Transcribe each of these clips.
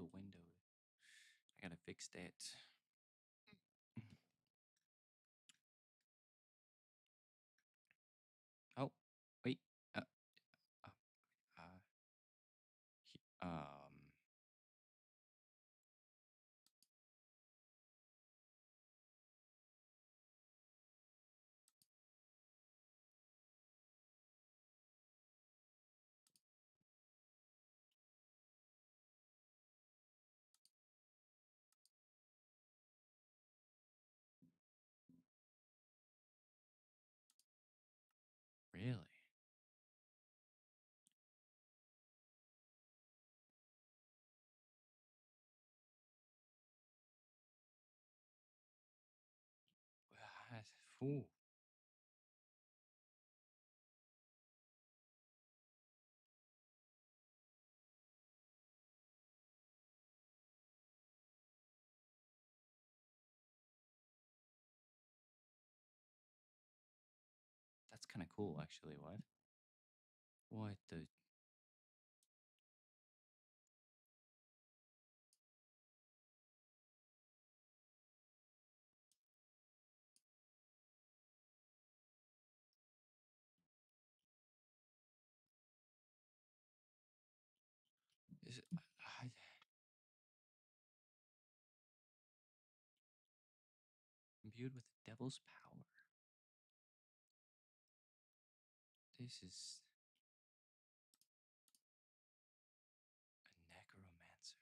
the window. I gotta fix that. Oh, wait. Uh, uh, uh, he- um, really? Ooh, that's kind of cool, actually. What? What the? Is it, imbued with the devil's power. This is a necromancer.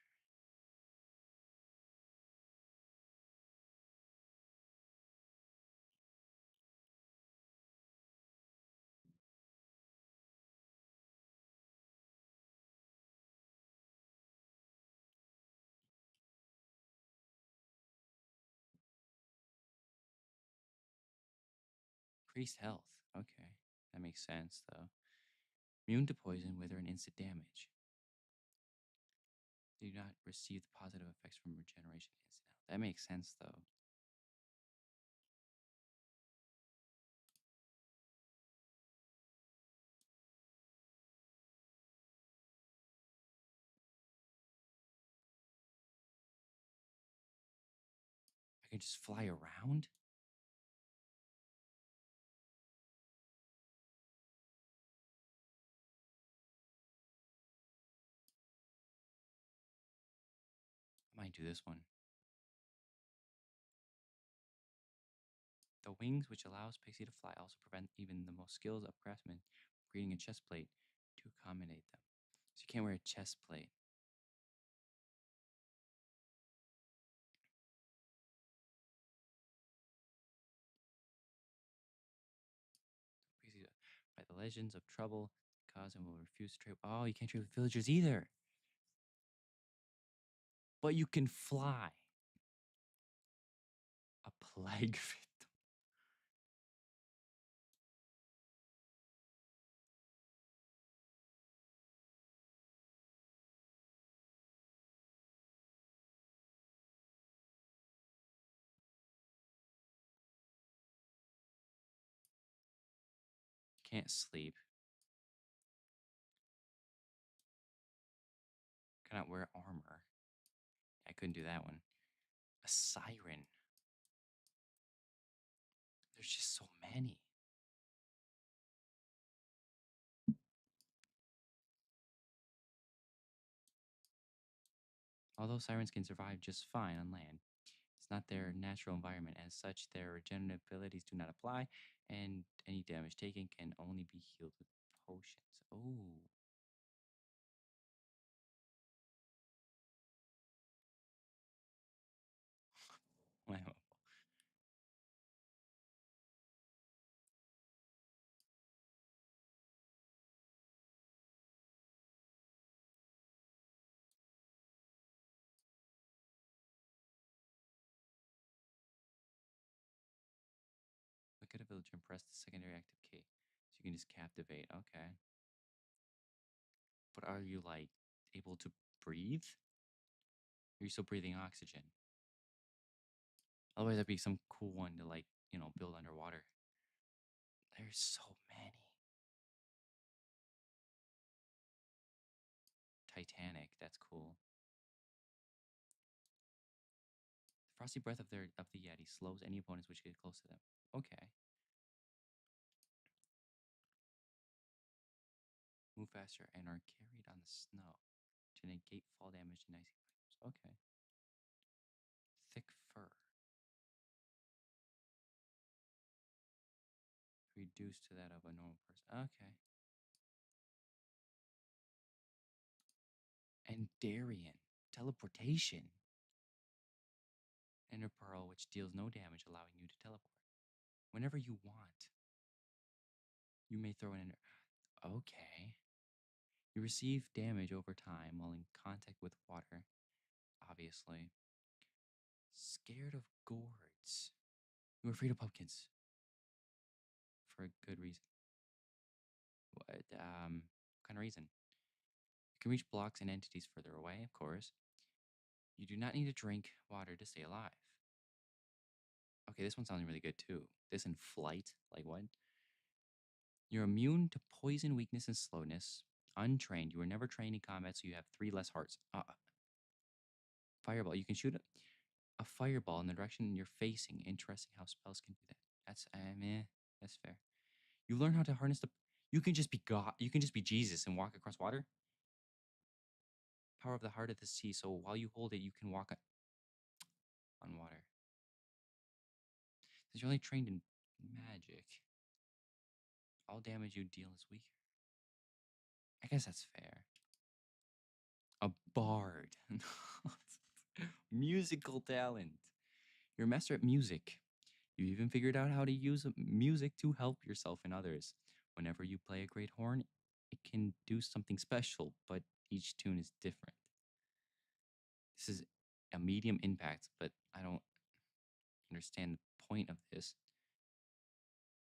Increased health. Okay, that makes sense though. Immune to poison, wither, and instant damage. Do not receive the positive effects from regeneration instant health. That makes sense though. I can just fly around? I might do this one. The wings, which allows Pixie to fly, also prevent even the most skilled of craftsmen from creating a chest plate to accommodate them. So you can't wear a chest plate. Pixie, by the legends of trouble, cause and will refuse to trade. Oh, you can't trade with villagers either. But you can fly. A plague victim. Can't sleep. Cannot wear armor. I couldn't do that one. A siren. There's just so many. Although sirens can survive just fine on land, it's not their natural environment. As such, their regenerative abilities do not apply, and any damage taken can only be healed with potions. Oh. Wow. Look at a villager and press the secondary active key. So you can just captivate. Okay. But are you like able to breathe? Are you still breathing oxygen? Otherwise, that'd be some cool one to like, build underwater. There's so many. Titanic, that's cool. frosty breath of the Yeti slows any opponents which get close to them. Okay. Move faster and are carried on the snow to negate fall damage and icy items. Okay. Thick fur. Reduced to that of a normal person. Okay. And Darien. Teleportation. Ender Pearl, which deals no damage, allowing you to teleport. Whenever you want, you may throw an Ender. Okay. You receive damage over time while in contact with water, obviously. Scared of gourds. You're afraid of pumpkins. For a good reason. What kind of reason? You can reach blocks and entities further away, of course. You do not need to drink water to stay alive. Okay, this one sounds really good too. This and flight, like what? You're immune to poison, weakness, and slowness. Untrained. You were never trained in combat, so you have 3 less hearts. Fireball. You can shoot a fireball in the direction you're facing. Interesting how spells can do that. That's that's fair. You learn how to harness the. You can just be God. You can just be Jesus and walk across water. Power of the heart of the sea. So while you hold it, you can walk on water. Since you're only trained in magic, all damage you deal is weaker. I guess that's fair. A bard. Musical talent. You're a master at music. You even figured out how to use music to help yourself and others. Whenever you play a great horn, it can do something special, but each tune is different. This is a medium impact, but I don't understand the point of this.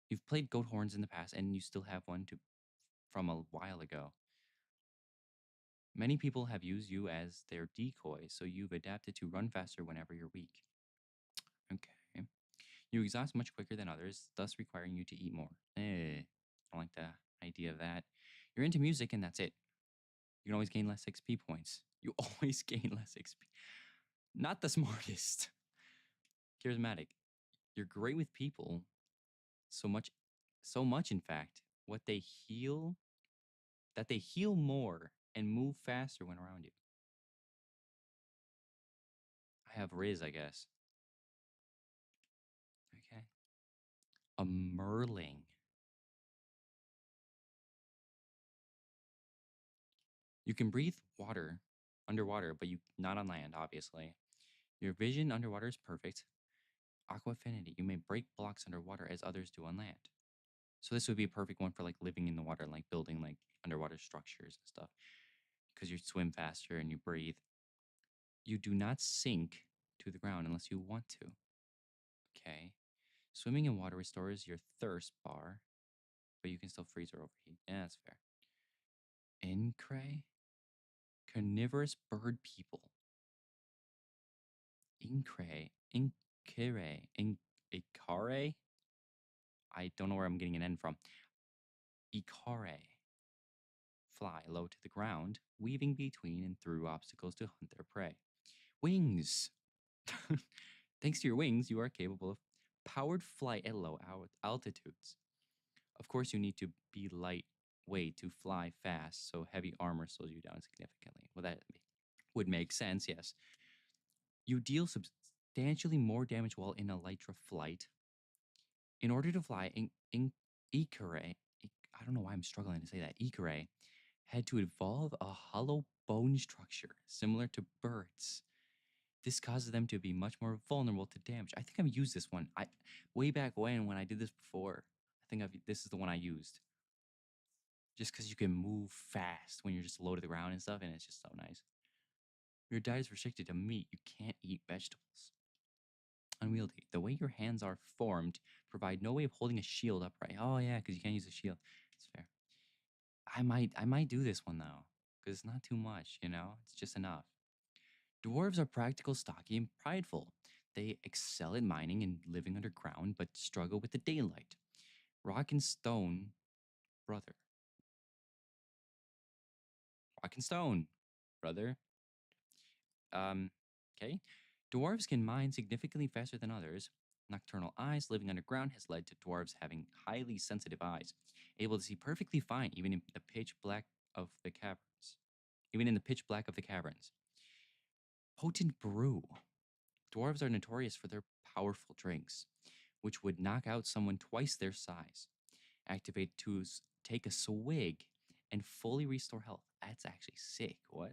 You've played goat horns in the past, and you still have one from a while ago. Many people have used you as their decoy, so you've adapted to run faster whenever you're weak. Okay. You exhaust much quicker than others, thus requiring you to eat more. I don't like the idea of that. You're into music, and that's it. You can always gain less XP points. You always gain less XP. Not the smartest. Charismatic. You're great with people. So much, in fact, what they heal, that they heal more and move faster when around you. I have Riz, I guess. Okay. A Merling. You can breathe water underwater, but you not on land, obviously. Your vision underwater is perfect. Aqua affinity. You may break blocks underwater as others do on land. So this would be a perfect one for like living in the water and like building like underwater structures and stuff. Because you swim faster and you breathe. You do not sink to the ground unless you want to. Okay. Swimming in water restores your thirst bar, but you can still freeze or overheat. Yeah, that's fair. Incray? Carnivorous bird people. Incray. Incare. Icare? I don't know where I'm getting an N from. Icare. Fly low to the ground, weaving between and through obstacles to hunt their prey. Wings. Thanks to your wings, you are capable of powered flight at low altitudes. Of course, you need to be lightweight to fly fast, so heavy armor slows you down significantly. Well, that would make sense, yes. You deal substantially more damage while in elytra flight. In order to fly, Ikare, I don't know why I'm struggling to say that, Ikare had to evolve a hollow bone structure similar to birds. This causes them to be much more vulnerable to damage. I think I've used this one. Way back when I did this before. I think this is the one I used. Just because you can move fast when you're just low to the ground and stuff, and it's just so nice. Your diet is restricted to meat. You can't eat vegetables. Unwieldy. The way your hands are formed provide no way of holding a shield upright. Oh yeah, because you can't use a shield. It's fair. I might do this one though, because it's not too much, you know? It's just enough. Dwarves are practical, stocky, and prideful. They excel at mining and living underground, but struggle with the daylight. Rock and stone, brother. Rock and stone, brother. Okay. Dwarves can mine significantly faster than others. Nocturnal eyes living underground has led to dwarves having highly sensitive eyes, able to see perfectly fine even in the pitch black of the caverns. Even in the pitch black of the caverns. Potent brew. Dwarves are notorious for their powerful drinks, which would knock out someone twice their size. Activate to take a swig and fully restore health. That's actually sick. What?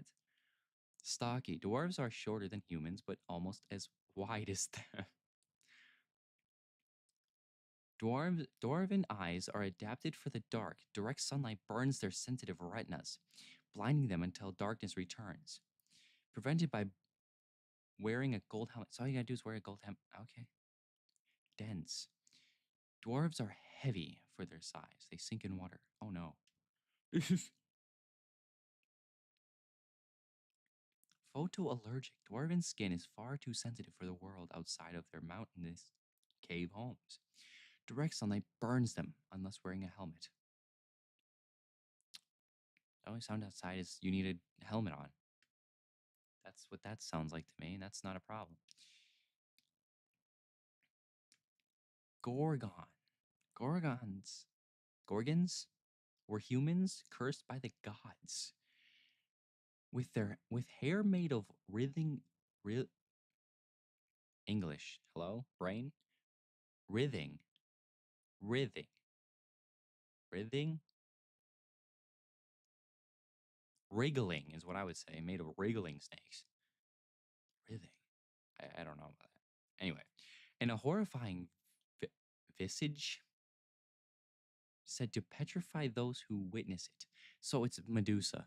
Stocky. Dwarves are shorter than humans, but almost as wide as them. Dwarven eyes are adapted for the dark. Direct sunlight burns their sensitive retinas, blinding them until darkness returns. Prevented by wearing a gold helmet. So all you gotta do is wear a gold helmet. Okay. Dense. Dwarves are heavy for their size. They sink in water. Oh no. Photoallergic. Dwarven skin is far too sensitive for the world outside of their mountainous cave homes. Direct sunlight burns them unless wearing a helmet. The only sound outside is you need a helmet on. That's what that sounds like to me, and that's not a problem. Gorgon. Gorgons were humans cursed by the gods. With hair made of ri- English. Hello, brain. Writhing, writhing, writhing, wriggling is what I would say. Made of wriggling snakes. Writhing. I don't know about that. Anyway, and a horrifying vi- visage said to petrify those who witness it. So it's Medusa.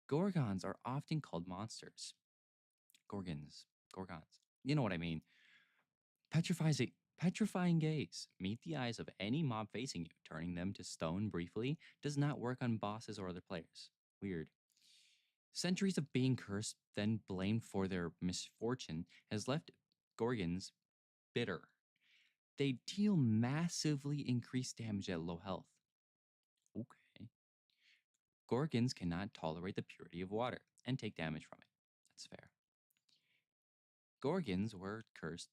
Gorgons are often called monsters. Gorgons. You know what I mean. Petrifying gaze. Meet the eyes of any mob facing you. Turning them to stone briefly does not work on bosses or other players. Weird. Centuries of being cursed, then blamed for their misfortune, has left Gorgons bitter. They deal massively increased damage at low health. Okay. Gorgons cannot tolerate the purity of water and take damage from it. That's fair. Gorgons were cursed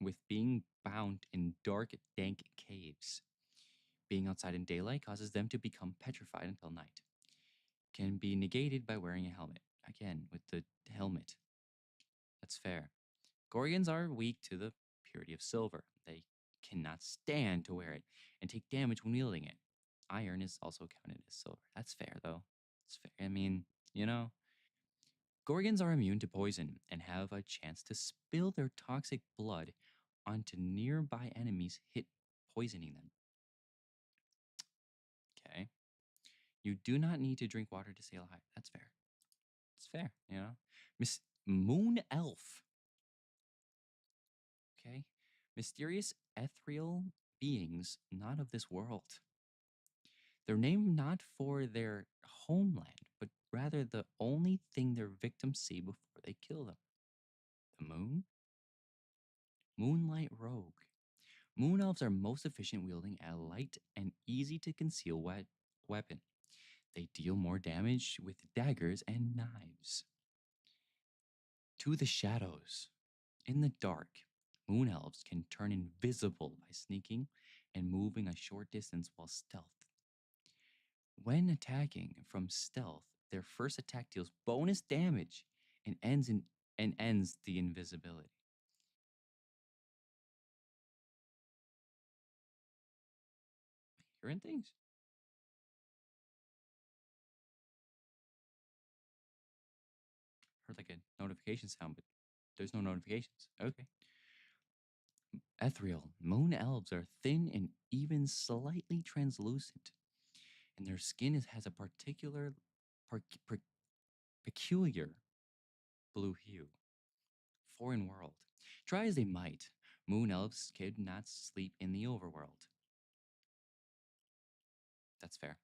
with being bound in dark, dank caves. Being outside in daylight causes them to become petrified until night. Can be negated by wearing a helmet. Again, with the helmet. That's fair. Gorgons are weak to the purity of silver. They cannot stand to wear it and take damage when wielding it. Iron is also counted as silver. That's fair, though. It's fair. I mean, you know, Gorgons are immune to poison and have a chance to spill their toxic blood onto nearby enemies hit poisoning them. Okay. You do not need to drink water to sail high. That's fair. It's fair, you know. Miss Moon Elf. Okay. Mysterious ethereal beings not of this world. They're named not for their homeland, but rather the only thing their victims see before they kill them. The moon? Moonlight Rogue. Moon elves are most efficient wielding a light and easy to conceal weapon. They deal more damage with daggers and knives. To the shadows. In the dark, moon elves can turn invisible by sneaking and moving a short distance while stealth. When attacking from stealth, their first attack deals bonus damage and ends the invisibility. Hearing things? Heard like a notification sound, but there's no notifications. Okay. Ethereal. Moon elves are thin and even slightly translucent, and their skin has a par- per- peculiar blue hue. Foreign world. Try as they might, moon elves could not sleep in the overworld. That's fair.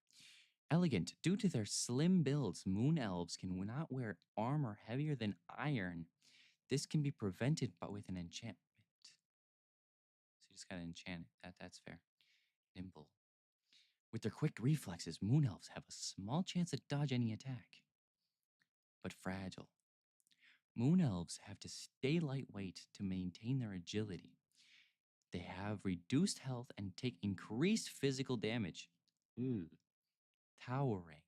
Elegant. Due to their slim builds, moon elves can not wear armor heavier than iron. This can be prevented but with an enchantment. So you just gotta enchant it. That's fair. Nimble. With their quick reflexes, moon elves have a small chance to dodge any attack. But fragile. Moon elves have to stay lightweight to maintain their agility. They have reduced health and take increased physical damage. Ugh. Towering.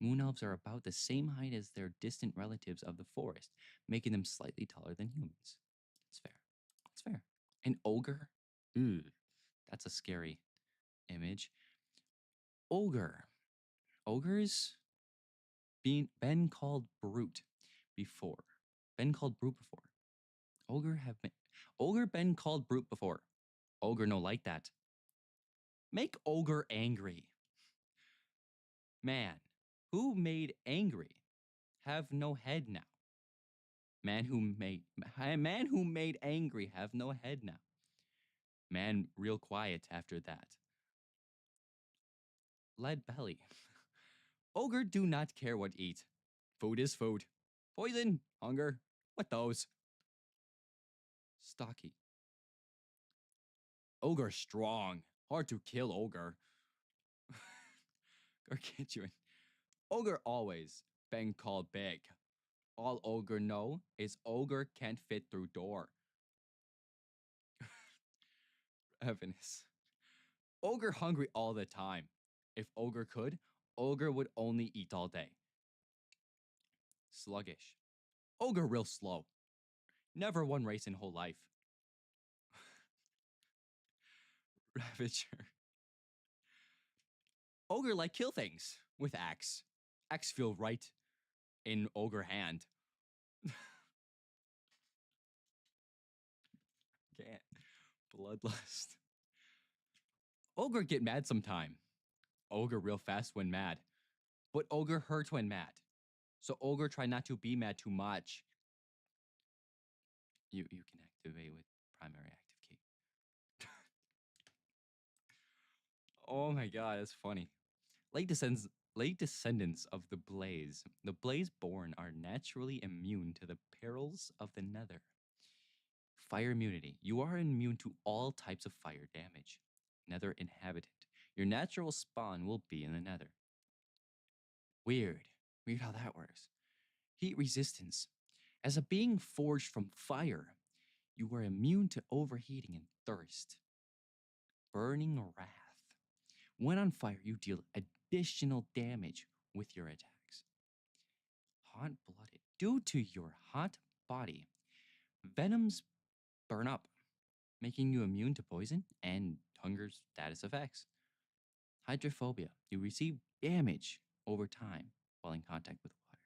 Moon elves are about the same height as their distant relatives of the forest, making them slightly taller than humans. That's fair. That's fair. An ogre? Ugh. That's a scary image. Ogre. Ogres being been called brute before. Been called brute before. Ogre been called brute before. Ogre no like that. Make ogre angry. Man, who made angry have no head now. Man who made angry have no head now. Man real quiet after that. Lead belly. Ogre do not care what eat. Food is food. Poison, hunger, what those? Stocky. Ogre strong. Hard to kill ogre. Gargantuan. Ogre always been called big. All ogre know is ogre can't fit through door. Ravenous. Ogre hungry all the time. If ogre could, ogre would only eat all day. Sluggish. Ogre real slow. Never won race in whole life. Ravager. Ogre like kill things with axe. Axe feel right in ogre hand. Can't. Bloodlust. Ogre get mad sometime. Ogre real fast when mad. But ogre hurt when mad. So ogre try not to be mad too much. You can activate with primary active key. Oh my god, that's funny. Late descendants of the Blaze. The Blaze born are naturally immune to the perils of the Nether. Fire immunity. You are immune to all types of fire damage. Nether inhabitant. Your natural spawn will be in the Nether. Weird. Weird how that works. Heat resistance. As a being forged from fire, you are immune to overheating and thirst. Burning wrath. When on fire, you deal additional damage with your attacks. Hot blooded. Due to your hot body, venoms burn up, making you immune to poison and hunger status effects. Hydrophobia. You receive damage over time while in contact with water.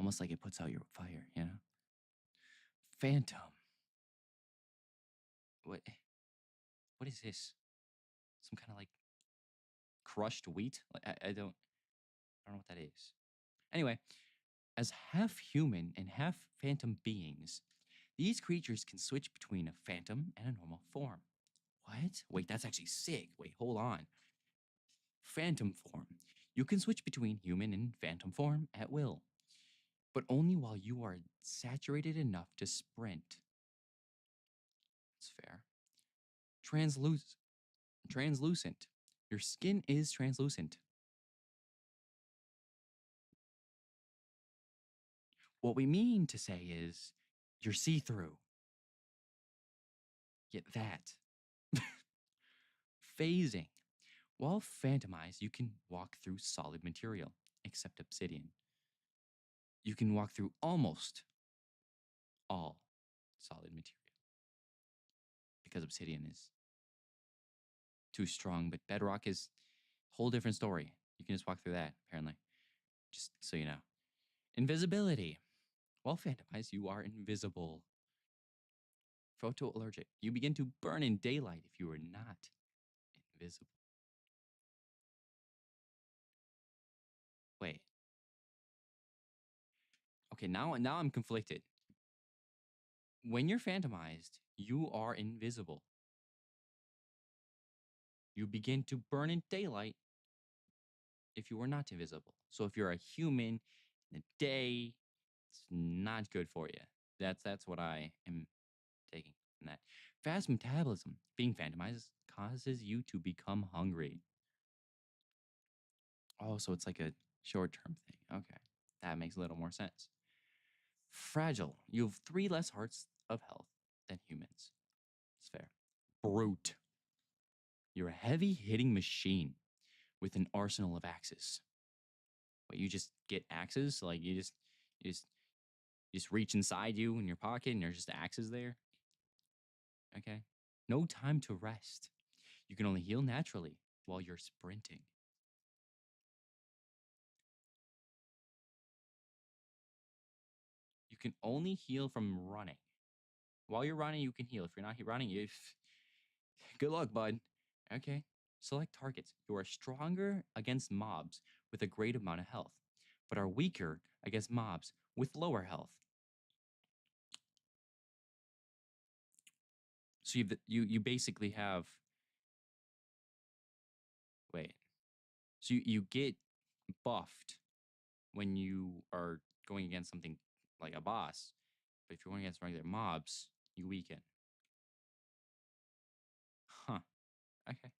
Almost like it puts out your fire, you know? Phantom. What what is this? Some kind of like crushed wheat? Like I don't know what that is. Anyway, as half human and half phantom beings, these creatures can switch between a phantom and a normal form. What? Wait, that's actually sick. Wait, hold on. Phantom form. You can switch between human and phantom form at will, but only while you are saturated enough to sprint. That's fair. Translucent. Your skin is translucent. What we mean to say is you're see through. Get that. Phasing. While phantomized, you can walk through solid material, except obsidian. You can walk through almost all solid material because obsidian is too strong, but bedrock is a whole different story. You can just walk through that, apparently. Just so you know. Invisibility. While phantomized, you are invisible. Photoallergic. You begin to burn in daylight if you are not invisible. Wait. Okay, now I'm conflicted. When you're phantomized, you are invisible. You begin to burn in daylight if you are not invisible. So if you're a human in the day, it's not good for you. That's what I am taking from that. Fast metabolism. Being phantomized causes you to become hungry. Oh, so it's like a short-term thing. Okay. That makes a little more sense. Fragile. You have 3 less hearts of health than humans. It's fair. Brute. You're a heavy hitting machine with an arsenal of axes. Wait, you just get axes? Like you just you just reach inside you in your pocket and there's just axes there? Okay. No time to rest. You can only heal naturally while you're sprinting. You can only heal from running. While you're running, you can heal. If you're not running, you good luck, bud. Okay. Select targets. You are stronger against mobs with a great amount of health, but are weaker against mobs with lower health. So you basically have wait. So you get buffed when you are going against something like a boss, but if you're going against regular mobs, you weaken. Huh. Okay.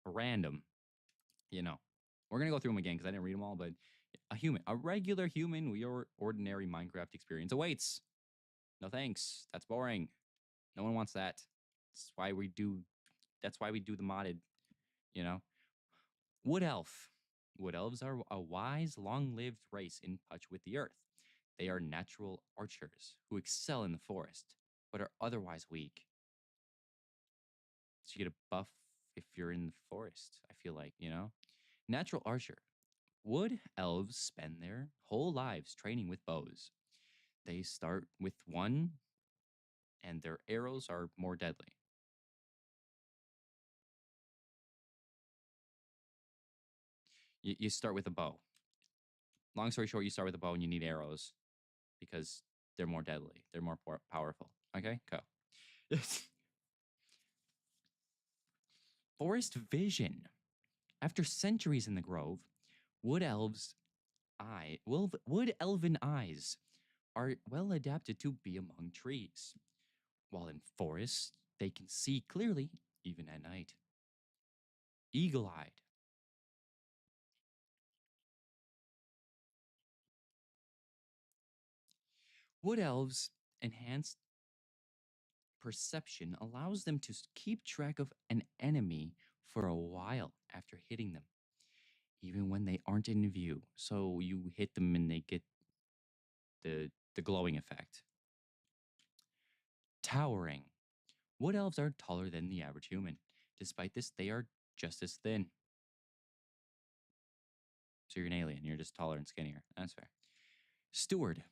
Random. You know. We're gonna go through them again because I didn't read them all, but a regular human with your ordinary Minecraft experience awaits. No thanks. That's boring. No one wants that. That's why we do. That's why we do the modded. You know. Wood elf. Wood elves are a wise, long-lived race in touch with the earth. They are natural archers who excel in the forest, but are otherwise weak. So you get a buff if you're in the forest. I feel like natural archer. Wood elves spend their whole lives training with bows. They start with one, and their arrows are more deadly. You start with a bow. Long story short, you start with a bow and you need arrows because they're more deadly. They're more powerful. Okay, go. Forest vision. After centuries in the grove, wood elven eyes are well adapted to be among trees. While in forests, they can see clearly even at night. Eagle-eyed. Wood elves' enhanced perception allows them to keep track of an enemy for a while after hitting them, even when they aren't in view. So you hit them and they get the glowing effect. Towering. Wood elves are taller than the average human. Despite this, they are just as thin. So you're an alien. You're just taller and skinnier. That's fair. Steward.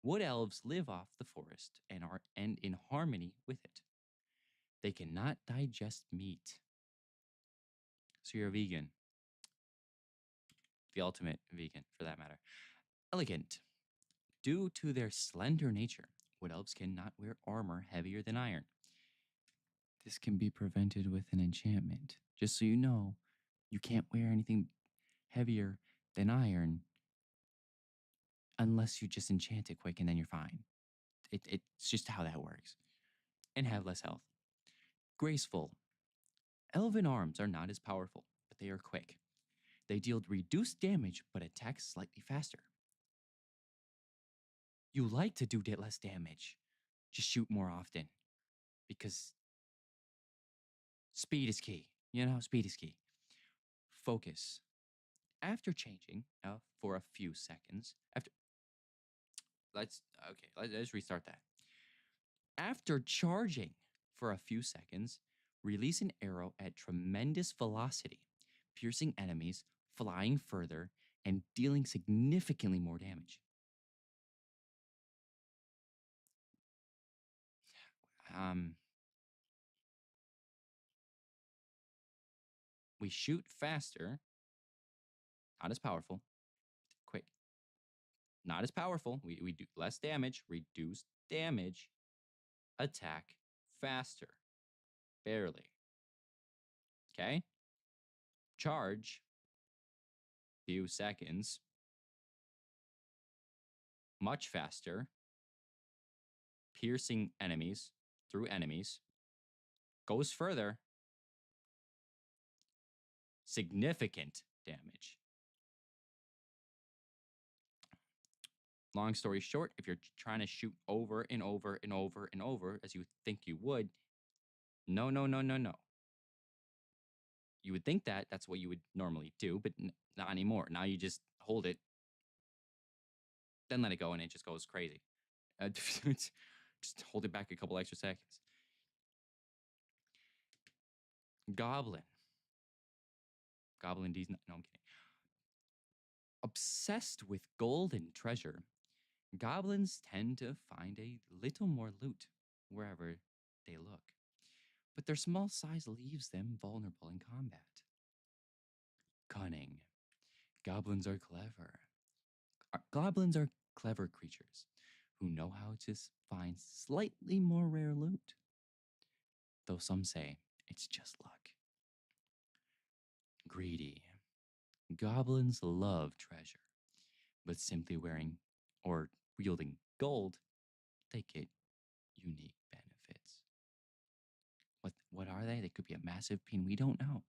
Wood elves live off the forest and are in harmony with it. They cannot digest meat. So you're a vegan. The ultimate vegan, for that matter. Elegant. Due to their slender nature, wood elves cannot wear armor heavier than iron. This can be prevented with an enchantment. Just so you know, you can't wear anything heavier than iron unless you just enchant it quick and then you're fine. It's just how that works. And have less health. Graceful. Elven arms are not as powerful, but they are quick. They deal reduced damage but attack slightly faster. You like to do less damage. Just shoot more often because speed is key. Speed is key. Focus. After changing for a few seconds, let's restart that. After charging for a few seconds, release an arrow at tremendous velocity, piercing enemies, flying further, and dealing significantly more damage. Um, we shoot faster, not as powerful. Quick, not as powerful. We do less damage, reduce damage, attack faster, barely. Okay? Charge, few seconds, much faster, piercing enemies through enemies, goes further, significant damage. Long story short, if you're trying to shoot over and over and over and over as you think you would, no, no, no, no, no. You would think that that's what you would normally do, but not anymore. Now you just hold it, then let it go, and it just goes crazy. Just hold it back a couple extra seconds. Goblin. Goblin D's. No, I'm kidding. Obsessed with gold and treasure, goblins tend to find a little more loot wherever they look. But their small size leaves them vulnerable in combat. Cunning. Goblins are clever. Goblins are clever creatures who know how to find slightly more rare loot, though some say it's just luck. Greedy. Goblins love treasure, but simply wearing or wielding gold, they get unique benefits. What are they? They could be a massive pain. We don't know,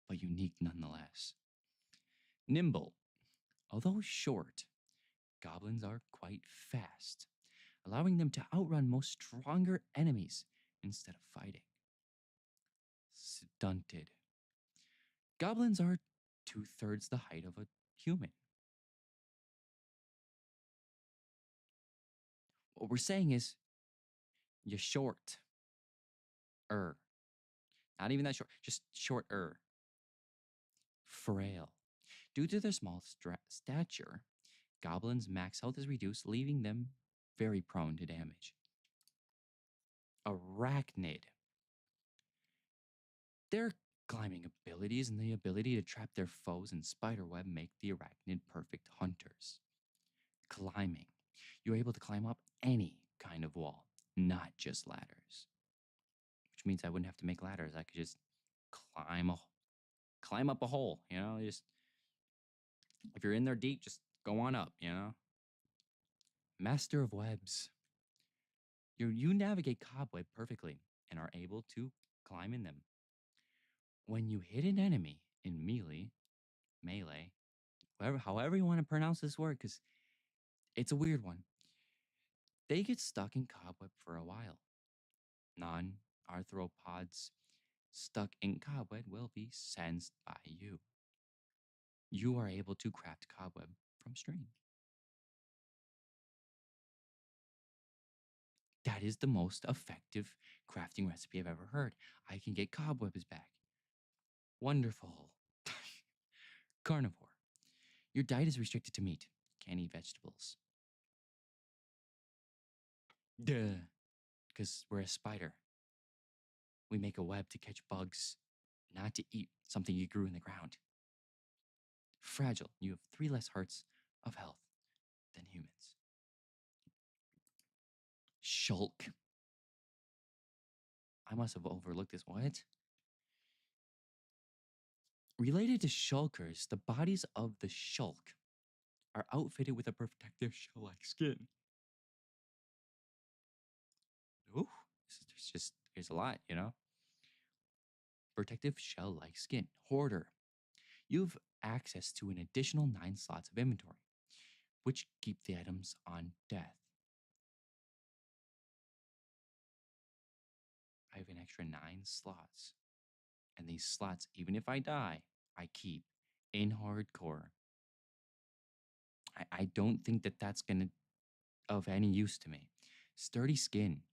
but unique nonetheless. Nimble. Although short, goblins are quite fast, allowing them to outrun most stronger enemies instead of fighting. Stunted. Goblins are 2/3 the height of a human. What we're saying is you're short. Not even that short, just shorter. Frail. Due to their small stature, goblins' max health is reduced, leaving them very prone to damage. Arachnid. Their climbing abilities and the ability to trap their foes in spiderweb make the arachnid perfect hunters. Climbing. You're able to climb up any kind of wall, not just ladders. Which means I wouldn't have to make ladders. I could just climb up a hole, just if you're in there deep, just go on up, Master of webs. You navigate cobweb perfectly and are able to climb in them. When you hit an enemy in melee, however you want to pronounce this word, because it's a weird one, they get stuck in cobweb for a while. Non-arthropods stuck in cobweb will be sensed by you. You are able to craft cobweb from string. That is the most effective crafting recipe I've ever heard. I can get cobwebs back. Wonderful. Carnivore. Your diet is restricted to meat. Can't eat vegetables. Duh. Because we're a spider. We make a web to catch bugs, not to eat something you grew in the ground. Fragile. You have 3 less hearts of health than humans. Shulk. I must have overlooked this. What? Related to shulkers, the bodies of the shulk are outfitted with a protective shell-like skin. Ooh, there's a lot, Protective shell-like skin. Hoarder. You've access to an additional 9 slots of inventory, which keep the items on death. I have an extra 9 slots. And these slots, even if I die, I keep in hardcore. I don't think that that's going to of any use to me. Sturdy skin.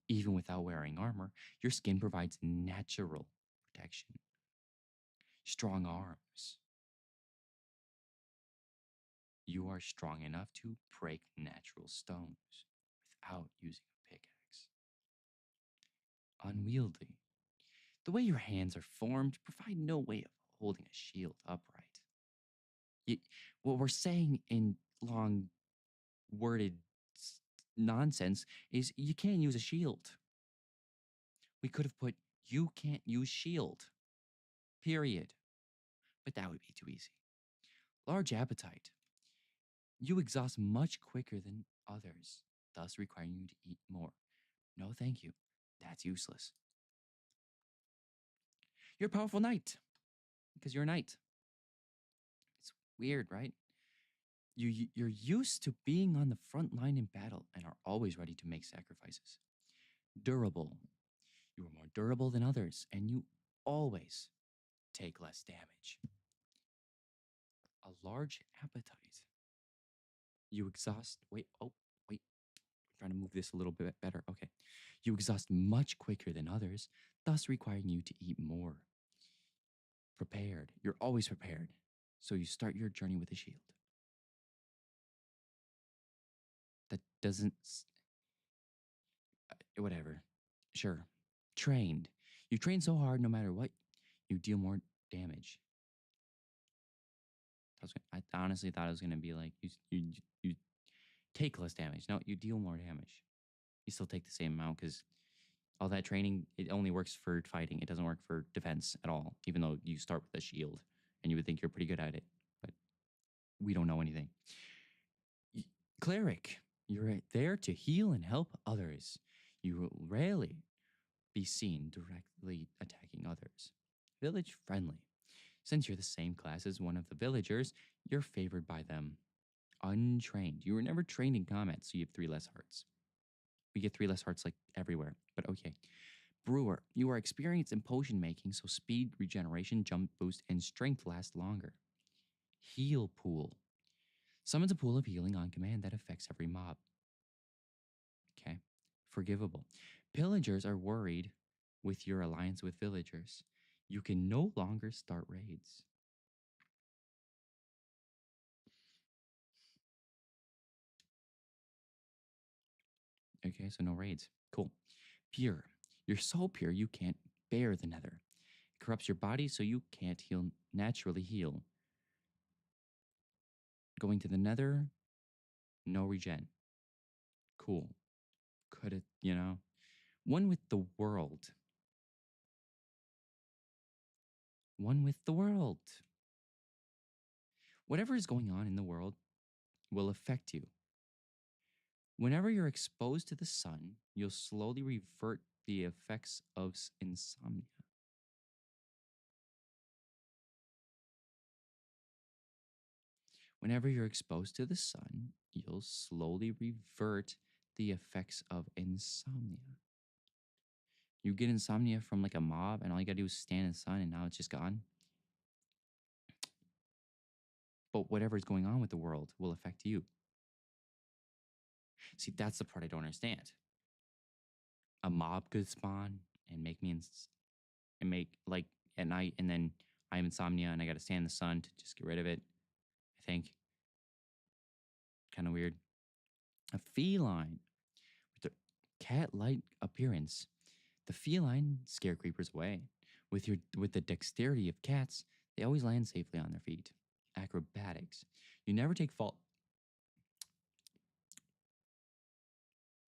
Even without wearing armor, your skin provides natural protection. Strong arms. You are strong enough to break natural stones without using a pickaxe. Unwieldy. The way your hands are formed provide no way of holding a shield upright. What we're saying in long worded nonsense is you can't use a shield. We could have put you can't use shield. Period. But that would be too easy. Large appetite. You exhaust much quicker than others, thus requiring you to eat more. No, thank you. That's useless. You're a powerful knight because you're a knight. It's weird, right? You're used to being on the front line in battle and are always ready to make sacrifices. Durable. You are more durable than others, and you always take less damage. A large appetite. You exhaust. Wait, oh, wait. Trying to move this a little bit better. Okay. You exhaust much quicker than others, thus requiring you to eat more. Prepared. You're always prepared. So you start your journey with a shield. That doesn't. Whatever. Sure. Trained. You train so hard, no matter what, you deal more damage. I honestly thought it was gonna be like you take less damage. No, you deal more damage. You still take the same amount because all that training, it only works for fighting. It doesn't work for defense at all, even though you start with a shield and you would think you're pretty good at it. But we don't know anything. Cleric, you're there to heal and help others. You will rarely be seen directly attacking others. Village friendly. Since you're the same class as one of the villagers, you're favored by them. Untrained. You were never trained in combat, so you have 3 less hearts. We get 3 less hearts like everywhere, but okay. Brewer, you are experienced in potion making, so speed, regeneration, jump boost, and strength last longer. Heal pool. Summons a pool of healing on command that affects every mob. Okay. Forgivable. Pillagers are worried with your alliance with villagers. You can no longer start raids. Okay, so no raids. Cool. Pure. You're so pure you can't bear the nether. It corrupts your body so you can't naturally heal. Going to the nether, no regen. Cool. Could it. One with the world. One with the world. Whatever is going on in the world will affect you. Whenever you're exposed to the sun, you'll slowly revert the effects of insomnia. Whenever you're exposed to the sun, you'll slowly revert the effects of insomnia. You get insomnia from like a mob, and all you gotta do is stand in the sun, and now it's just gone. But whatever's going on with the world will affect you. See, that's the part I don't understand. A mob could spawn and make me and make like at night, and then I have insomnia, and I gotta stand in the sun to just get rid of it. I think kind of weird. A feline with a cat-like appearance. The feline scare creepers away. With the dexterity of cats, they always land safely on their feet. Acrobatics. You never take fall.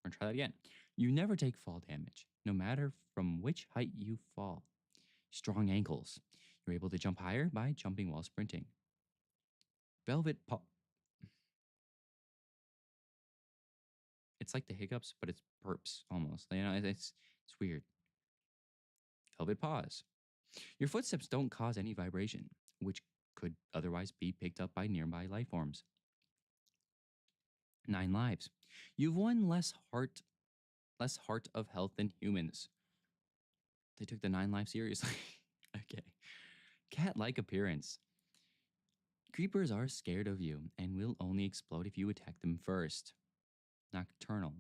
Or try that again. You never take fall damage, no matter from which height you fall. Strong ankles. You're able to jump higher by jumping while sprinting. Velvet paw. It's like the hiccups, but it's burps almost. It's weird. Velvet paws. Your footsteps don't cause any vibration, which could otherwise be picked up by nearby life forms. 9 lives. You've won less heart of health than humans. They took the 9 life seriously. Okay. Cat-like appearance. Creepers are scared of you and will only explode if you attack them first. Nocturnal.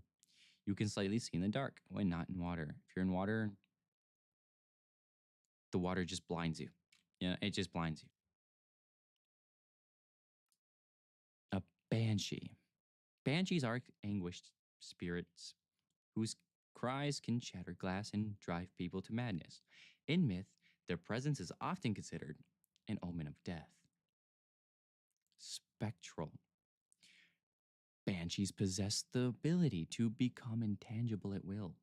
You can slightly see in the dark when not in water. If you're in water, the water just blinds you. Yeah, it just blinds you. A banshee. Banshees are anguished spirits whose cries can shatter glass and drive people to madness. In myth, their presence is often considered an omen of death. Spectral. Banshees possess the ability to become intangible at will,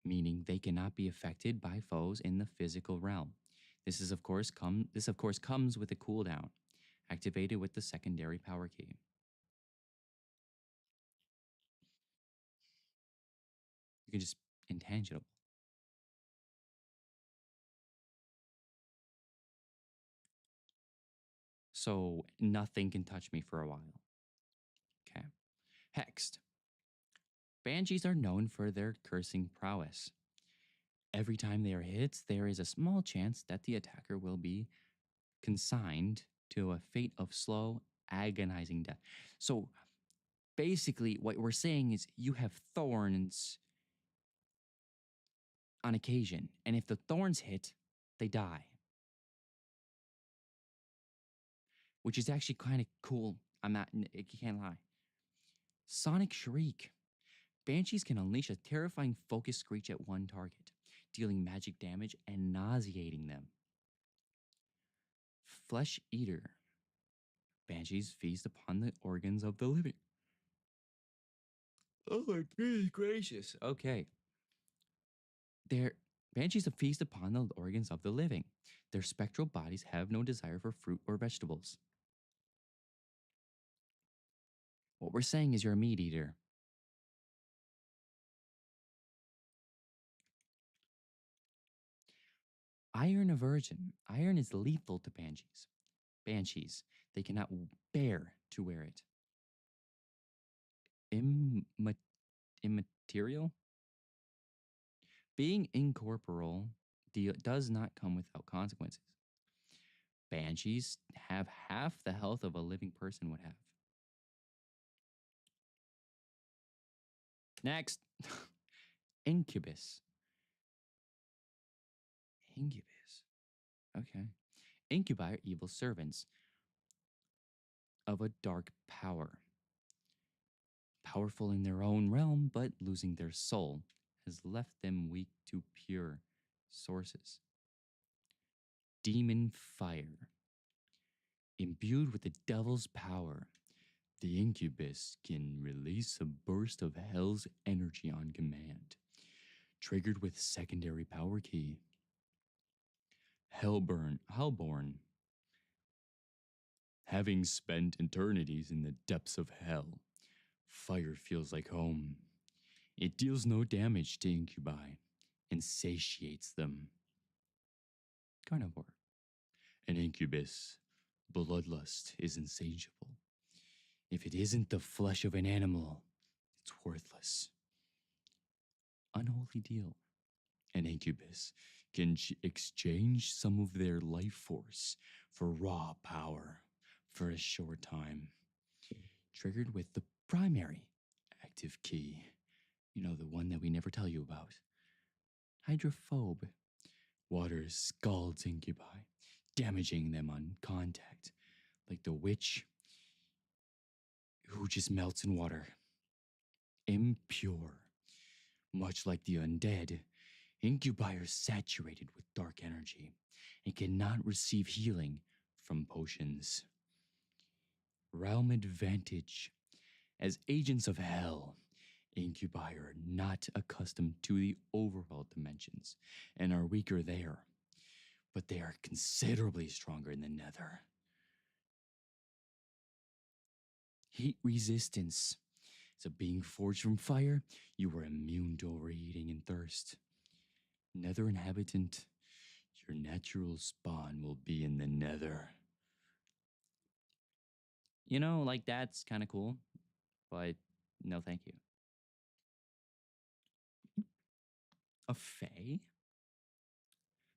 meaning they cannot be affected by foes in the physical realm. This of course comes with a cooldown, activated with the secondary power key. You can just intangible. so nothing can touch me for a while. Okay. Hexed. Banshees are known for their cursing prowess. Every time they are hit, there is a small chance that the attacker will be consigned to a fate of slow, agonizing death. So basically, what we're saying is you have thorns on occasion, and if the thorns hit, they die, which is actually kind of cool. I'm not, I can't lie. Sonic Shriek. Banshees can unleash a terrifying focus screech at one target, dealing magic damage and nauseating them. Flesh Eater. Banshees feast upon the organs of the living. Oh my goodness gracious. Okay. Their banshees feast upon the organs of the living. Their spectral bodies have no desire for fruit or vegetables. What we're saying is you're a meat eater. Iron aversion. Iron is lethal to banshees. Banshees. They cannot bear to wear it. Immaterial. Being incorporeal does not come without consequences. Banshees have half the health of a living person would have. Next, incubus. Incubus. Okay. Incubi are evil servants of a dark power. Powerful in their own realm, but losing their soul has left them weak to pure sources. Demon fire. Imbued with the devil's power, the incubus can release a burst of hell's energy on command, triggered with secondary power key. Hellborn. Having spent eternities in the depths of hell, fire feels like home. It deals no damage to incubi and satiates them. Carnivore. An incubus, bloodlust is insatiable. If it isn't the flesh of an animal, it's worthless. Unholy deal. An incubus can exchange some of their life force for raw power for a short time. Triggered with the primary active key. You know, the one that we never tell you about. Hydrophobe. Water scalds incubi, damaging them on contact, like the witch who just melts in water. Impure. Much like the undead, incubi are saturated with dark energy and cannot receive healing from potions. Realm advantage. As agents of hell, incubi are not accustomed to the overworld dimensions and are weaker there, but they are considerably stronger in the nether. Heat resistance. So being forged from fire, you are immune to overheating and thirst. Nether inhabitant, your natural spawn will be in the nether. You know, like that's kind of cool, but no thank you. A fae?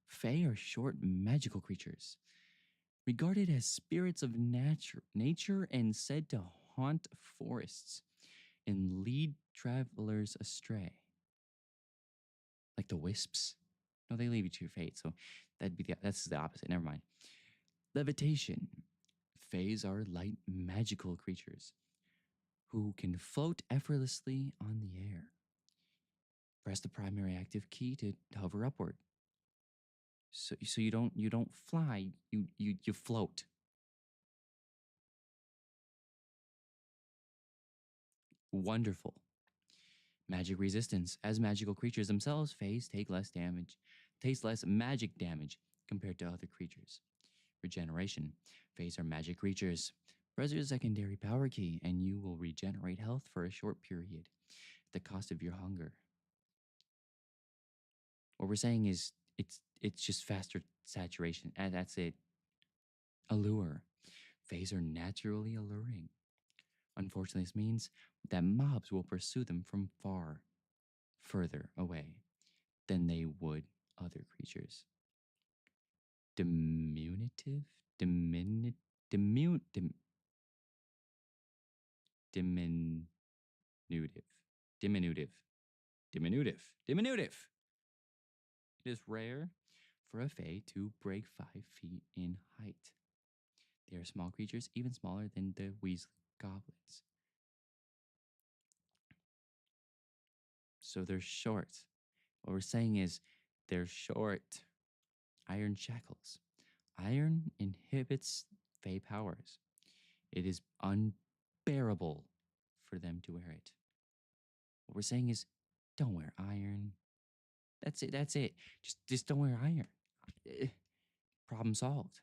Fae are short magical creatures, regarded as spirits of nature and said to haunt forests and lead travelers astray. Like the wisps. No, they leave you to your fate, so that's the opposite. Never mind. Levitation. Faes are light magical creatures who can float effortlessly on the air. Press the primary active key to hover upward. So you don't fly, you float. Wonderful. Magic resistance. As magical creatures themselves, faes take less damage, taste less magic damage compared to other creatures. Regeneration. Faes are magic creatures. Press your secondary power key, and you will regenerate health for a short period at the cost of your hunger. What we're saying is it's just faster saturation, and that's it. Allure. Fays are naturally alluring. Unfortunately, this means that mobs will pursue them from further away than they would other creatures. Diminutive? Diminu- dimu- dim- Diminutive. Diminutive. Diminutive. It is rare for a Fae to break 5 feet in height. They are small creatures, even smaller than the Weasley goblins. So they're short. What we're saying is they're short. Iron shackles. Iron inhibits Fae powers. It is unbearable for them to wear it. What we're saying is don't wear iron. That's it. That's it. Just don't wear iron. Eh, Problem solved.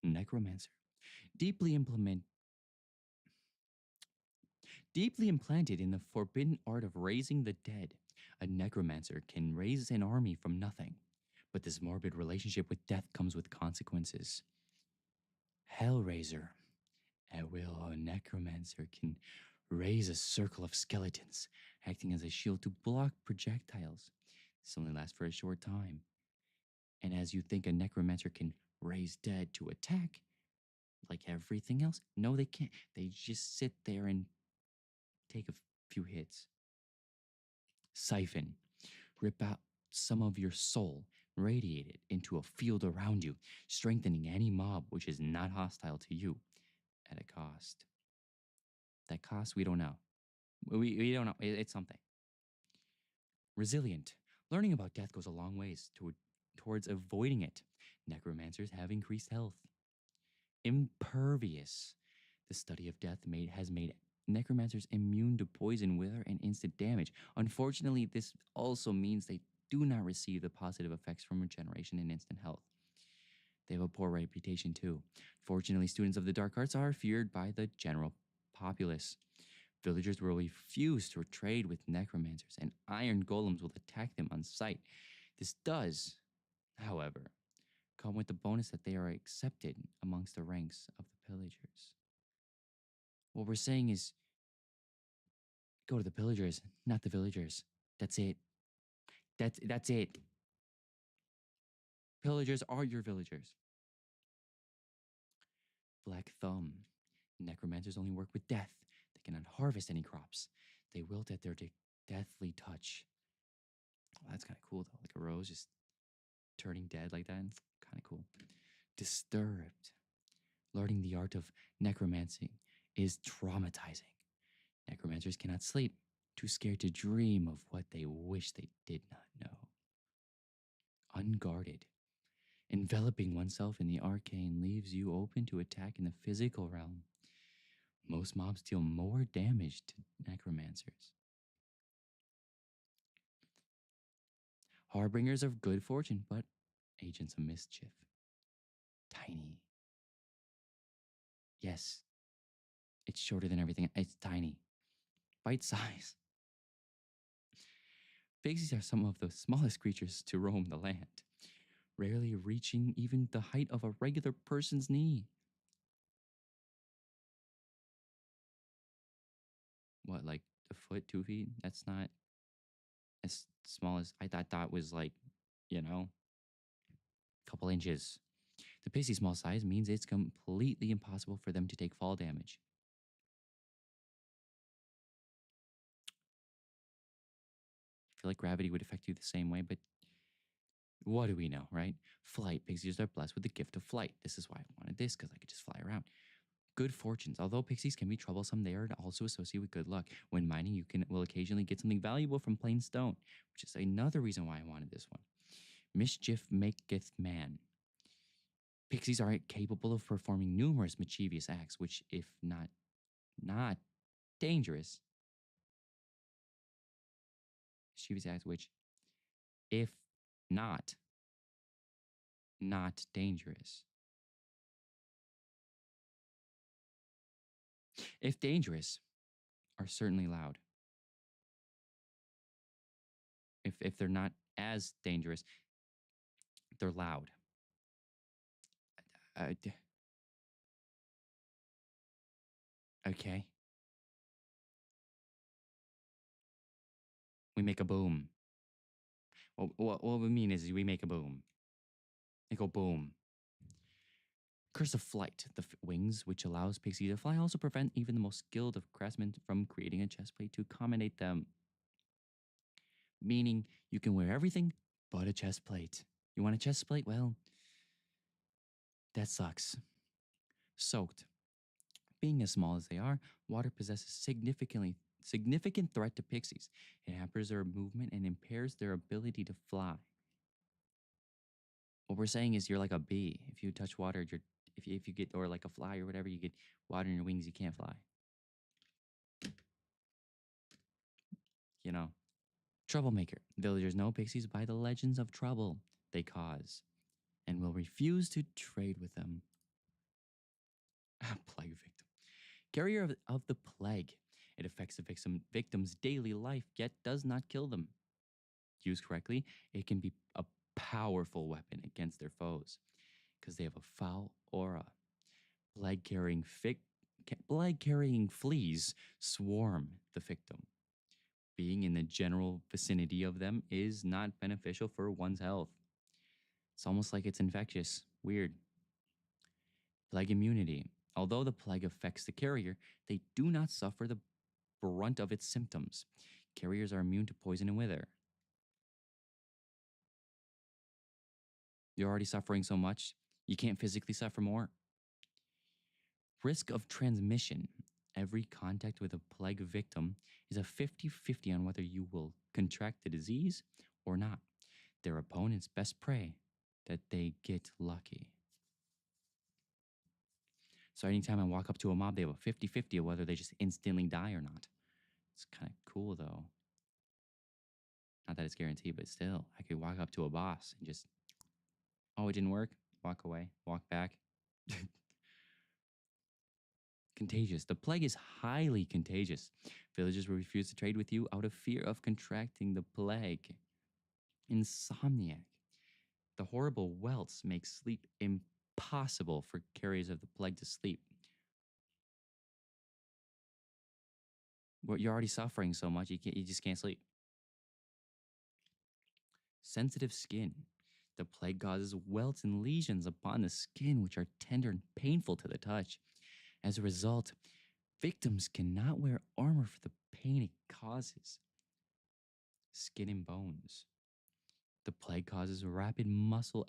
Necromancer. Deeply implement Deeply implanted in the forbidden art of raising the dead, a necromancer can raise an army from nothing. But this morbid relationship with death comes with consequences. Hellraiser. At will, a necromancer can raise a circle of skeletons, acting as a shield to block projectiles. This only lasts for a short time. And as you think a necromancer can raise dead to attack, like everything else, no, they can't. They just sit there and take a few hits. Siphon. Rip out some of your soul, radiate it into a field around you, strengthening any mob which is not hostile to you at a cost. That cost, we don't know. We don't know. It's something. Resilient. Learning about death goes a long ways towards avoiding it. Necromancers have increased health. Impervious. The study of death has made necromancers immune to poison, wither, and instant damage. Unfortunately, this also means they do not receive the positive effects from regeneration and instant health. They have a poor reputation too. Fortunately, students of the dark arts are feared by the general populace. Villagers will refuse to trade with necromancers, and iron golems will attack them on sight. This does, however, come with the bonus that they are accepted amongst the ranks of the pillagers. What we're saying is go to the pillagers, not the villagers. That's it. That's it. Pillagers are your villagers. Black Thumb. Necromancers only work with death. They cannot harvest any crops. They wilt at their deathly touch. Oh, that's kind of cool though. Like a rose just turning dead like that. Kind of cool. Disturbed. Learning the art of necromancy is traumatizing. Necromancers cannot sleep, too scared to dream of what they wish they did not know. Unguarded. Enveloping oneself in the arcane leaves you open to attack in the physical realm. Most mobs deal more damage to necromancers. Harbingers of good fortune, but agents of mischief. Tiny. Yes, it's shorter than everything. It's tiny. Bite size. Pixies are some of the smallest creatures to roam the land, rarely reaching even the height of a regular person's knee. What, like a foot, 2 feet? That's not as small as I thought was like, a couple inches. The pixie small size means it's completely impossible for them to take fall damage. I feel like gravity would affect you the same way, but what do we know, right? Flight. Pixies are blessed with the gift of flight. This is why I wanted this, because I could just fly around. Good fortunes. Although pixies can be troublesome, they are also associated with good luck. When mining, will occasionally get something valuable from plain stone, which is another reason why I wanted this one. Mischief maketh man. Pixies are capable of performing numerous mischievous acts, which, if not dangerous, mischievous acts which, if not not dangerous, if dangerous, are certainly loud. If they're not as dangerous, they're loud. Uh, d- okay. We make a boom. What we mean is we make a boom. They go boom. Curse of flight. The wings, which allows pixies to fly, also prevent even the most skilled of craftsmen from creating a chest plate to accommodate them. Meaning you can wear everything but a chest plate. You want a chest plate? Well, that sucks. Soaked. Being as small as they are, water possesses significant threat to pixies. It hampers their movement and impairs their ability to fly. What we're saying is you're like a bee. If you touch water, if you get, or like a fly or whatever, you get water in your wings, you can't fly. You know. Troublemaker. Villagers know pixies by the legends of trouble they cause and will refuse to trade with them. Plague victim. Carrier of the plague. It affects the victim's daily life, yet does not kill them. Used correctly, it can be a powerful weapon against their foes because they have a foul aura. Plague carrying fleas swarm the victim. Being in the general vicinity of them is not beneficial for one's health. It's almost like it's infectious. Weird. Plague immunity. Although the plague affects the carrier, they do not suffer the brunt of its symptoms. Carriers are immune to poison and wither. You're already suffering so much, you can't physically suffer more. Risk of transmission. Every contact with a plague victim is a 50-50 on whether you will contract the disease or not. Their opponents best pray that they get lucky. So anytime I walk up to a mob, they have a 50-50 of whether they just instantly die or not. It's kind of cool though. Not that it's guaranteed, but still, I could walk up to a boss and just, oh, it didn't work. Walk away, walk back. Contagious. The plague is highly contagious. Villagers will refuse to trade with you out of fear of contracting the plague. Insomniac. The horrible welts make sleep impossible for carriers of the plague to sleep. Well, you're already suffering so much, you just can't sleep. Sensitive skin. The plague causes welts and lesions upon the skin, which are tender and painful to the touch. As a result, victims cannot wear armor for the pain it causes. Skin and bones. The plague causes rapid muscle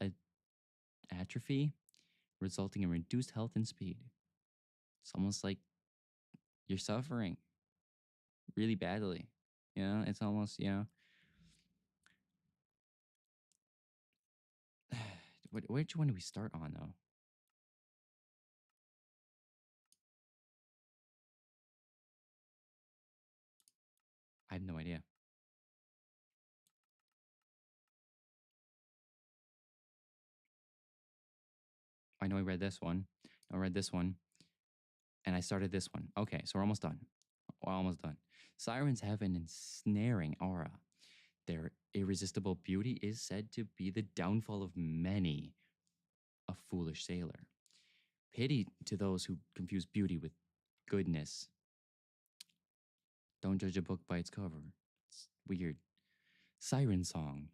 atrophy, resulting in reduced health and speed. It's almost like you're suffering really badly. It's almost, which one do we start on though? I have no idea. I know I read this one. I read this one. And I started this one. Okay, so we're almost done. We're almost done. Sirens have an ensnaring aura. Their irresistible beauty is said to be the downfall of many a foolish sailor. Pity to those who confuse beauty with goodness. Don't judge a book by its cover. It's weird. Siren song.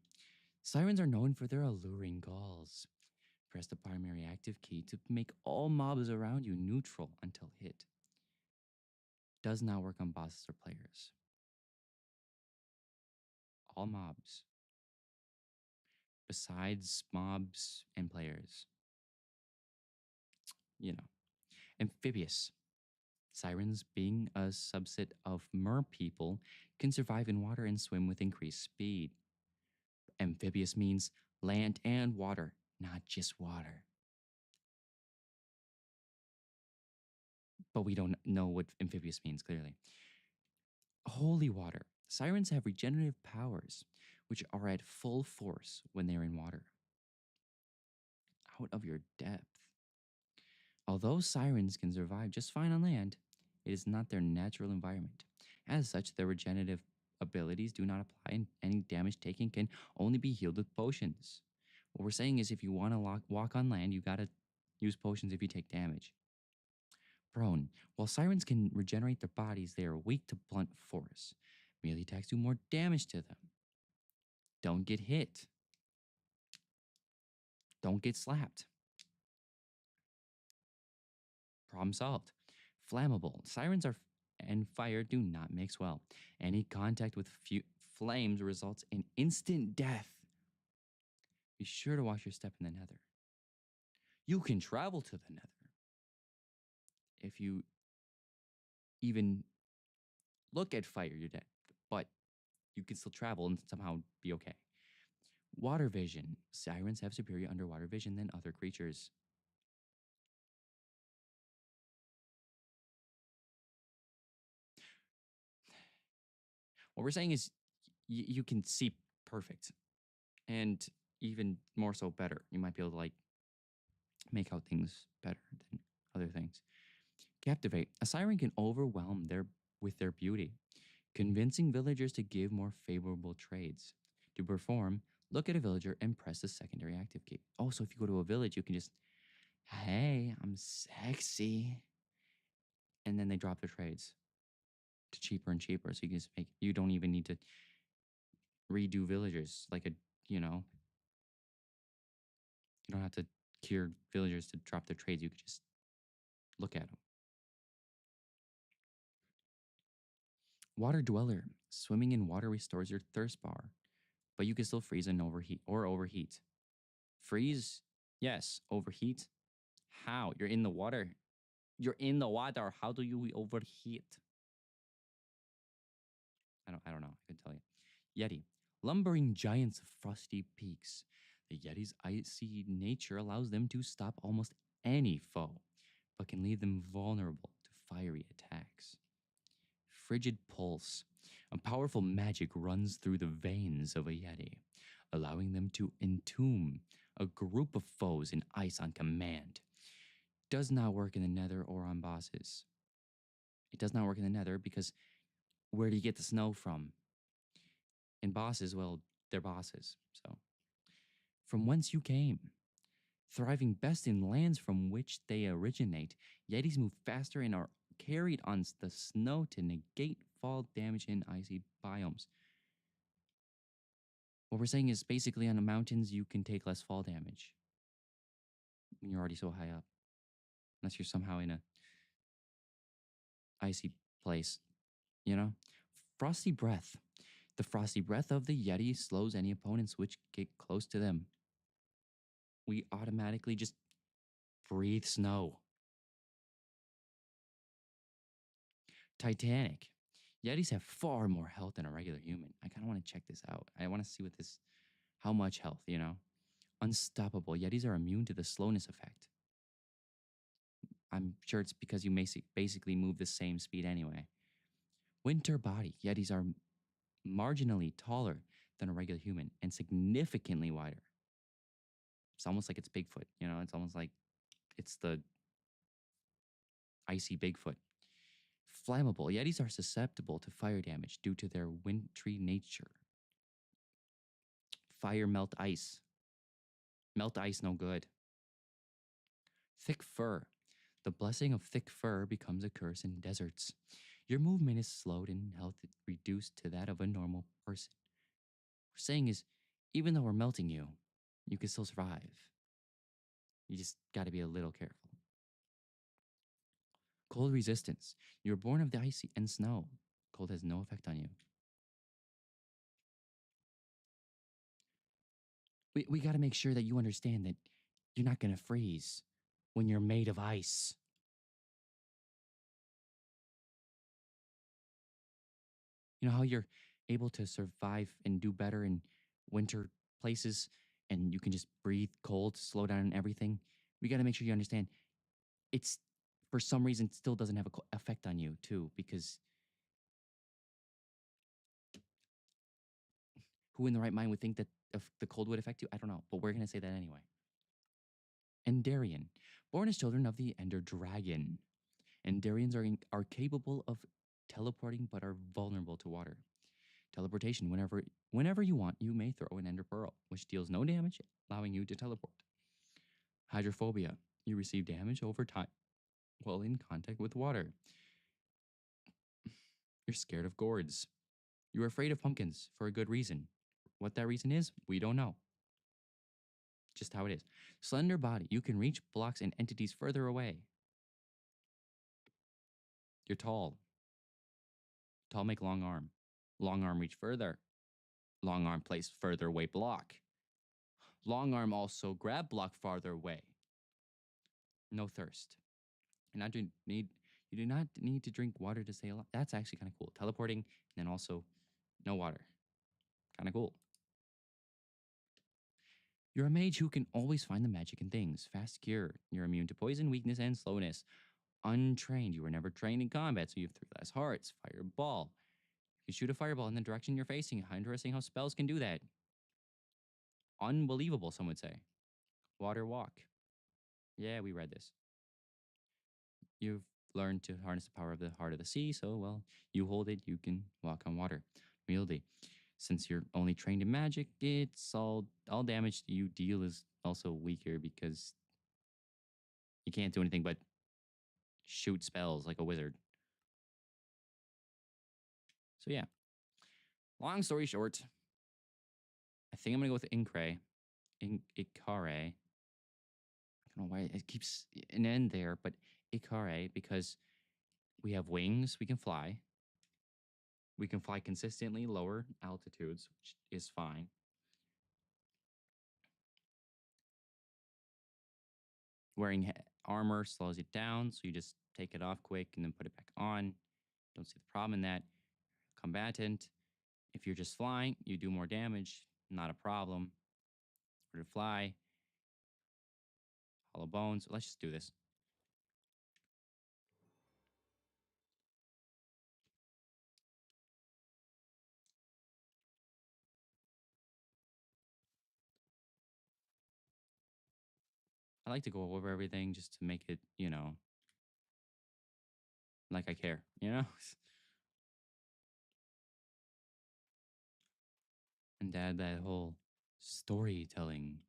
Sirens are known for their alluring calls. Press the primary active key to make all mobs around you neutral until hit. Does not work on bosses or players. All mobs, besides mobs and players. You know. Amphibious. Sirens, being a subset of mer people, can survive in water and swim with increased speed. Amphibious means land and water, not just water. But we don't know what amphibious means clearly. Holy water. Sirens have regenerative powers, which are at full force when they're in water. Out of your depth. Although sirens can survive just fine on land, it is not their natural environment. As such, their regenerative abilities do not apply, and any damage taken can only be healed with potions. What we're saying is if you want to walk on land, Use potions if you take damage. Prone. While sirens can regenerate their bodies, they are weak to blunt force. Melee attacks do more damage to them. Don't get hit. Don't get slapped. Problem solved. Flammable. Sirens are and fire do not mix well. Any contact with flames results in instant death. Be sure to watch your step in the nether. You can travel to the nether if you even look at fire, you're dead. But you can still travel and somehow be okay. Water vision. Sirens have superior underwater vision than other creatures. What we're saying is you can see perfect and even more so better. You might be able to like make out things better than other things. Captivate. A siren can overwhelm with their beauty, convincing villagers to give more favorable trades. To perform, look at a villager and press the secondary active key. Oh, so if you go to a village, you can just, hey, I'm sexy. And then they drop their trades to cheaper and cheaper. So you can just you don't even need to redo villagers like you don't have to cure villagers to drop their trades. You could just look at them. Water dweller. Swimming in water restores your thirst bar, but you can still freeze and overheat. Freeze, yes. Overheat, how? You're in the water. You're in the water. How do you overheat? I don't know. I can tell you. Yeti. Lumbering giants of frosty peaks. The Yeti's icy nature allows them to stop almost any foe, but can leave them vulnerable to fiery attacks. Frigid pulse. A powerful magic runs through the veins of a Yeti, allowing them to entomb a group of foes in ice on command. Does not work in the nether or on bosses. It does not work in the nether because where do you get the snow from? And bosses, well, they're bosses. So, from whence you came. Thriving best in lands from which they originate, Yetis move faster and are carried on the snow to negate fall damage in icy biomes. What we're saying is basically on the mountains, you can take less fall damage when you're already so high up, unless you're somehow in a icy place, you know? Frosty breath. The frosty breath of the Yeti slows any opponents which get close to them. We automatically just breathe snow. Titanic. Yetis have far more health than a regular human. I kind of want to check this out. I want to see how much health, Unstoppable. Yetis are immune to the slowness effect. I'm sure it's because you basically move the same speed anyway. Winter body. Yetis are marginally taller than a regular human and significantly wider. It's almost like it's Bigfoot, It's almost like it's the icy Bigfoot. Flammable. Yetis are susceptible to fire damage due to their wintry nature. Fire melt ice. Melt ice no good. Thick fur. The blessing of thick fur becomes a curse in deserts. Your movement is slowed and health reduced to that of a normal person. What we're saying is, even though we're melting you, you can still survive. You just got to be a little careful. Cold resistance. You're born of the ice and snow. Cold has no effect on you. We got to make sure that you understand that you're not going to freeze when you're made of ice. You know how you're able to survive and do better in winter places and you can just breathe cold, slow down and everything? We got to make sure you understand it's for some reason still doesn't have a effect on you too, because who in the right mind would think that if the cold would affect you? I don't know, but we're going to say that anyway. Endarian, born as children of the Ender Dragon. Endarians are capable of teleporting but are vulnerable to water. Teleportation, whenever you want, you may throw an Ender Pearl, which deals no damage, allowing you to teleport. Hydrophobia. You receive damage over time while in contact with water. You're scared of gourds. You're afraid of pumpkins for a good reason. What that reason is, we don't know. Just how it is. Slender body. You can reach blocks and entities further away. You're tall. Tall make long arm. Long arm reach further. Long arm place further away block. Long arm also grab block farther away. No thirst. You do not need to drink water to stay alive. That's actually kind of cool. Teleporting and then also no water. Kind of cool. You're a mage who can always find the magic in things. Fast cure. You're immune to poison, weakness, and slowness. Untrained. You were never trained in combat, so you have 3 less hearts. Fireball. You shoot a fireball in the direction you're facing. How interesting how spells can do that. Unbelievable, some would say. Water walk. Yeah, we read this. You've learned to harness the power of the heart of the sea, so, well, you hold it, you can walk on water. Wieldy. Since you're only trained in magic, it's all damage you deal is also weaker because you can't do anything but shoot spells like a wizard. So yeah. Long story short, I think I'm gonna go with Incray. Ikare. I don't know why it keeps an end there, but Ikare, because we have wings, we can fly. We can fly consistently lower altitudes, which is fine. Wearing armor slows it down, so you just take it off quick and then put it back on. Don't see the problem in that. Combatant, if you're just flying, you do more damage, not a problem. Or to fly, hollow bones. Let's just do this. I like to go over everything just to make it, like I care. And add that whole storytelling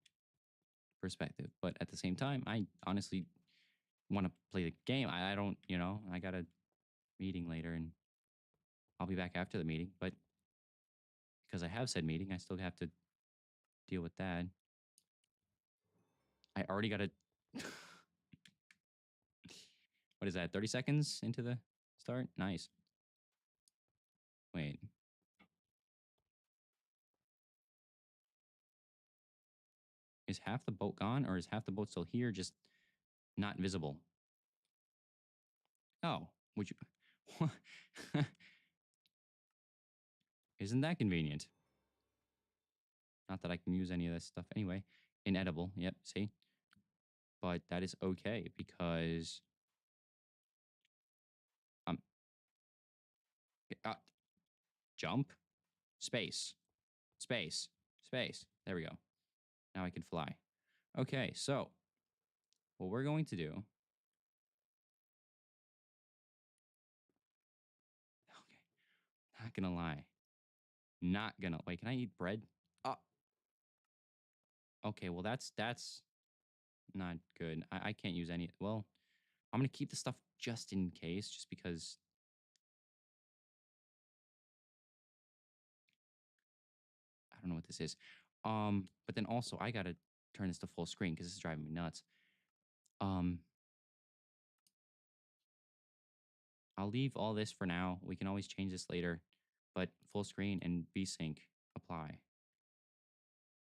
perspective. But at the same time, I honestly want to play the game. I don't, I got a meeting later and I'll be back after the meeting. But because I have said meeting, I still have to deal with that. I already got a. What is that? 30 seconds into the start? Nice. Wait. Is half the boat gone or is half the boat still here, just not visible? Oh, would you? Isn't that convenient? Not that I can use any of this stuff anyway. Inedible. Yep. See? But that is okay because um uh, jump, space, space, space. There we go. Now I can fly. Okay, so what we're going to do. Okay, not gonna lie. Not gonna wait. Can I eat bread? Oh, okay. Well, that's not good. I can't use any. Well, I'm gonna keep the stuff just in case, just because I don't know what this is. But then also I gotta turn this to full screen because this is driving me nuts. Um, I'll leave all this for now. We can always change this later, but full screen and VSync apply.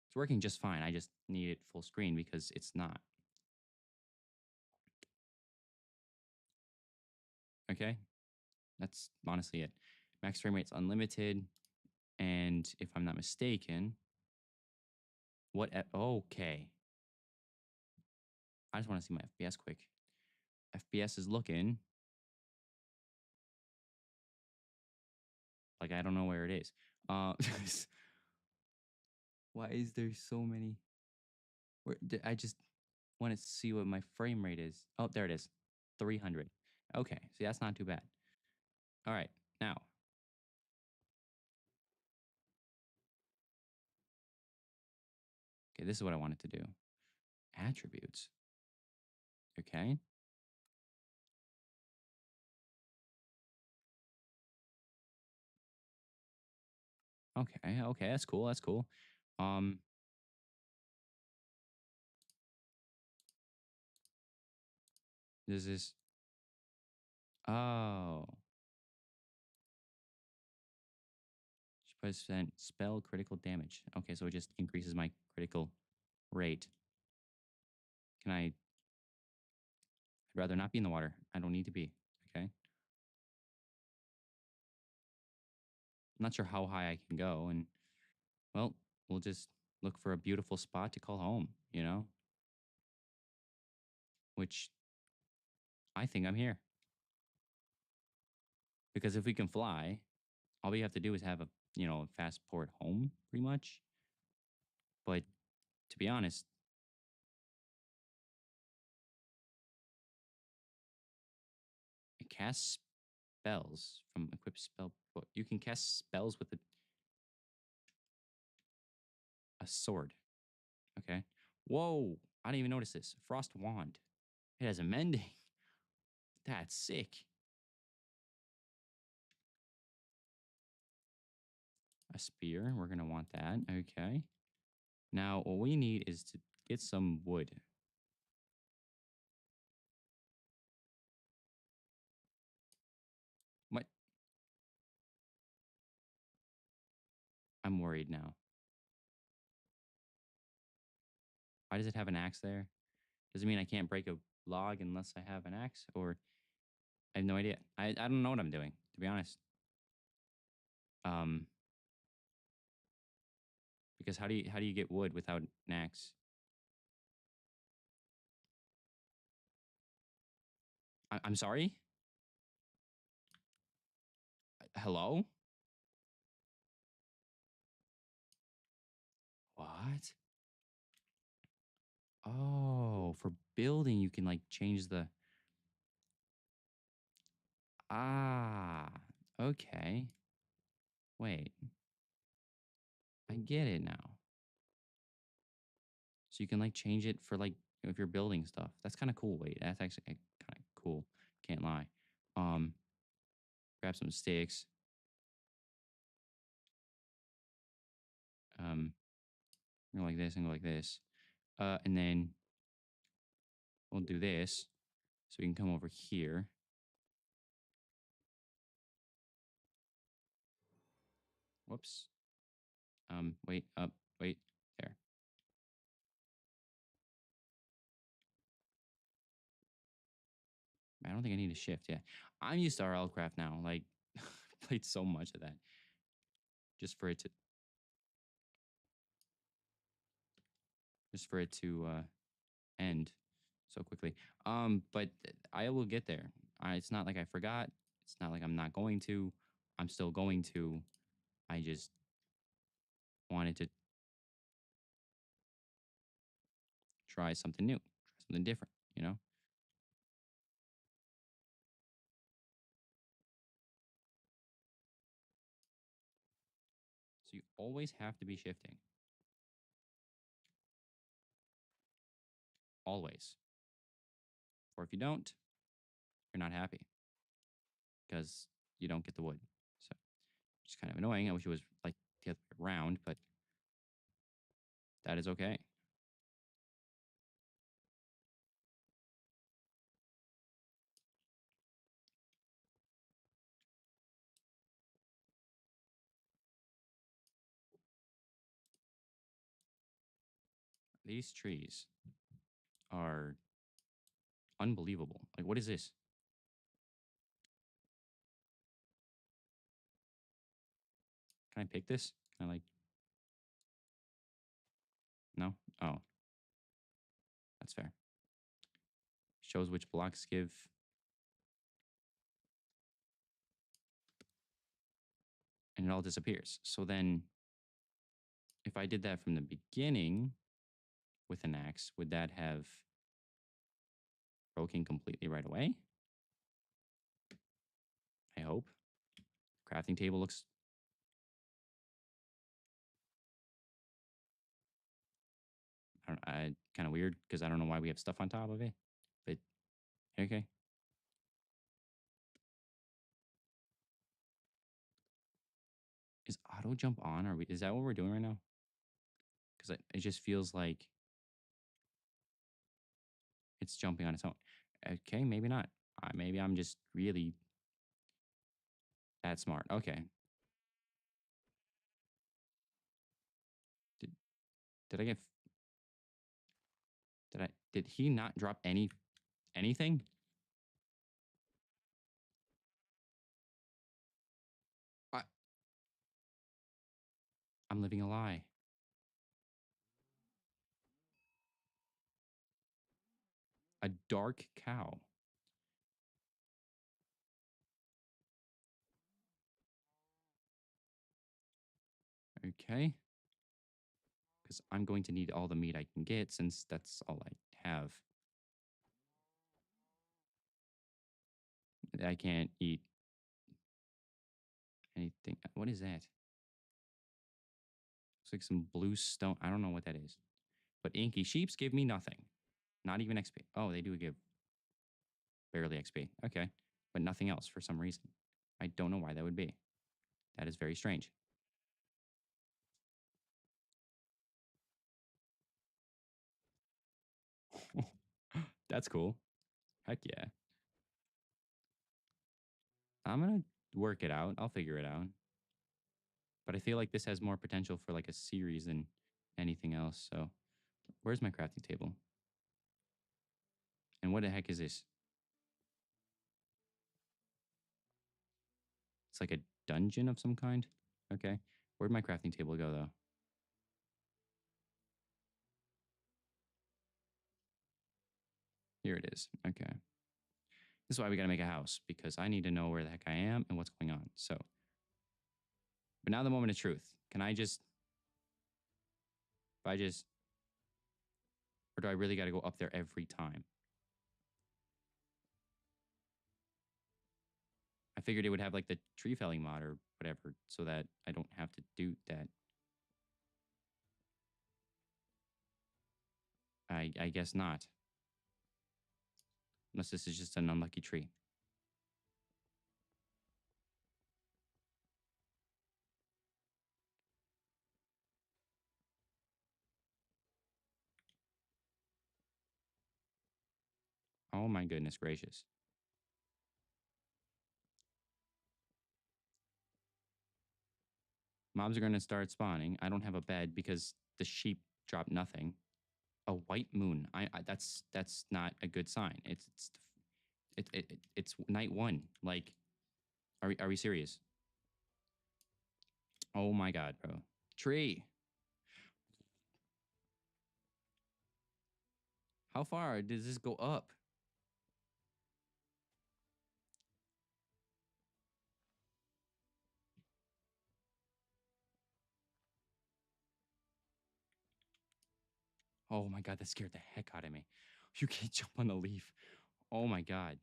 It's working just fine. I just need it full screen because it's not. Okay, that's honestly it. Max frame rate's unlimited, and if I'm not mistaken, okay. I just want to see my FPS quick. FPS is looking like I don't know where it is. Uh, why is there so many? I just want to see what my frame rate is. Oh, there it is, 300. Okay, see that's not too bad. All right, now. Okay, this is what I wanted to do. Attributes. Okay. Okay. Okay. That's cool. That's cool. Um, this is oh, percent spell critical damage. Okay, so it just increases my critical rate. Can I? I'd rather not be in the water. I don't need to be. Okay. I'm not sure how high I can go, and well, we'll just look for a beautiful spot to call home. Which I think I'm here because if we can fly, all we have to do is have a fast port home, pretty much. But to be honest, it casts spells from equipped spell book. You can cast spells with a sword. Okay. Whoa! I didn't even notice this. Frost wand. It has a mending. That's sick. A spear. We're gonna want that. Okay. Now what we need is to get some wood. What? I'm worried now. Why does it have an axe there? Does it mean I can't break a log unless I have an axe? Or I have no idea. I don't know what I'm doing, to be honest. Um, because how do you get wood without an axe? I'm sorry. Hello. What? Oh, for building you can like change the ah. Okay. Wait, I get it now. So you can like change it for like if you're building stuff. That's kind of cool. Wait, that's actually kind of cool. Can't lie. Um, grab some sticks. Um, go like this and go like this. And then we'll do this. So we can come over here. Whoops. Wait, up, wait, there. I don't think I need a shift. Yeah, I'm used to RLCraft now. Like, played so much of that just for it to end so quickly. But I will get there. It's not like I forgot. It's not like I'm not going to. I'm still going to. I just wanted to try something new, try something different. So you always have to be shifting. Always. Or if you don't, you're not happy because you don't get the wood. So it's kind of annoying. I wish it was like the other way around, but that is okay. These trees are unbelievable. Like, what is this? Can I pick this? Can I like? No. Oh, that's fair. Shows which blocks give, and it all disappears. So then, if I did that from the beginning with an axe, would that have broken completely right away? I hope. Crafting table looks kind of weird because I don't know why we have stuff on top of it, but Okay. Is auto jump on? Are we? Is that what we're doing right now? Because it just feels like it's jumping on its own. Okay, maybe not. Maybe I'm just really that smart. Okay. Did did I get? Did I? Did he not drop anything? I, I'm living a lie. A dark cow. Okay. Because I'm going to need all the meat I can get since that's all I have. I can't eat anything. What is that? Looks like some blue stone. I don't know what that is. But inky sheeps give me nothing. Not even XP. Oh, they do give barely XP. Okay. But nothing else for some reason. I don't know why that would be. That is very strange. That's cool. Heck yeah. I'm going to work it out. I'll figure it out. But I feel like this has more potential for like a series than anything else. So, where's my crafting table? And what the heck is this? It's like a dungeon of some kind. Okay. Where'd my crafting table go, though? Here it is. Okay. This is why we got to make a house because I need to know where the heck I am and what's going on. So, but now the moment of truth. Can I just, if I just, or do I really got to go up there every time? I figured it would have like the tree felling mod or whatever so that I don't have to do that. I guess not. Unless this is just an unlucky tree. Oh my goodness gracious. Mobs are going to start spawning. I don't have a bed because the sheep dropped nothing. A white moon. That's not a good sign. It's night one. Like, are we serious? Oh my god, bro. Tree. How far does this go up? Oh my god, that scared the heck out of me. You can't jump on the leaf. Oh my god.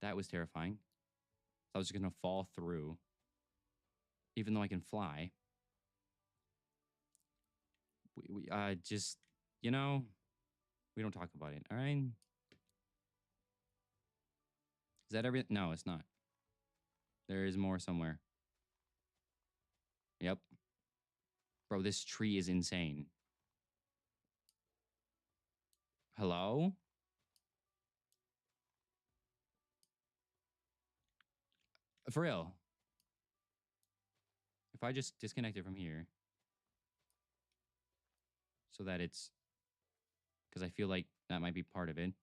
That was terrifying. I was just gonna fall through. Even though I can fly. We just you know, we don't talk about it. All right. Is that everything? No, it's not. There is more somewhere. Yep. Bro, this tree is insane. Hello? For real. If I just disconnect it from here so that it's because I feel like that might be part of it.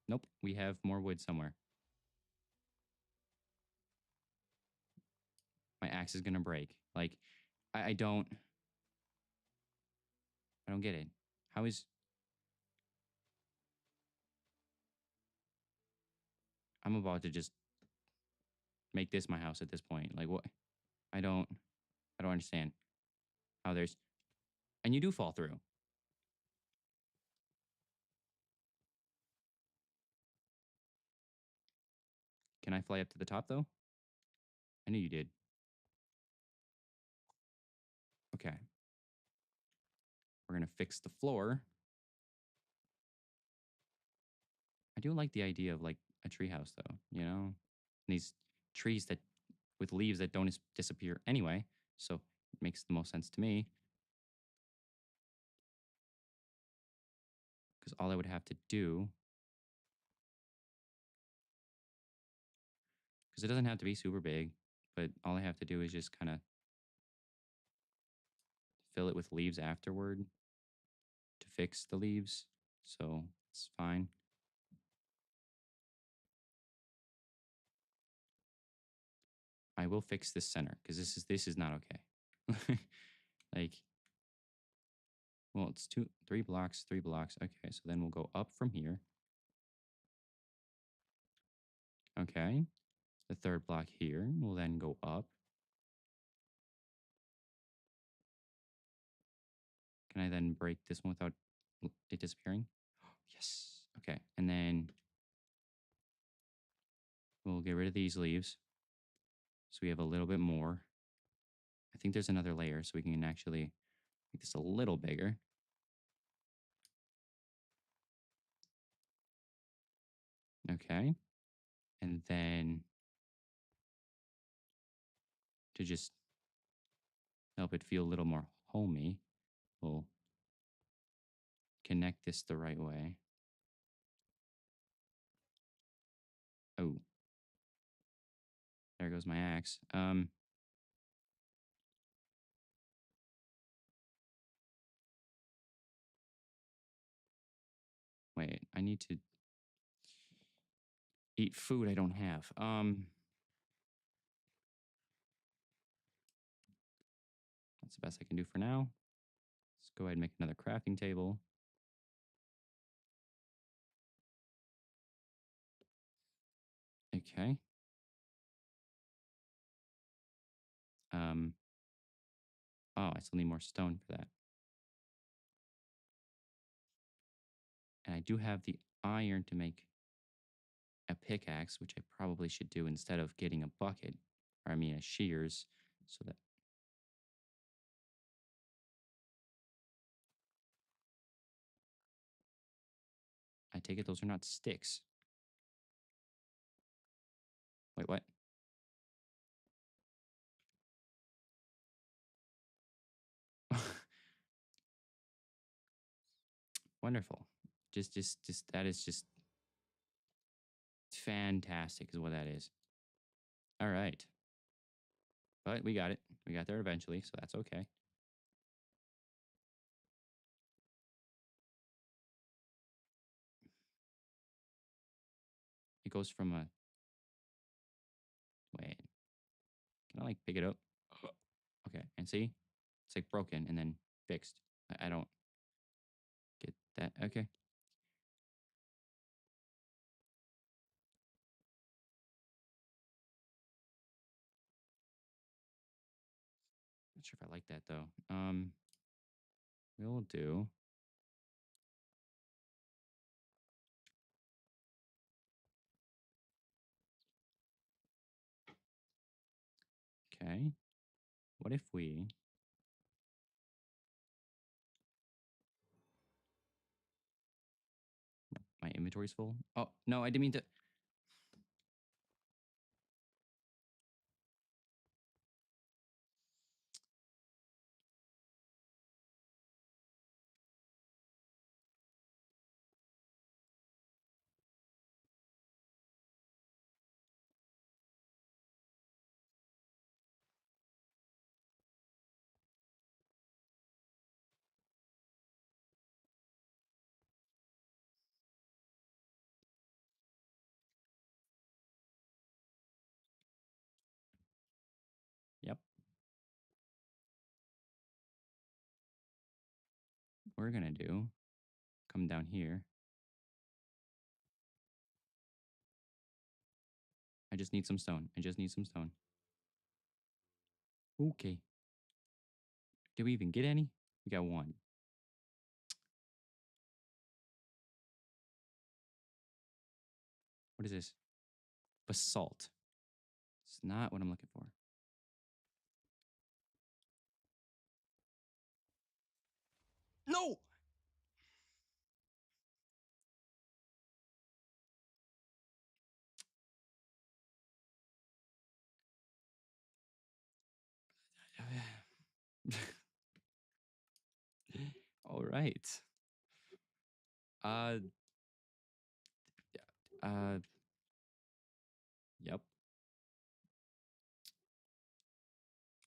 Nope, we have more wood somewhere. My axe is gonna break. Like, I don't get it. How is I'm about to just make this my house at this point. Like what? I don't I don't understand how there's and you do fall through. Can I fly up to the top though? I knew you did. Okay. We're gonna fix the floor. I do like the idea of like a treehouse, though. These trees that with leaves that don't disappear anyway. So it makes the most sense to me because all I would have to do, because it doesn't have to be super big, but all I have to do is just kind of fill it with leaves afterward to fix the leaves. So it's fine. I will fix this center because this is not okay. Like, well, it's 3 blocks, 3 blocks. Okay, so then we'll go up from here. Okay, the third block here will then go up. Can I then break this one without it disappearing? Yes. Okay, and then we'll get rid of these leaves so we have a little bit more. I think there's another layer so we can actually make this a little bigger. Okay. And then to just help it feel a little more homey, we'll connect this the right way. Oh, there goes my axe. Wait, I need to eat food I don't have. That's the best I can do for now. Let's go ahead and make another crafting table. Okay. Oh, I still need more stone for that. And I do have the iron to make a pickaxe, which I probably should do instead of getting a bucket, or I mean a shears, so that I take it those are not sticks. Wait, what? Wonderful. Just that is just fantastic, is what that is. All right, but we got it. We got there eventually, so that's okay. It goes from a wait. Can I like pick it up? Okay, and see, it's like broken and then fixed. I don't get that. Okay. Not sure if I like that though. We'll do. Okay. What if we my inventory's full? Oh no, I didn't mean to. Yep. We're gonna do. Come down here. I just need some stone. I just need some stone. Okay. Did we even get any? We got one. What is this? Basalt. It's not what I'm looking for. No! All right. Uh, uh, yep.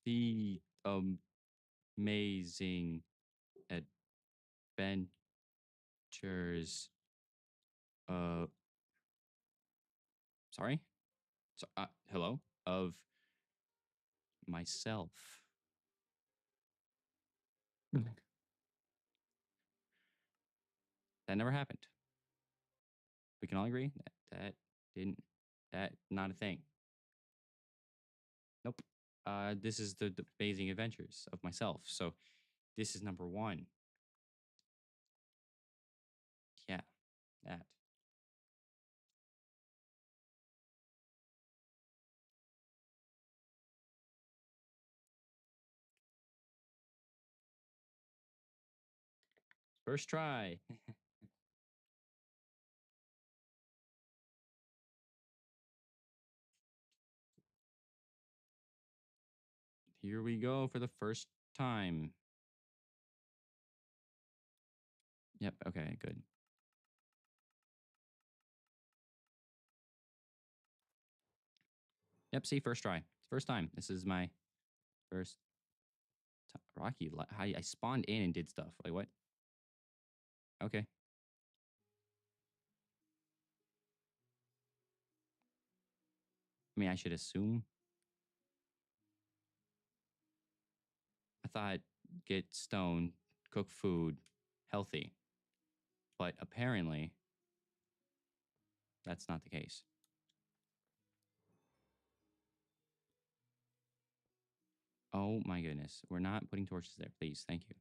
The amazing adventures. Uh, sorry. So, hello. Of myself. That never happened. We can all agree that didn't. That not a thing. Nope. This is the amazing adventures of myself. So this is number one. Yeah, that. First try. Here we go for the first time. Yep. Okay. Good. Yep. See, first try. First time. This is my first Rocky. I spawned in and did stuff. Like what? Okay. I mean, I should assume. I thought get stoned, cook food, healthy, but apparently that's not the case. Oh my goodness. We're not putting torches there, please. Thank you.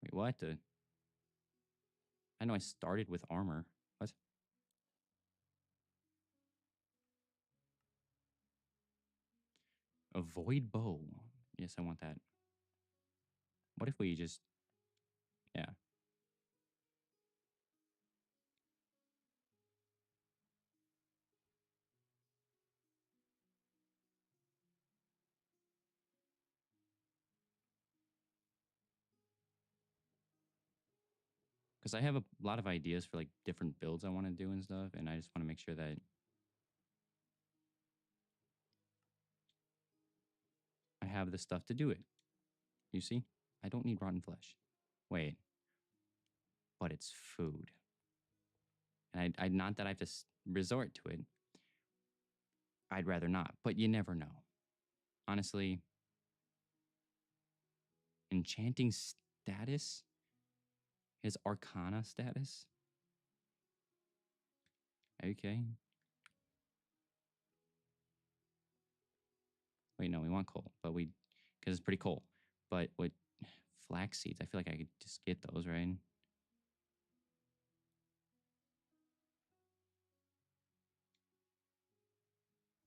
Wait, what? I know I started with armor. What? Avoid bow. Yes, I want that. What if we just, yeah. Because I have a lot of ideas for like different builds I want to do and stuff, and I just want to make sure that I have the stuff to do it. You see? I don't need rotten flesh. Wait, but it's food. And I not that I have to resort to it. I'd rather not, but you never know. Honestly, enchanting status? His arcana status? Okay. Wait, no, we want coal, but because it's pretty coal. But what, flax seeds? I feel like I could just get those, right?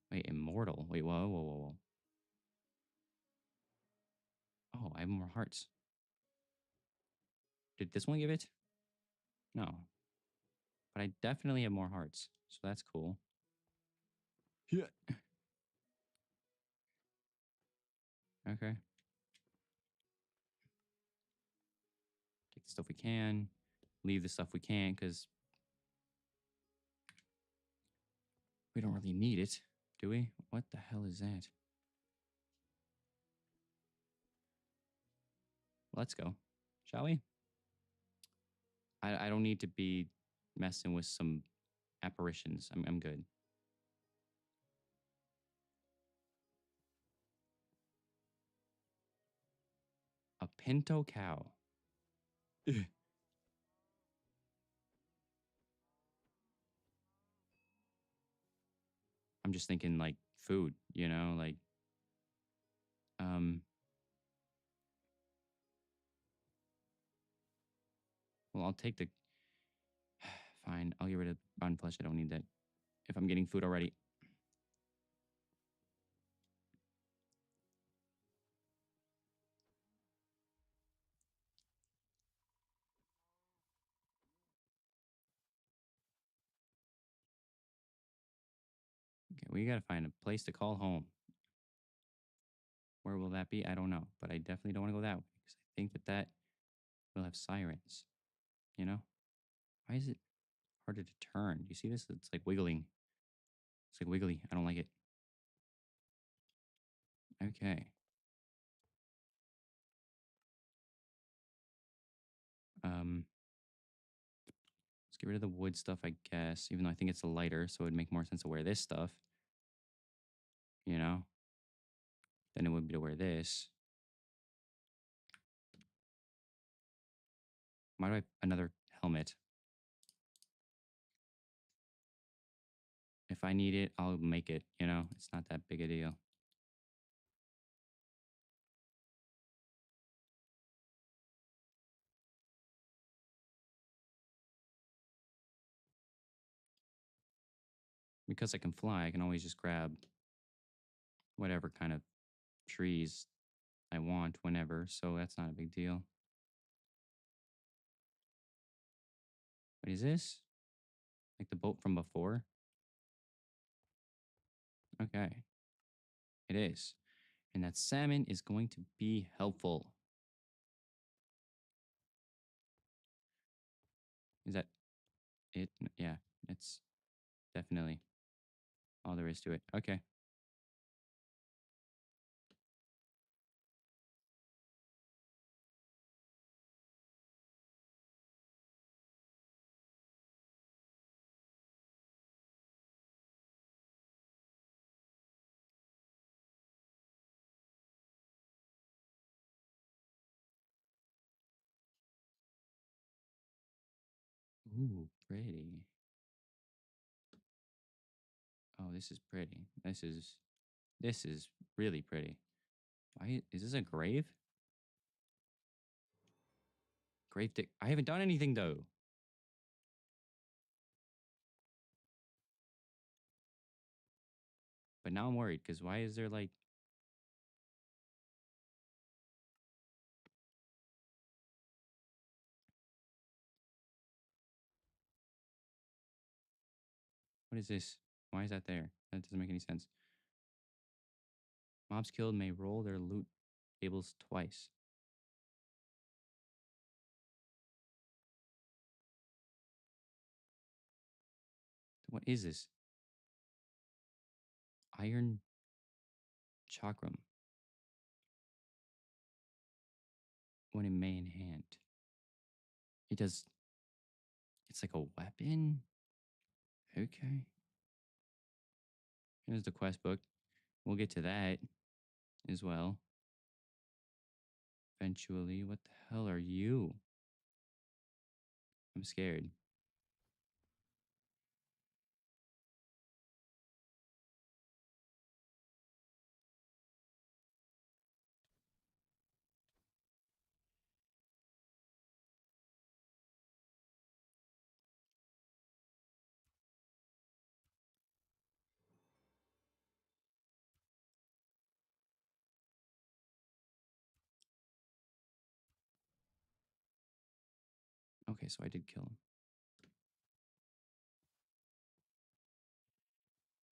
Wait, immortal. Wait, whoa, whoa, whoa, whoa. Oh, I have more hearts. Did this one give it? No. But I definitely have more hearts. So that's cool. Yeah. Okay. Take the stuff we can. Leave the stuff we can't because we don't really need it, do we? What the hell is that? Let's go. Shall we? I don't need to be messing with some apparitions. I'm good. A pinto cow. I'm just thinking like food, like um well, I'll take the fine. I'll get rid of rotten flesh. I don't need that. If I'm getting food already. we gotta find a place to call home. Where will that be? I don't know, but I definitely don't want to go that way because I think that will have sirens. You know? Why is it harder to turn? Do you see this? It's like wiggling. It's like wiggly. I don't like it. Okay. Um, let's get rid of the wood stuff, I guess. Even though I think it's lighter, so it'd make more sense to wear this stuff. You know, than it would be to wear this. Why do I another helmet? If I need it, I'll make it. You know, it's not that big a deal. Because I can fly, I can always just grab whatever kind of trees I want whenever, so that's not a big deal. What is this? Like the boat from before? Okay, it is. And that salmon is going to be helpful. Is that it? Yeah, it's definitely all there is to it. Okay. Ooh, pretty. Oh, this is pretty. This is really pretty. Why is this a grave? Grave dig. I haven't done anything though. But now I'm worried because why is there like what is this? Why is that there? That doesn't make any sense. Mobs killed may roll their loot tables twice. What is this? Iron chakram. When in main hand. It does. It's like a weapon. Okay. Here's the quest book. We'll get to that as well. Eventually. What the hell are you? I'm scared. Okay, so I did kill him.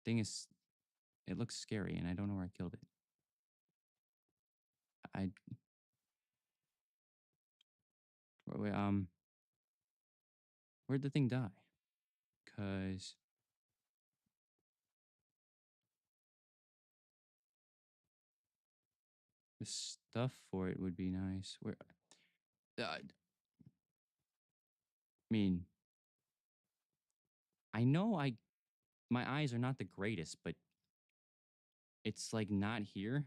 Thing is, it looks scary, and I don't know where I killed it. I where'd the thing die? Cause the stuff for it would be nice. Where? I mean, I know my eyes are not the greatest, but it's like not here.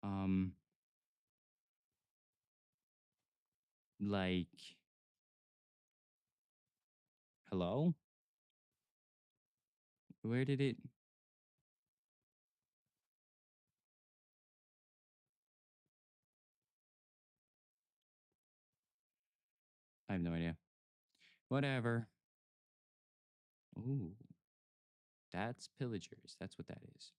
um, like, hello? Where did it? I have no idea. Whatever. Ooh, that's pillagers. That's what that is.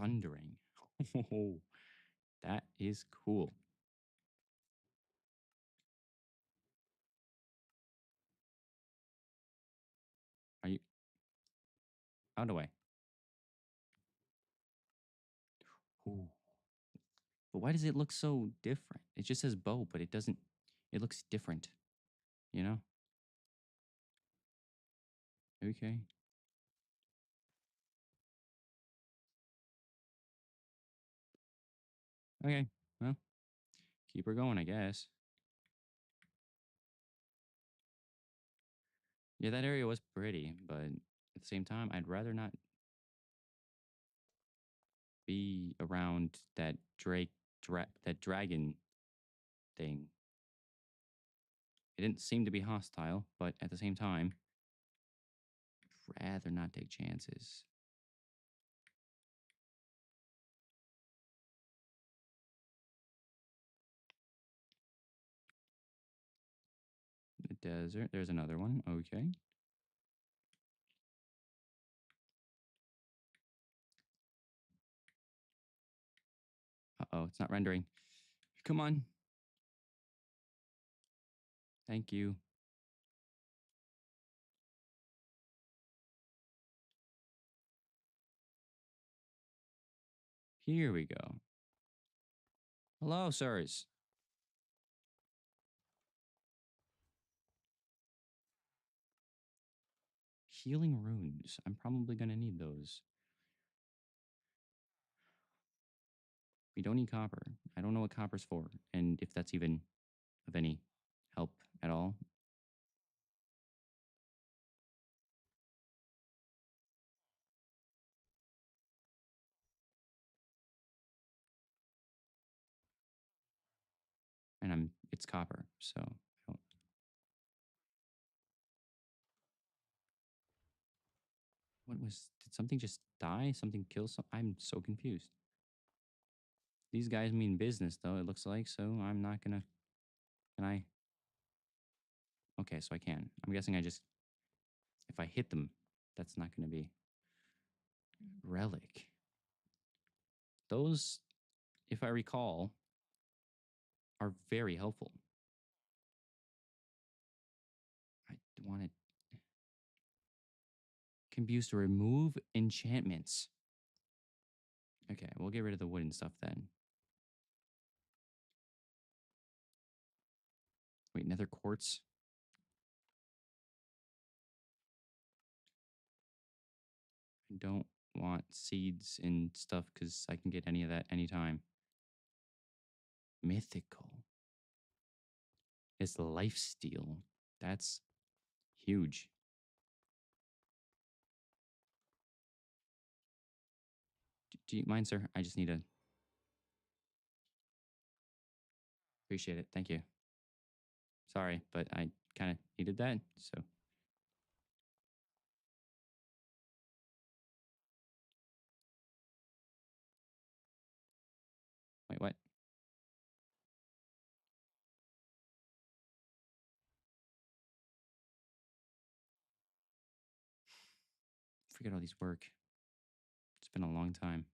thundering. Oh, that is cool. Are you out of the way? Ooh. But why does it look so different? It just says bow, but it doesn't. It looks different. You know? Okay. Okay. Well, keep her going, I guess. Yeah, that area was pretty, but at the same time, I'd rather not be around that that dragon thing. It didn't seem to be hostile, but at the same time, rather not take chances. The desert. There's another one. Okay. Uh-oh, it's not rendering. Come on. Thank you. Here we go. Hello, sirs. Healing runes. I'm probably going to need those. We don't need copper. I don't know what copper's for, and if that's even of any help at all. And it's copper, so I don't. Did something just die? Something kill some? I'm so confused. These guys mean business, though, it looks like, so I'm not gonna. Can I? Okay, so I can. I'm guessing if I hit them, that's not gonna be. Relic. Those, if I recall, are very helpful. I want to. Can be used to remove enchantments. Okay, we'll get rid of the wooden stuff then. Wait, nether quartz? I don't want seeds and stuff because I can get any of that anytime. Mythical. It's life steal. That's huge. Do you mind, sir? I just need to appreciate it. Thank you. Sorry, but I kind of needed that. So, wait, what? Forget all these work. It's been a long time.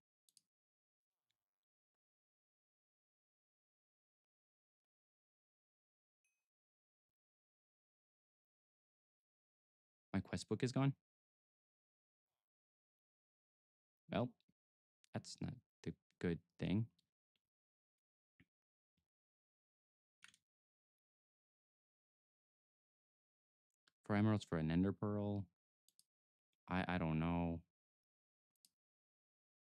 My quest book is gone. Well, that's not the good thing. 4 emeralds for an ender pearl. I don't know,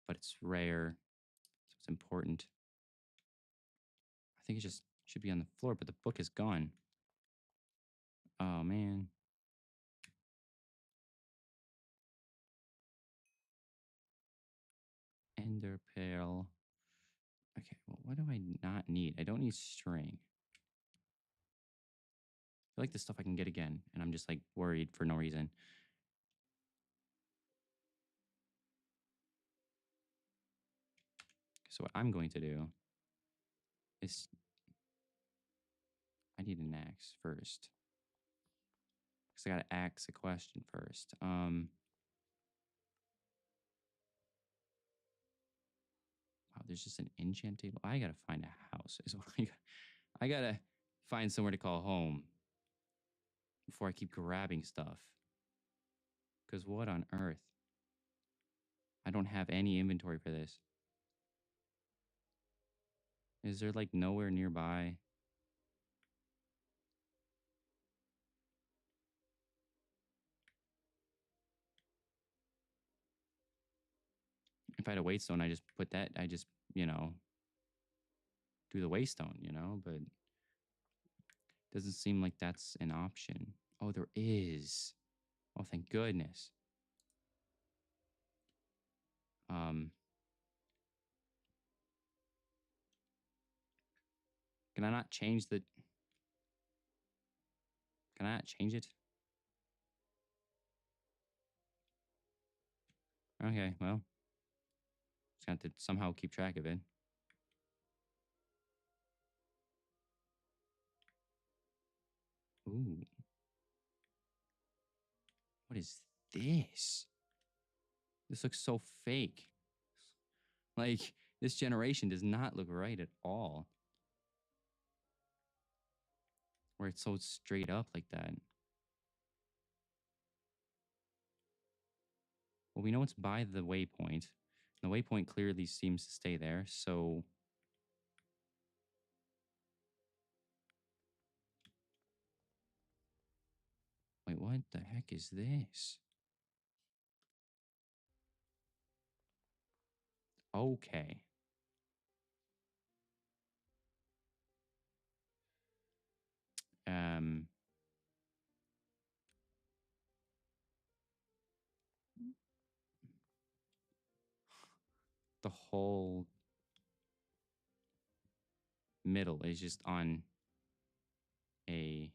but it's rare, so it's important. I think it just should be on the floor, but the book is gone. Oh man. Ender pearl. Okay, well, what do I not need? I don't need string. I feel like this stuff I can get again, and I'm just like worried for no reason. So what I'm going to do is I need an axe first. Because I gotta ask a question first. there's just an enchant table. I gotta find a house. I gotta find somewhere to call home before I keep grabbing stuff. Because what on earth? I don't have any inventory for this. Is there like nowhere nearby? If I had a waystone, I just put that, I just, do the waystone, but doesn't seem like that's an option. Oh, there is. Oh, thank goodness. Um, can I not change the, can I not change it? Okay, well, just got to somehow keep track of it. Ooh. What is this? This looks so fake. Like, this generation does not look right at all. Where it's so straight up like that. Well, we know it's by the waypoint. The waypoint clearly seems to stay there, so... Wait, what the heck is this? Okay. Um... The whole middle is just on a...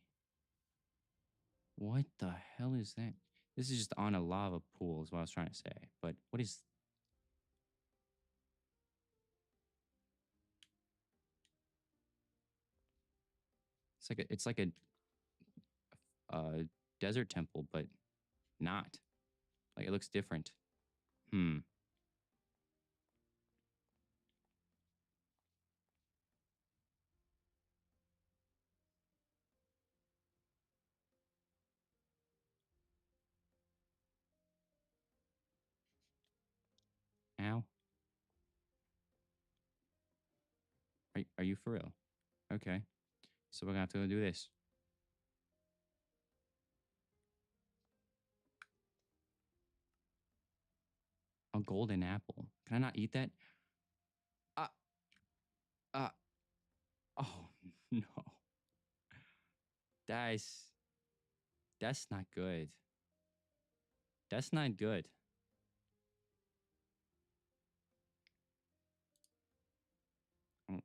What the hell is that? This is just on a lava pool is what I was trying to say. But what is... It's like a desert temple, but not. Like, it looks different. Hmm. Ow. Are you for real? Okay. So we're gonna have to do this. A golden apple. Can I not eat that? Uh, uh, oh no. That's that's not good. That's not good.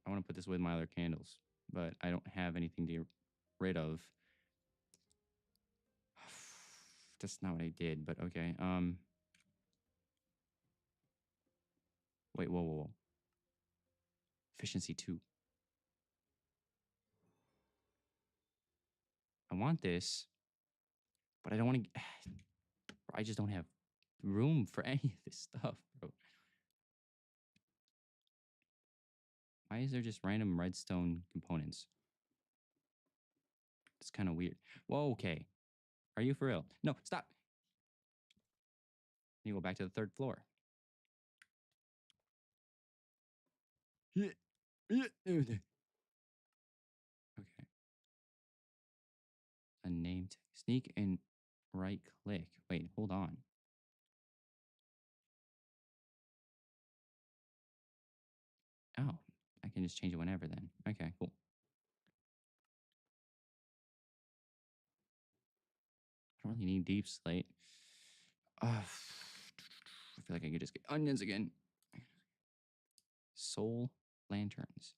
I want to put this with my other candles, but I don't have anything to get rid of. That's not what I did, but okay. Wait, whoa. Efficiency 2. I want this, but I don't want to. I just don't have room for any of this stuff, bro. Why is there just random redstone components? It's kind of weird. Whoa, okay. Are you for real? No, stop. You go back to the 3rd floor. Okay. A name tag. Sneak and right click. Wait, hold on. Oh, I can just change it whenever then. Okay, cool. I don't really need deep slate. I feel like I could just get onions again. Soul lanterns.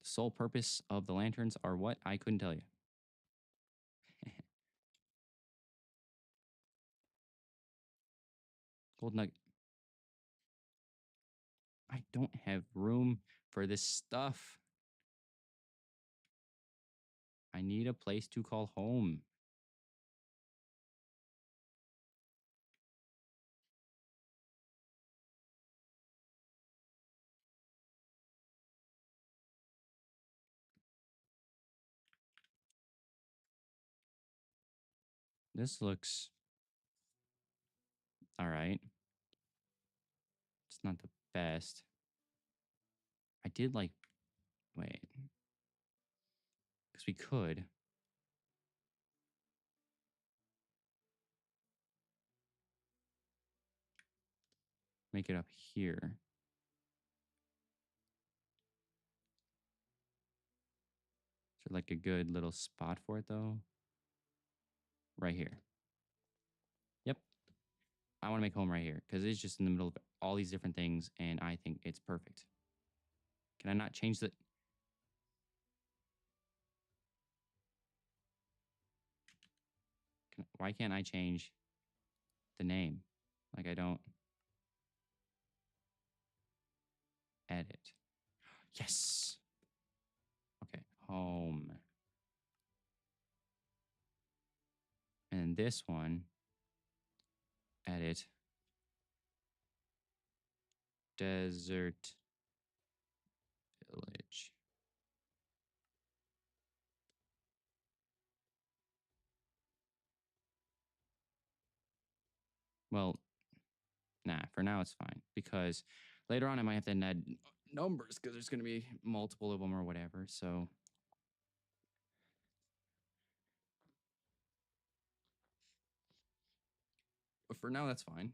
The sole purpose of the lanterns are what? I couldn't tell you. Gold nugget. I don't have room for this stuff. I need a place to call home. This looks all right. It's not the best. I did like, wait, because we could make it up here. Is there like a good little spot for it though? Right here. Yep. I want to make home right here because it's just in the middle of all these different things and I think it's perfect. Can I not change the. Why can't I change the name? Like I don't edit. Yes. Okay. Home. And this one, edit. Desert Village. Well, nah, for now it's fine because later on I might have to add numbers because there's going to be multiple of them or whatever. So, but for now that's fine.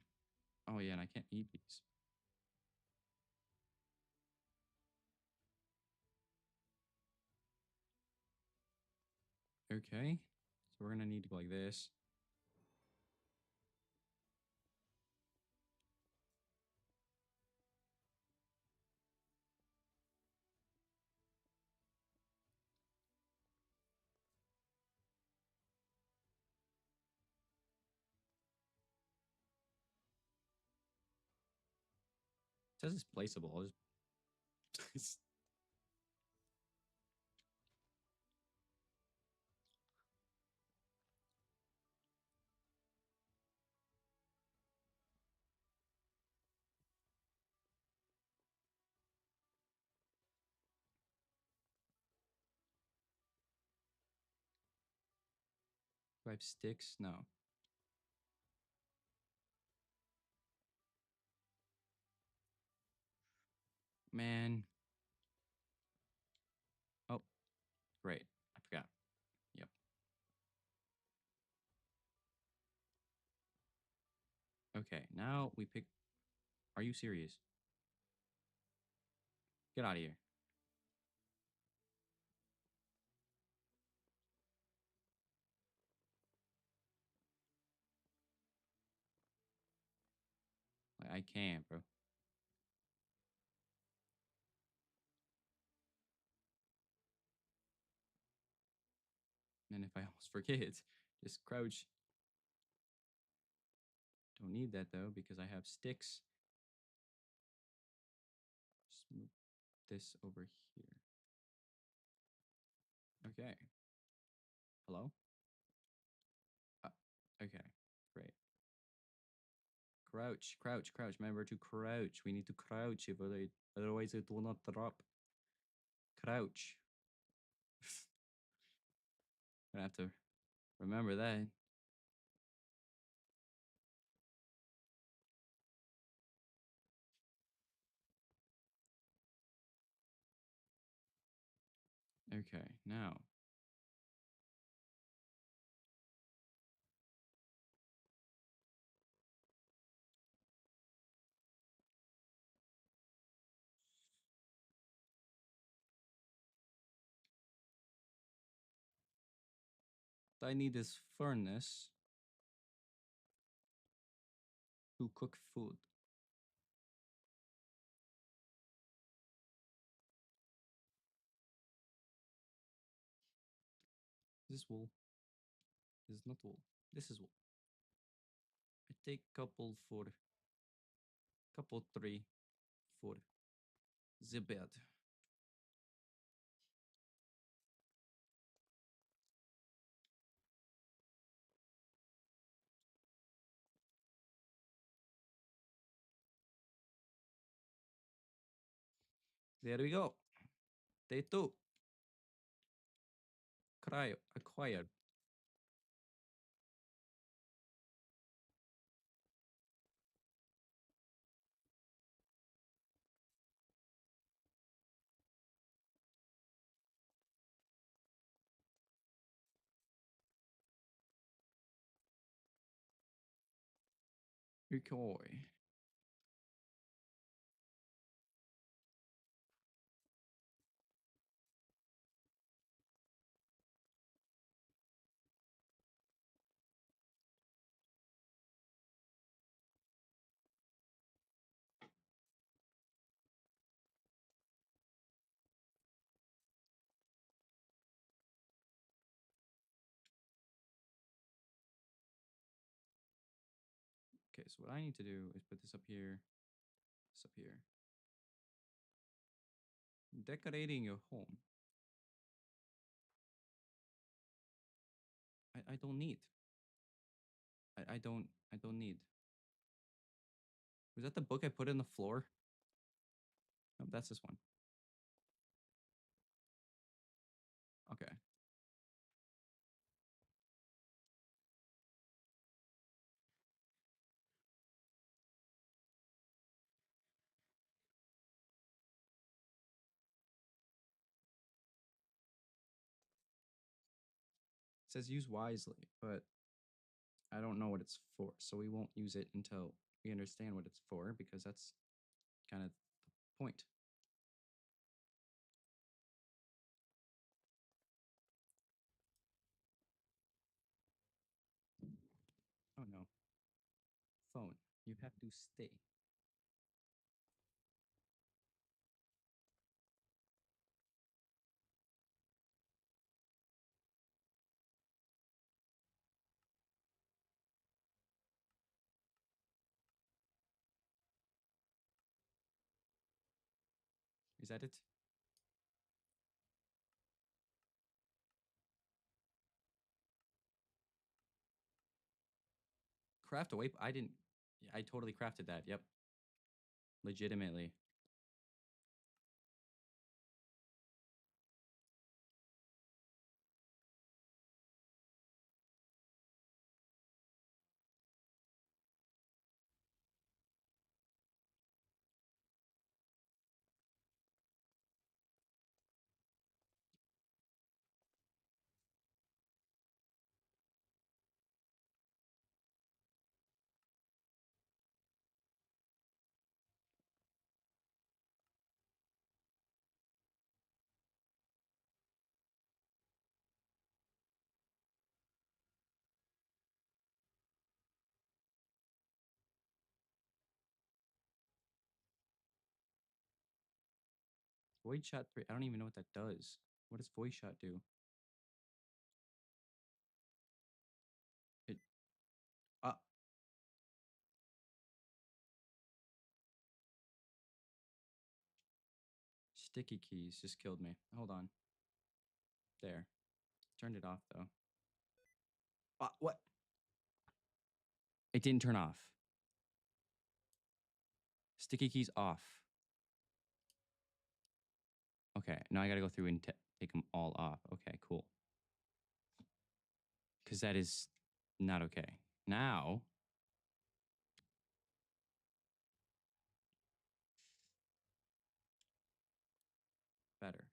Oh yeah, and I can't eat these. Okay, so we're gonna need to go like this. It says it's placeable. I'll just do I have sticks? No. Man. Oh, great. I forgot. Yep. Okay, now we pick. Are you serious? Get out of here. Like, I can't, bro. And if I almost forget, just crouch. Don't need that though because I have sticks. Just move this over here. Okay. Hello? Uh, okay. Great. Crouch, crouch, crouch. Remember to crouch. We need to crouch if otherwise it will not drop. Crouch. I have to remember that. Okay, now. I need this furnace to cook food. This is wool. This is not wool. This is wool. I take couple three for the bed. There we go. Day two. Cryo acquired. Ikoi. Okay, so what I need to do is put this up here, this up here. Decorating your home. I don't need. I don't need. Was that the book I put in the floor? Oh, that's this one. Okay. It says use wisely, but I don't know what it's for, so we won't use it until we understand what it's for, because that's kind of the point. Oh no. Phone. You have to stay. Is that it? Craft a waypoint. I didn't. Yeah, I totally crafted that. Yep. Legitimately. Void shot 3. I don't even know what that does. What does void shot do? It. Uh. Sticky keys just killed me. Hold on. There. Turned it off though. What? It didn't turn off. Sticky keys off. Okay, now I gotta go through and take them all off. Okay, cool. Because that is not okay. Now, better.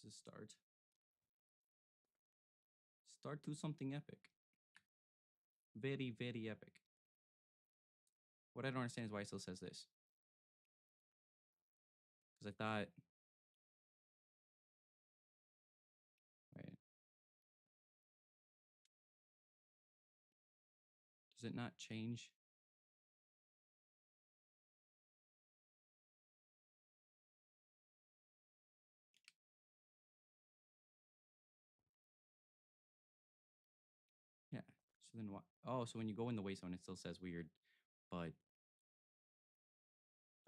This is a start. Start to something epic. Very, very epic. What I don't understand is why it still says this. Because I thought. Wait. Does it not change? Yeah. So then what? Oh, so when you go in the wayzone, it still says weird, but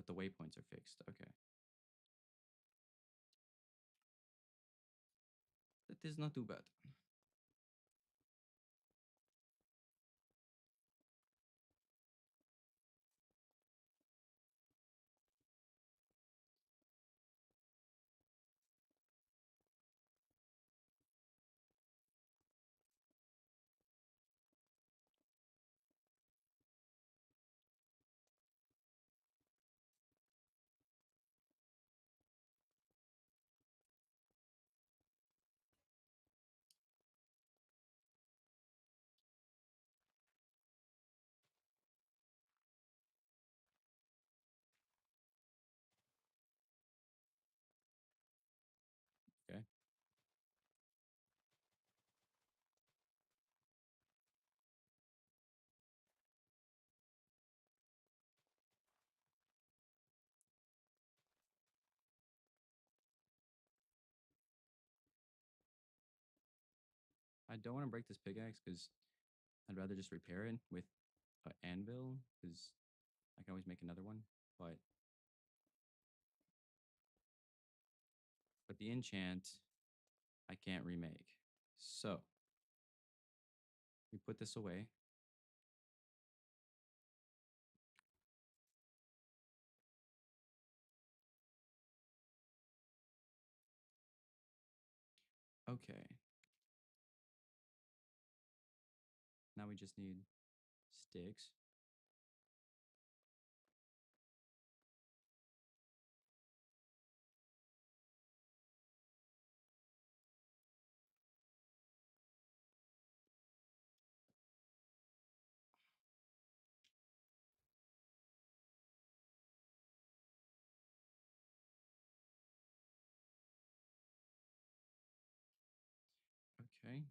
the waypoints are fixed. Okay. That is not too bad. I don't want to break this pickaxe because I'd rather just repair it with an anvil because I can always make another one. But the enchant I can't remake. So we put this away. Okay. Now we just need sticks. Okay.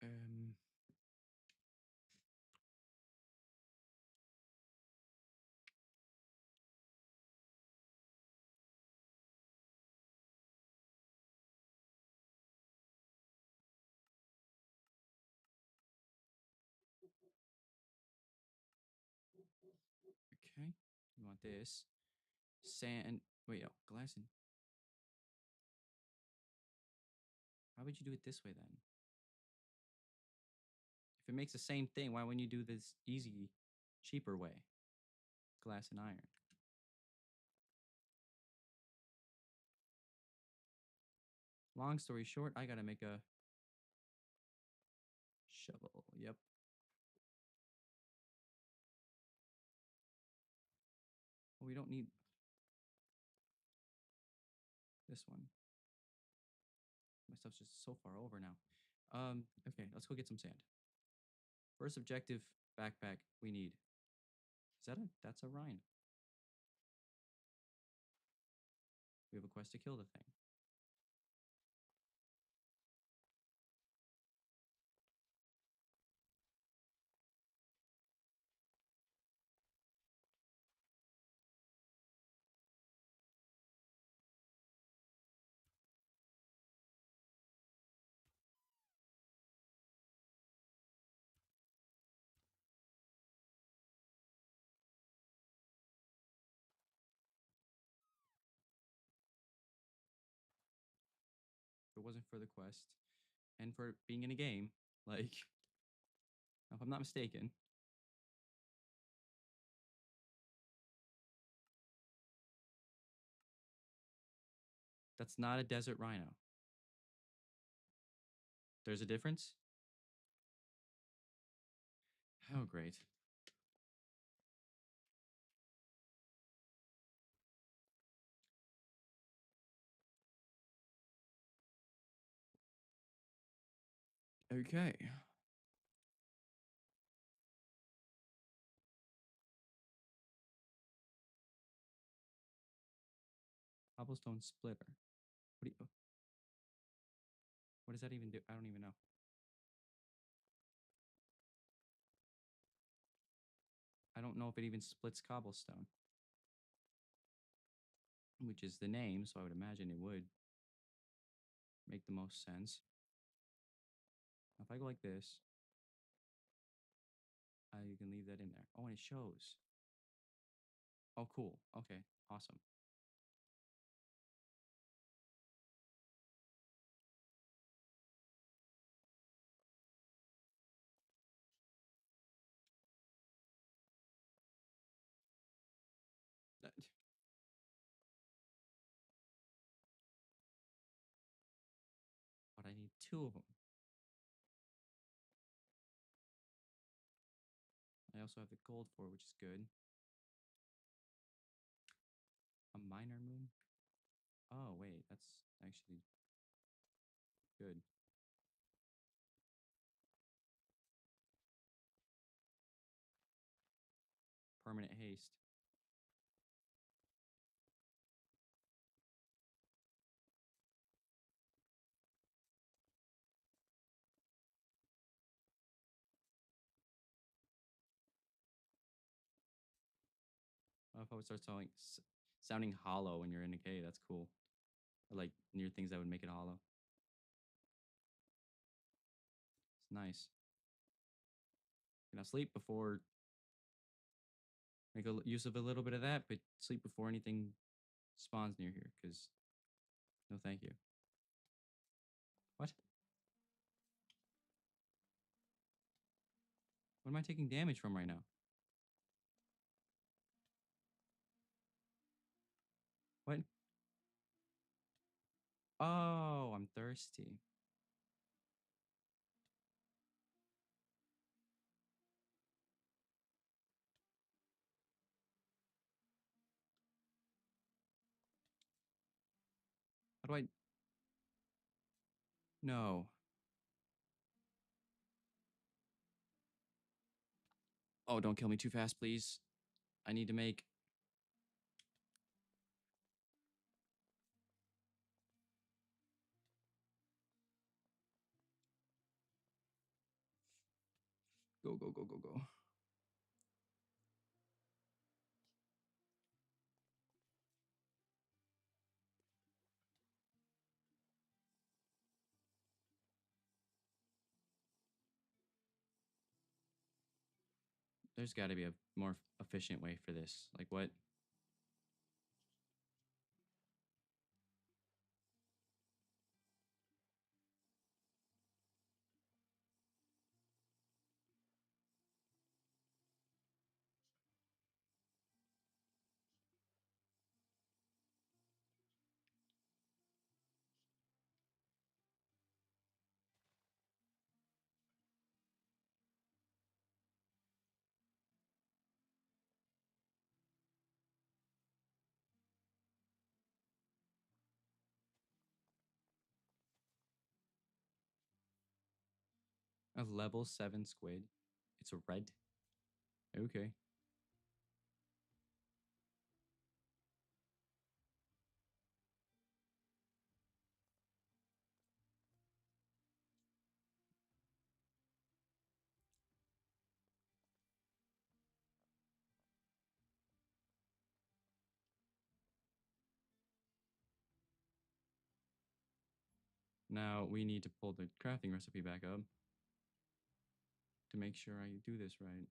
Um, okay. You want this. Sand. Wait, oh, glass and. Why would you do it this way then? If it makes the same thing, why wouldn't you do this easy, cheaper way? Glass and iron. Long story short, I gotta make a shovel. Yep. Well, we don't need this one. My stuff's just so far over now. Okay, let's go get some sand. First objective backpack we need. That's a rhino. We have a quest to kill the thing. If it wasn't for the quest and for being in a game, like, if I'm not mistaken, that's not a desert rhino. There's a difference? Oh, great. Okay. Cobblestone splitter. What does that even do? I don't even know. I don't know if it even splits cobblestone, which is the name, so I would imagine it would make the most sense. If I go like this, you can leave that in there. Oh, and it shows. Oh, cool. Okay, awesome. That- But I need two of them. I also have the gold for, which is good. A miner moon? Oh, wait, that's actually good. Permanent haste. love how it starts sounding hollow when you're in a cave. That's cool. Or like near things that would make it hollow. It's nice. Now sleep before make use of a little bit of that, but sleep before anything spawns near here, because no thank you. What? What am I taking damage from right now? What? Oh, I'm thirsty. How do I? No. Oh, don't kill me too fast, please. I need to make. Go, go, go, go, go. There's got to be a more efficient way for this. Like what? A level 7 squid. It's a red. Okay. Now we need to pull the crafting recipe back up to make sure I do this right.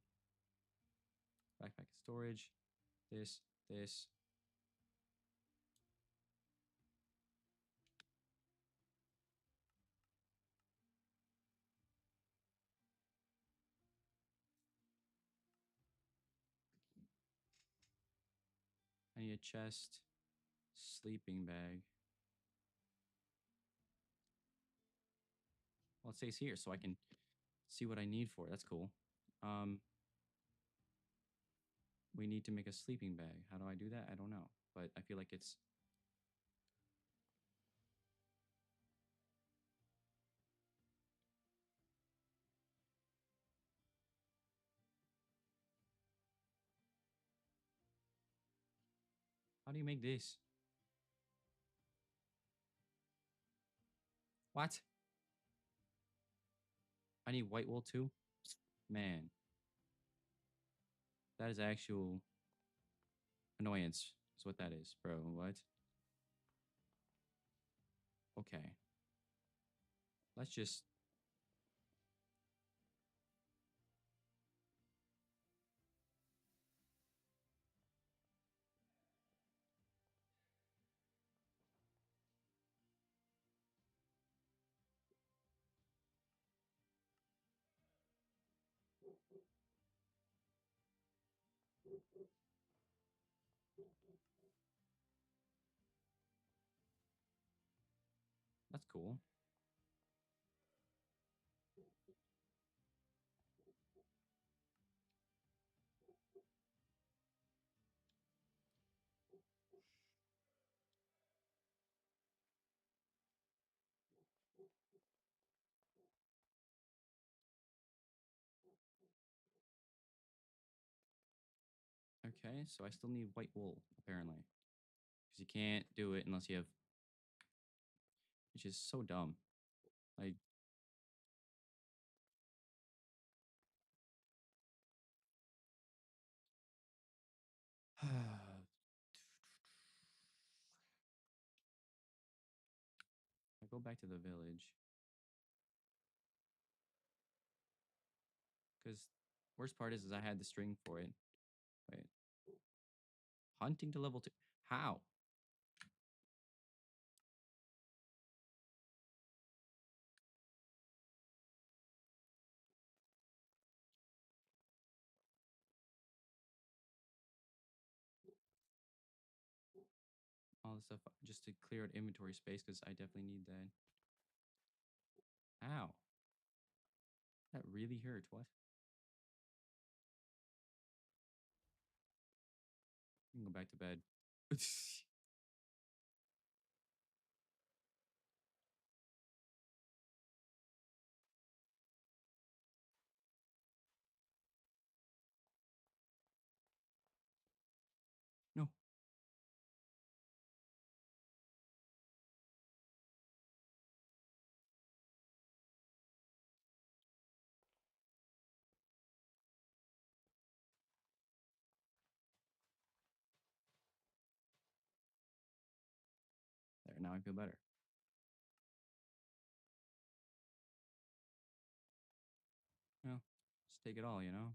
Backpack storage. This. I need a chest. Sleeping bag. Well, it stays here so I can see what I need for it. That's cool. Um, we need to make a sleeping bag. How do I do that? I don't know, but I feel like it's. How do you make this? What? I need white wool too? Man, that is actual annoyance, is what that is, bro. What? Okay. Let's just. That's cool. Okay, so I still need white wool, apparently. Because you can't do it unless you have. Which is so dumb. Like. go back to the village. Because worst part is I had the string for it. Wait, hunting to level 2. How? All this stuff just to clear out inventory space because I definitely need that. Ow. That really hurt. What? You can go back to bed. No. There, now I feel better. No, just take it all, you know?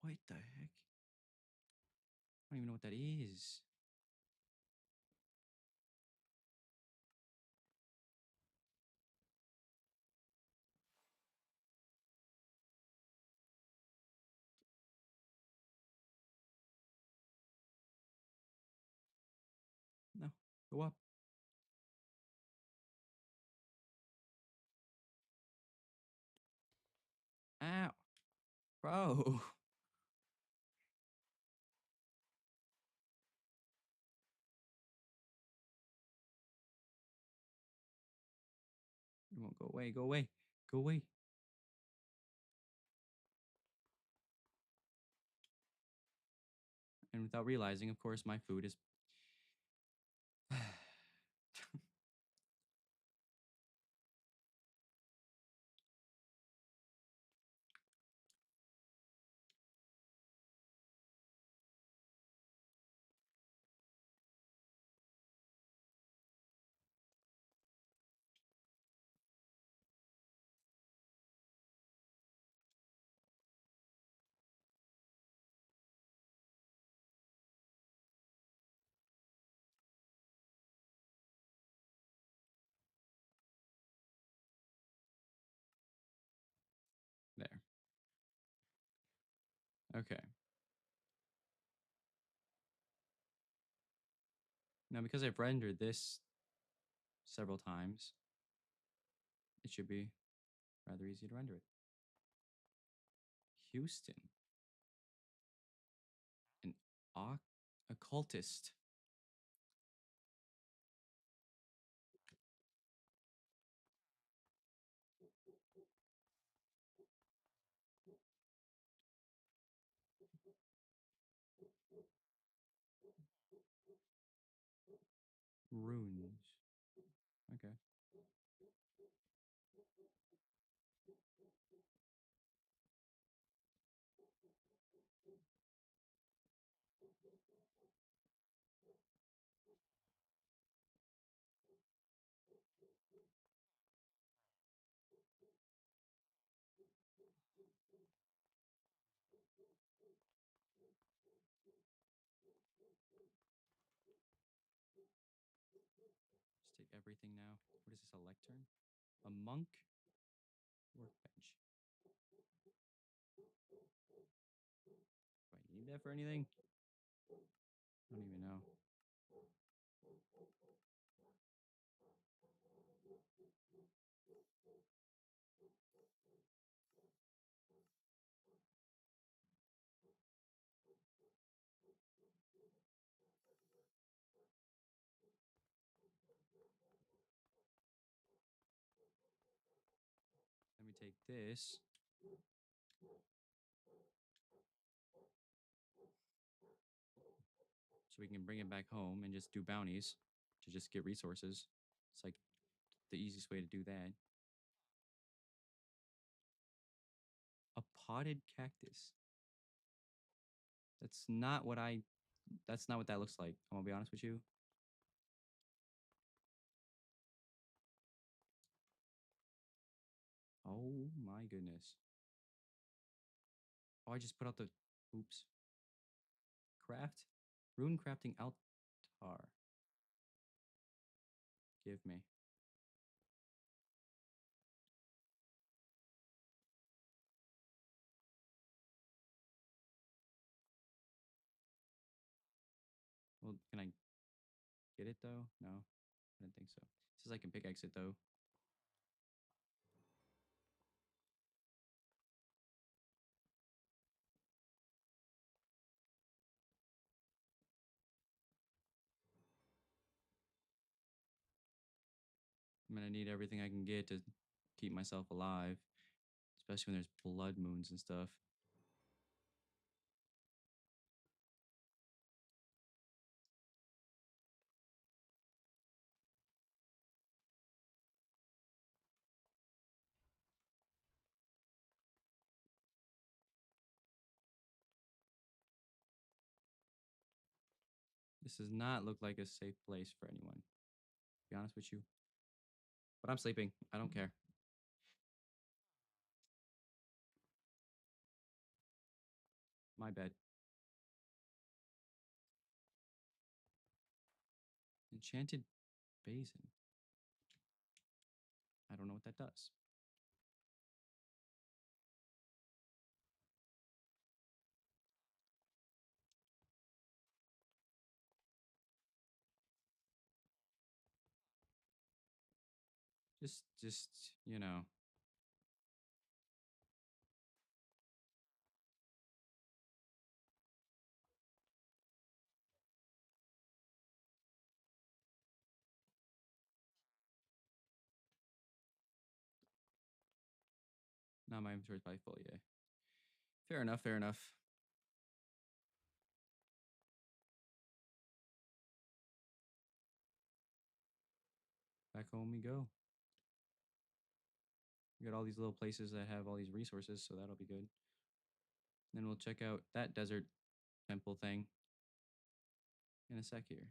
What the heck? I don't even know what that is. No, go up. Ow. Bro. You won't go away. Go away. Go away. And without realizing, of course, my food is. There. Okay. Now, because I've rendered this several times, it should be rather easy to render it. Houston. An occultist. Runes. Okay. Just take everything now. What is this, a lectern? A monk workbench. Do I need that for anything? I don't even know. Let me take this. So we can bring it back home and just do bounties to just get resources. It's like the easiest way to do that. A potted cactus. That's not what I. That's not what that looks like. I'm gonna be honest with you. Oh my goodness. Oh, I just put out the. Oops. Craft. Rune crafting altar. Give me. Well, can I get it though? No, I didn't think so. It says I can pickaxe it though. I'm gonna need everything I can get to keep myself alive, especially when there's blood moons and stuff. This does not look like a safe place for anyone, to be honest with you. But I'm sleeping. I don't care. My bed. Enchanted basin. I don't know what that does. Just you know. Now my inventory's probably full. Yeah. Fair enough. Fair enough. Back home we go. We got all these little places that have all these resources, so that'll be good. Then we'll check out that desert temple thing in a sec here.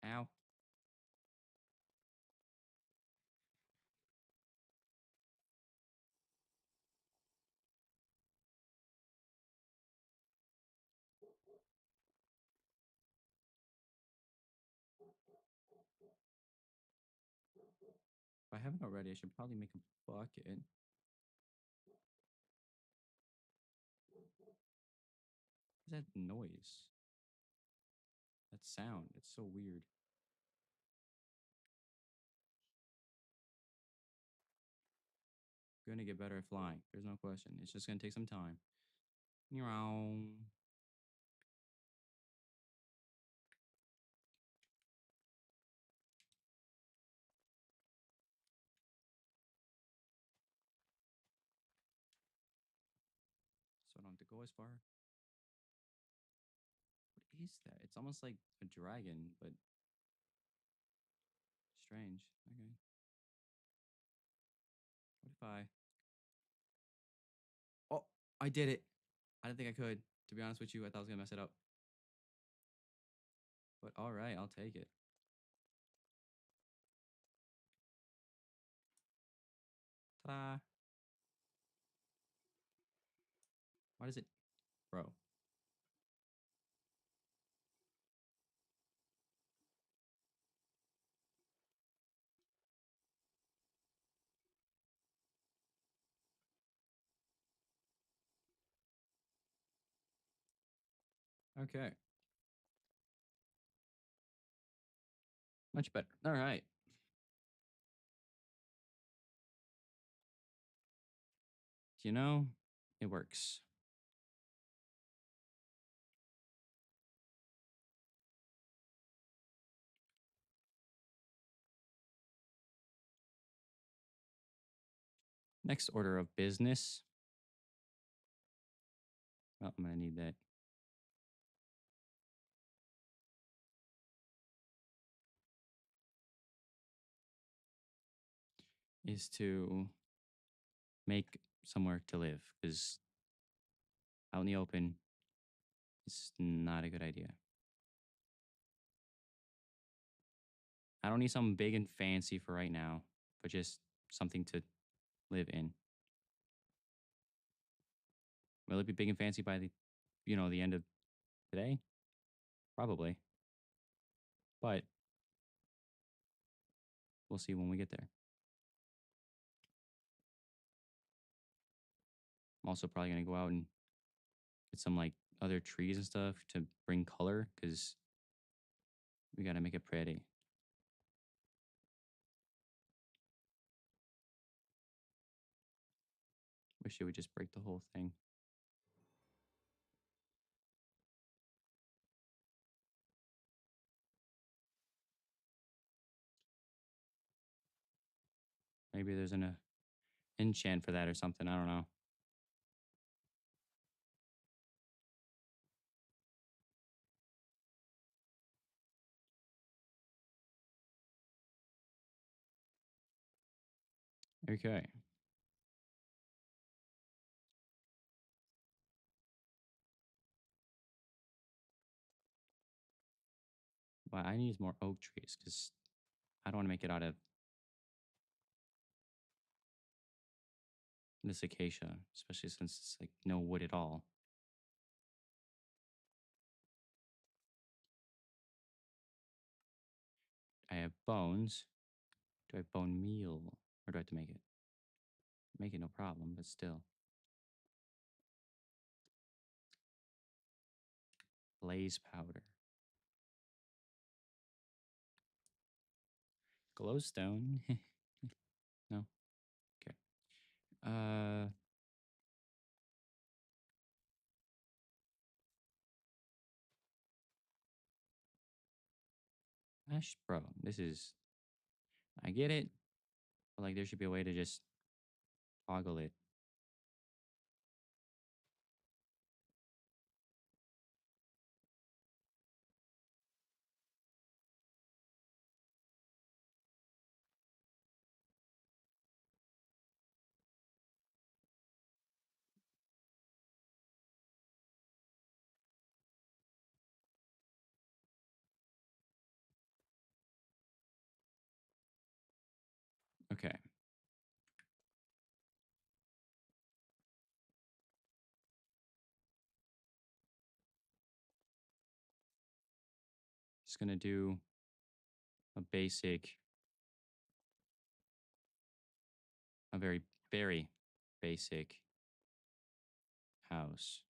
Ow. If I haven't already, I should probably make a bucket. What's that noise? That sound. It's so weird. Gonna get better at flying. There's no question. It's just gonna take some time. Meow. So I don't have to go as far. What is that? It's almost like a dragon, but strange. Okay. What if I? Oh, I did it. I didn't think I could. To be honest with you, I thought I was gonna mess it up. But all right, I'll take it. Ta-da! Why does it, bro? Okay, much better. All right. You know, it works. Next order of business. Oh, I'm gonna need that. Is to make somewhere to live because out in the open is not a good idea. I don't need something big and fancy for right now, but just something to live in. Will it be big and fancy by the end of today? Probably, but we'll see when we get there. I'm also probably gonna go out and get some like other trees and stuff to bring color because we gotta make it pretty. Wish it would just break the whole thing. Maybe there's an enchant for that or something. I don't know. Okay. What I need is more oak trees because I don't want to make it out of this acacia, especially since it's like no wood at all. I have bones. Do I have bone meal or do I have to make it? Make it no problem, but still. Blaze powder. Glowstone. No. Okay. Uh, Ash, bro. This is. I get it, but like there should be a way to just toggle it. Okay. Just gonna do a basic, a very, very basic house.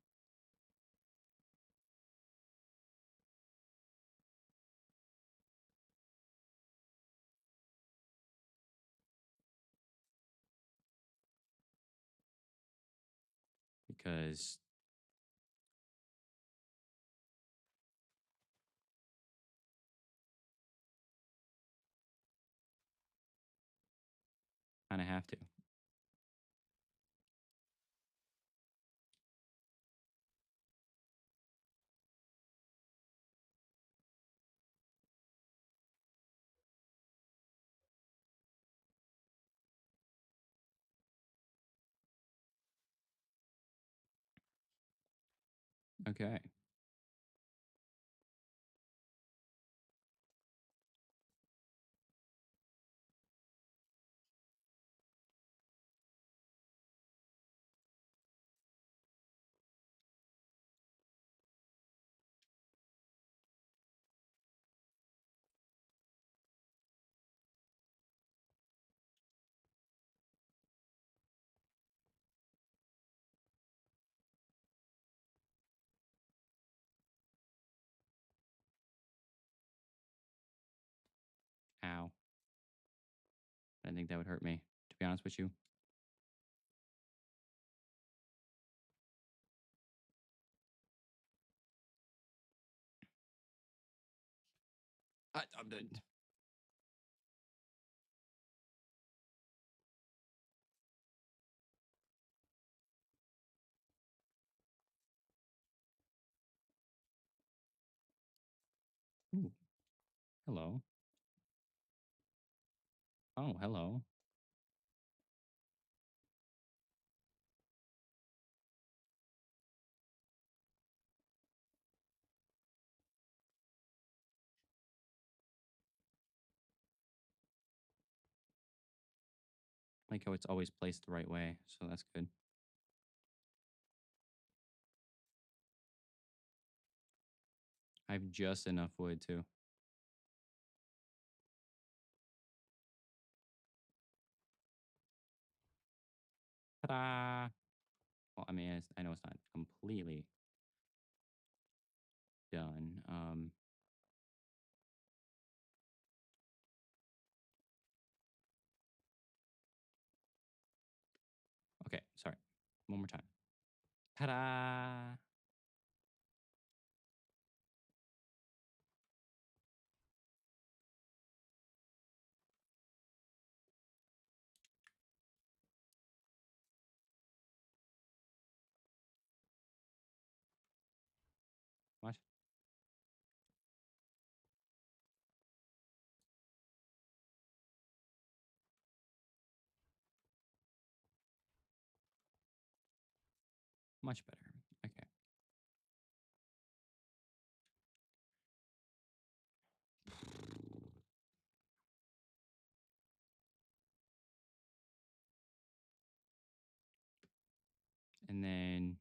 Because kind of have to. Okay. Ow. I didn't think that would hurt me, to be honest with you. I'm done. Ooh, hello. Oh, hello. like how it's always placed the right way, so that's good. I have just enough wood too. Ta-da! Well, I mean, I know it's not completely done. Okay, sorry. One more time. Ta-da! What? Much better. Okay. And then,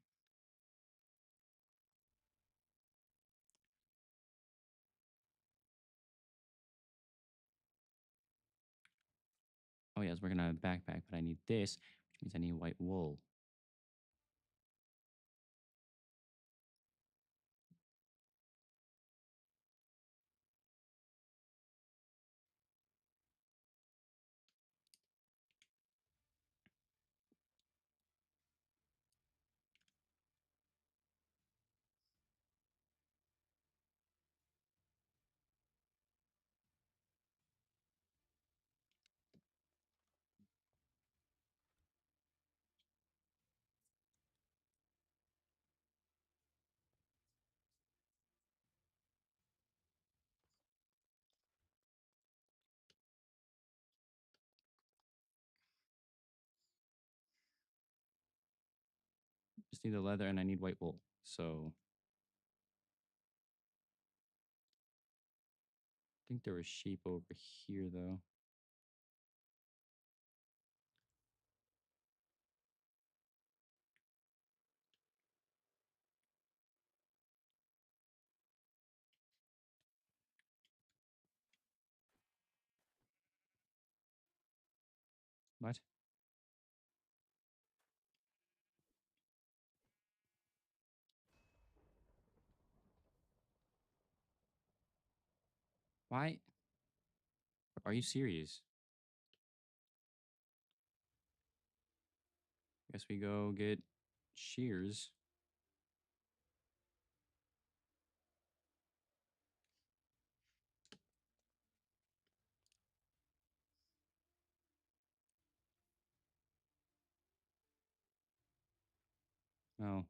oh yes, we're gonna backpack, but I need this, which means I need white wool. Just need the leather, and I need white wool. So I think there was sheep over here, though. What? Why? Are you serious? Guess we go get shears. Oh,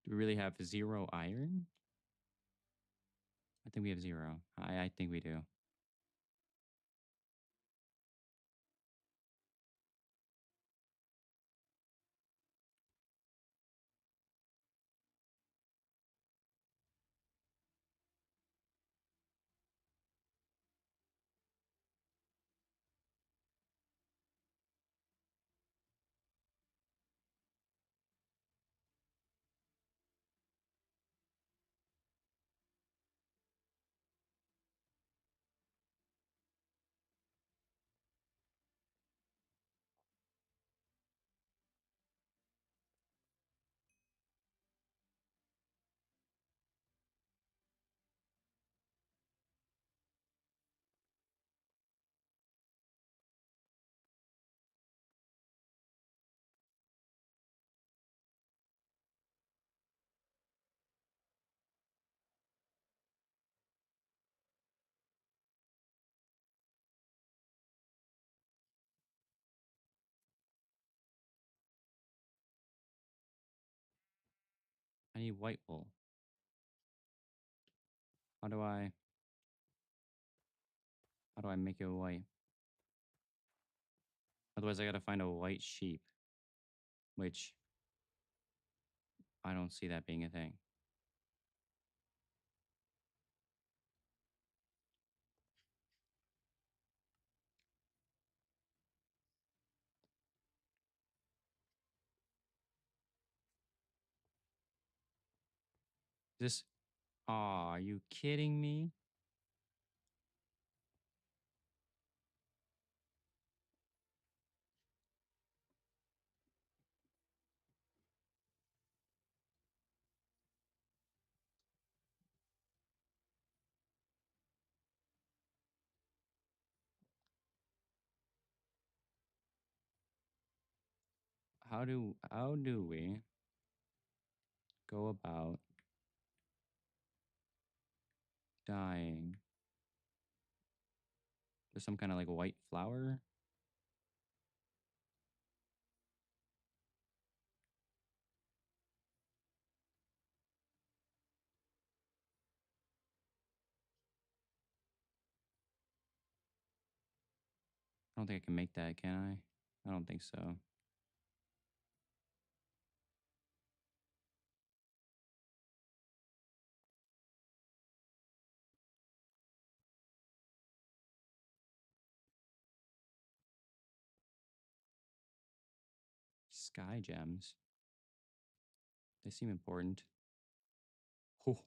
do we really have 0 iron? I think we have 0. I think we do. I need white wool. How do I? How do I make it white? Otherwise, I gotta find a white sheep, which I don't see that being a thing. This. Aw, are you kidding me? How do we go about dying? There's some kind of like white flower. I don't think I can make that, can I? I don't think so. Sky gems. They seem important. Oh,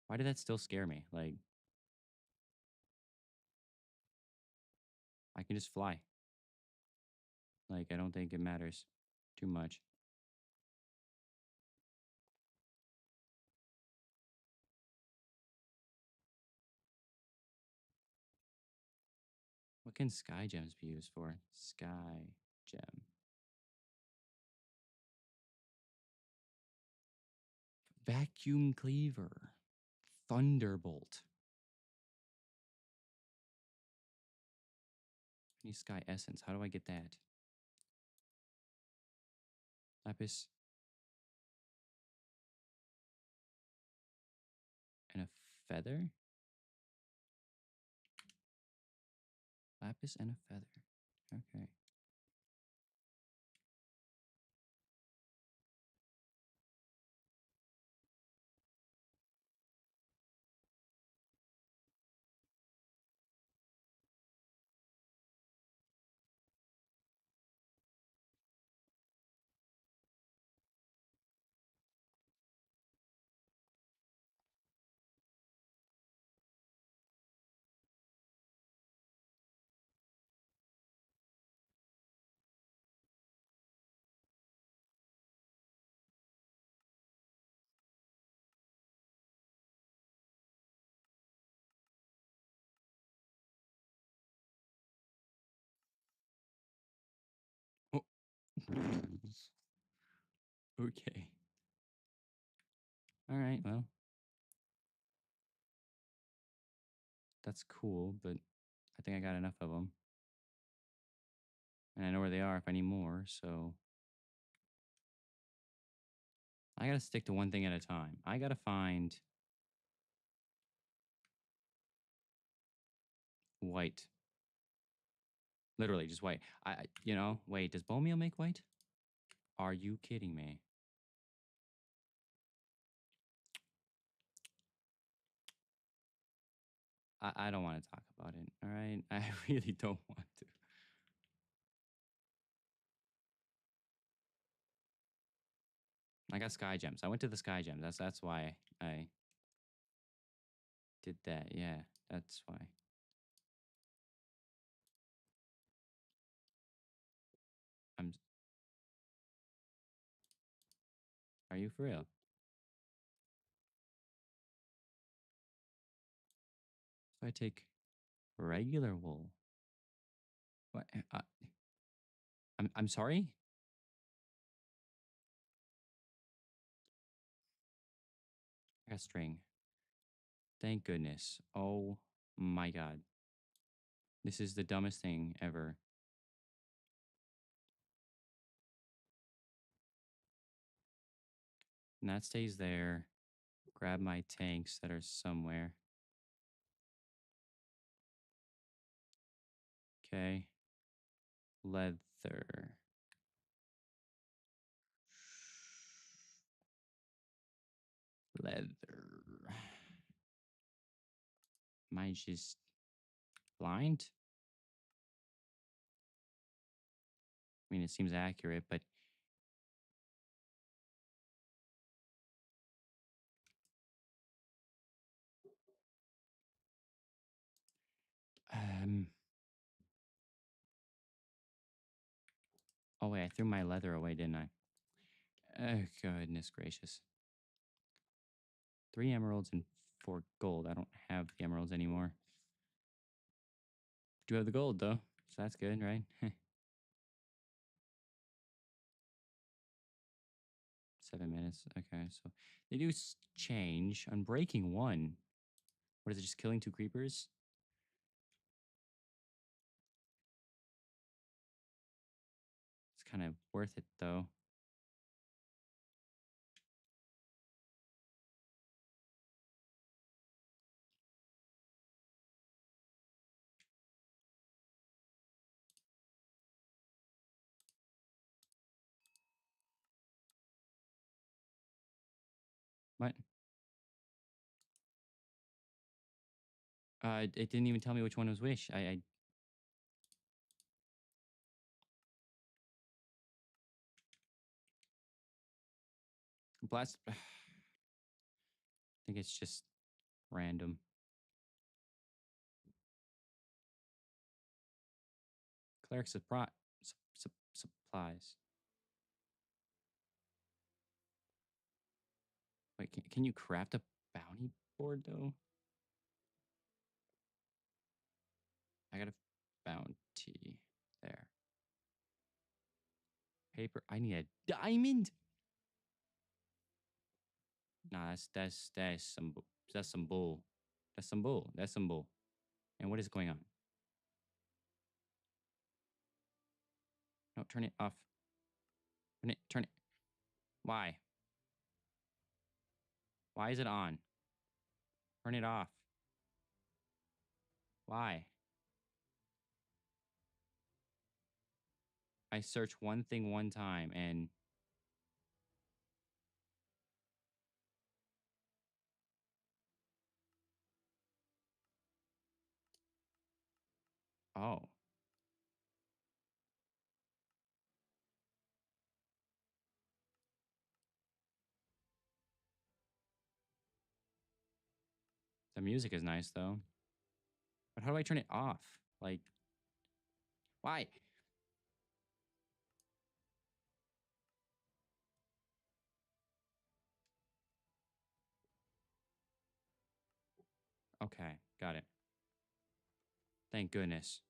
why did that still scare me? Like, I can just fly. Like, I don't think it matters too much. What can sky gems be used for? Sky gem. Vacuum cleaver. Thunderbolt. I need sky essence. How do I get that? Lapis and a feather? Lapis and a feather. Okay. Oh. Okay. All right. Well, that's cool, but I think I got enough of them. And I know where they are if I need more, so I gotta stick to one thing at a time. I gotta find white. Literally, just white. Wait, does bone meal make white? Are you kidding me? I don't want to talk about it. All right. I really don't want to. I got sky gems. I went to the sky gems. That's why I did that. Yeah, that's why. I'm. Are you for real? So I take regular wool. What? I'm sorry. I got string. Thank goodness. Oh my god. This is the dumbest thing ever. And that stays there. Grab my tanks that are somewhere. Okay. Leather. Leather. Am I just blind? I mean, it seems accurate, but Oh wait, I threw my leather away, didn't I? Oh goodness gracious! 3 emeralds and 4 gold. I don't have the emeralds anymore. Do have the gold though, so that's good, right? 7 minutes. Okay, so they do change. Unbreaking 1. What is it? Just killing 2 creepers? It's kind of worth it though. What? It didn't even tell me which one was which. I blast. I think it's just random. Cleric supplies. Wait, can you craft a bounty board though? I got a bounty there. Paper. I need a diamond. Nah, that's some bull. That's some bull. That's some bull. And what is going on? No, turn it off. Turn it. Turn it. Why? Why is it on? Turn it off. Why? I search one thing one time and oh, the music is nice though. But how do I turn it off? Like, why? Okay, got it. Thank goodness.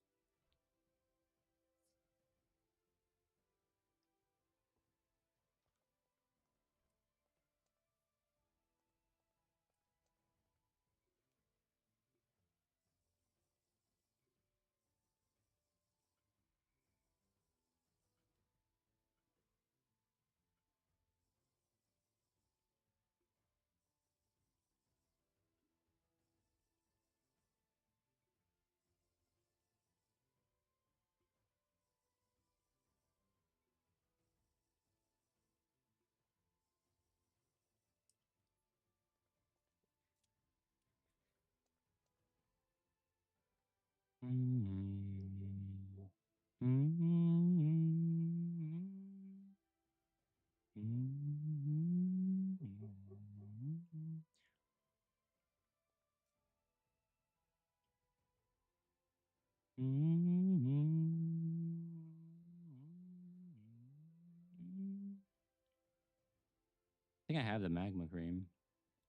I think I have the magma cream.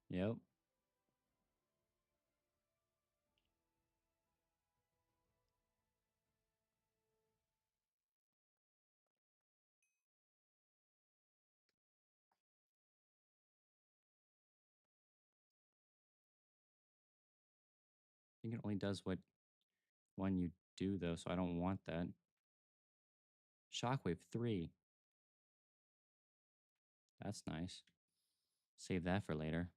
Yep. I think it only does what one you do though, so I don't want that. Shockwave 3. That's nice. Save that for later.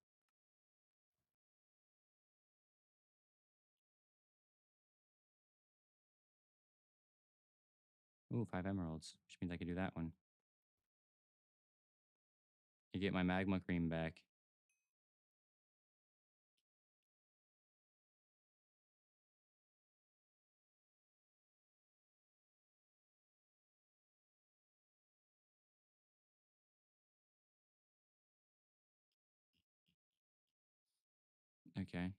Ooh, 5 emeralds, which means I could do that one. You get my magma cream back. Okay.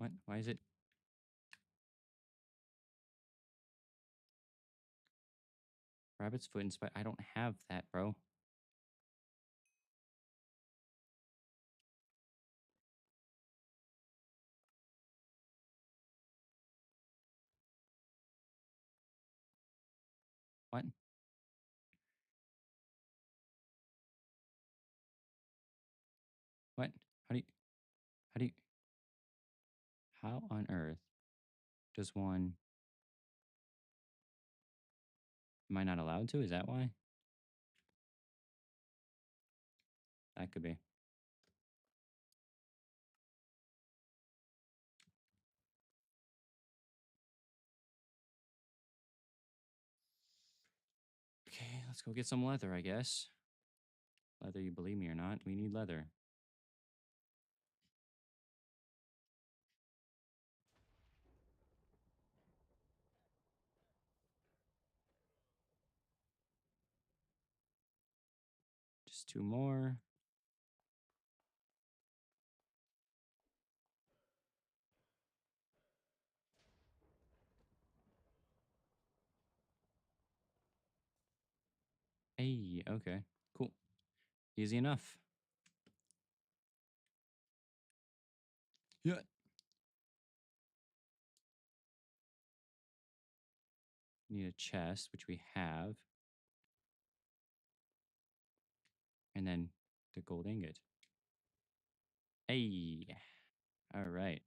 What? Why is it? Rabbit's foot and spider. I don't have that, bro. What? What? How do you? How do you? How on earth does one? Am I not allowed to? Is that why? That could be. Okay, let's go get some leather, I guess. Whether you believe me or not, we need leather. Just two more. Hey, okay, cool. Easy enough. Yeah. Need a chest, which we have. And then the gold ingot. Hey. All right.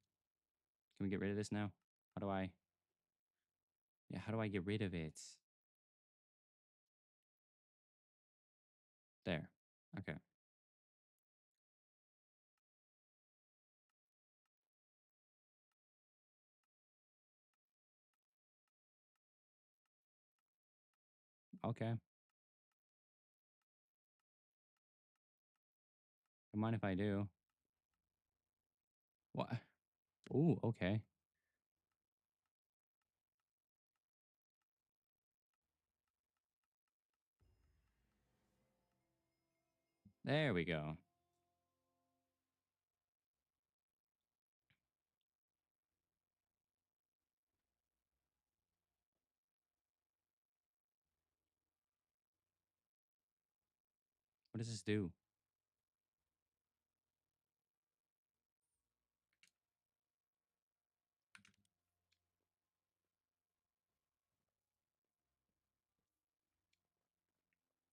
Can we get rid of this now? How do I? Yeah, how do I get rid of it? There. Okay. Okay. Don't mind if I do. What? Ooh, okay. There we go. What does this do?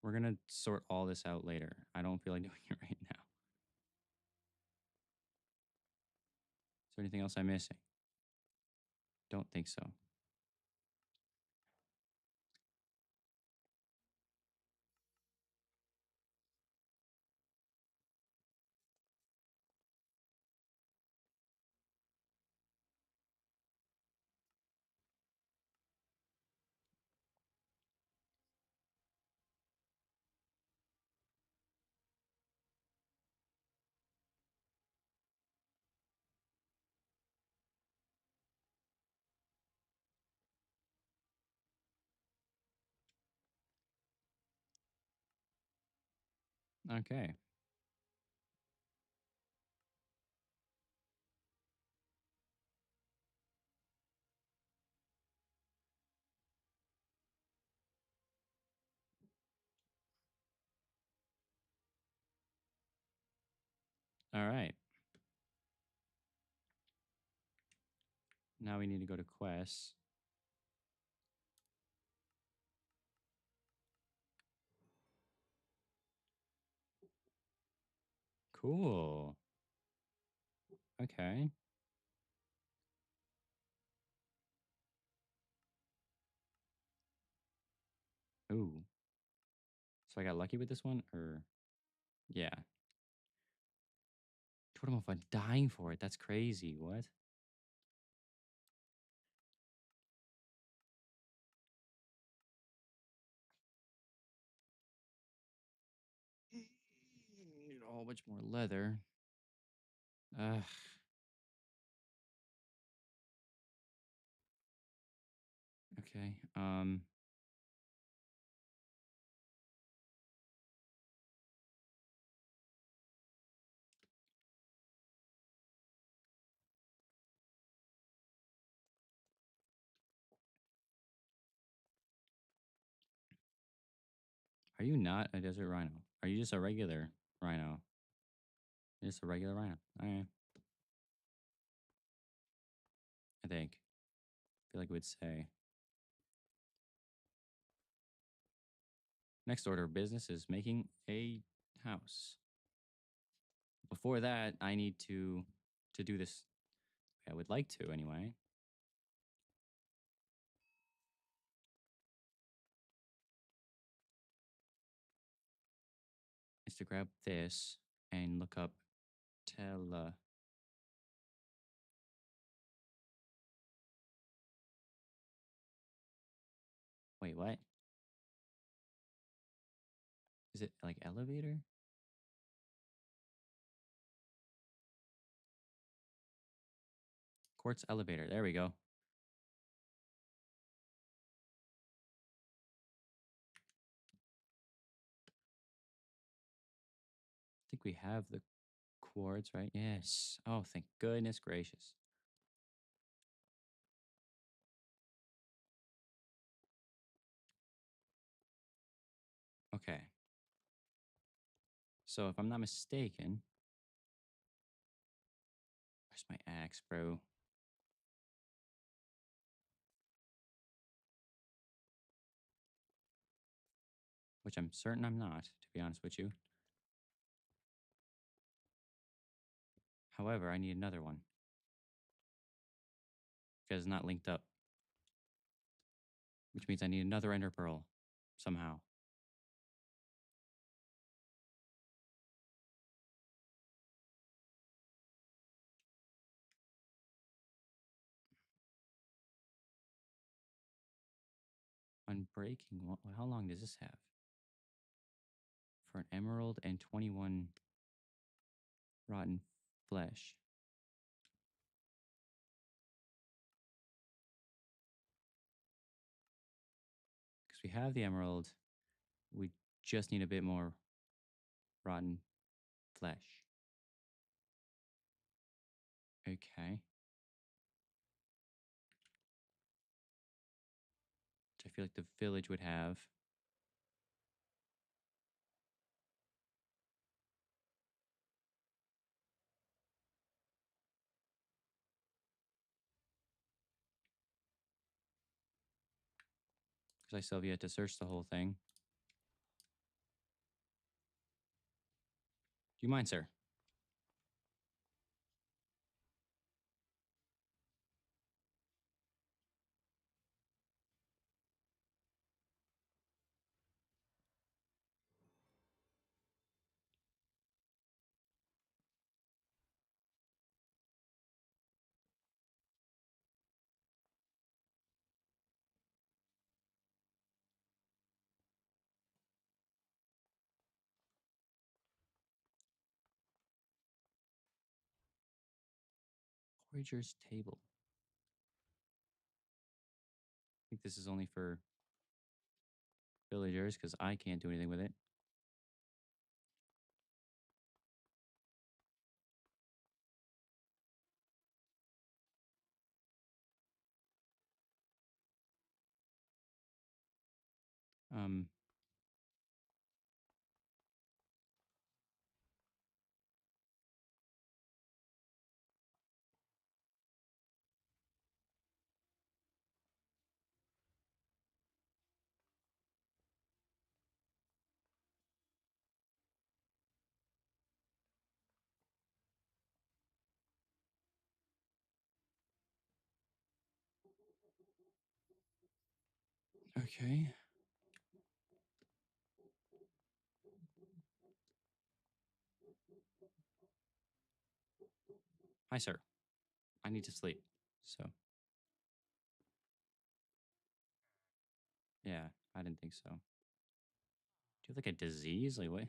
We're gonna sort all this out later. I don't feel like doing it right now. Is there anything else I'm missing? Don't think so. Okay. All right. Now we need to go to quests. Cool. Okay. Ooh. So I got lucky with this one, or yeah. Totem of Fun dying for it. That's crazy. What? Need a whole bunch more leather. Ugh. Okay. Are you not a desert rhino? Are you just a regular rhino? You're just a regular rhino. All right. I think. I feel like it would say. Next order of business is making a house. Before that, I need to do this. I would like to anyway. Is to grab this and look up tele. Wait, what? Is it like elevator? Quartz elevator. There we go. I think we have the quartz, right? Yes. Oh, thank goodness gracious. Okay. So if I'm not mistaken, where's my axe, bro? Which I'm certain I'm not, to be honest with you. However, I need another one because it's not linked up, which means I need another ender pearl somehow. Unbreaking. How long does this have? For an emerald and 21 rotten flesh. Because we have the emerald, we just need a bit more rotten flesh. Okay. Which I feel like the village would have. Because I still have yet to search the whole thing. Do you mind, sir? Voyager's table. I think this is only for villagers because I can't do anything with it. Um, okay. Hi, sir. I need to sleep. So, yeah, I didn't think so. Do you have like a disease? Like, what?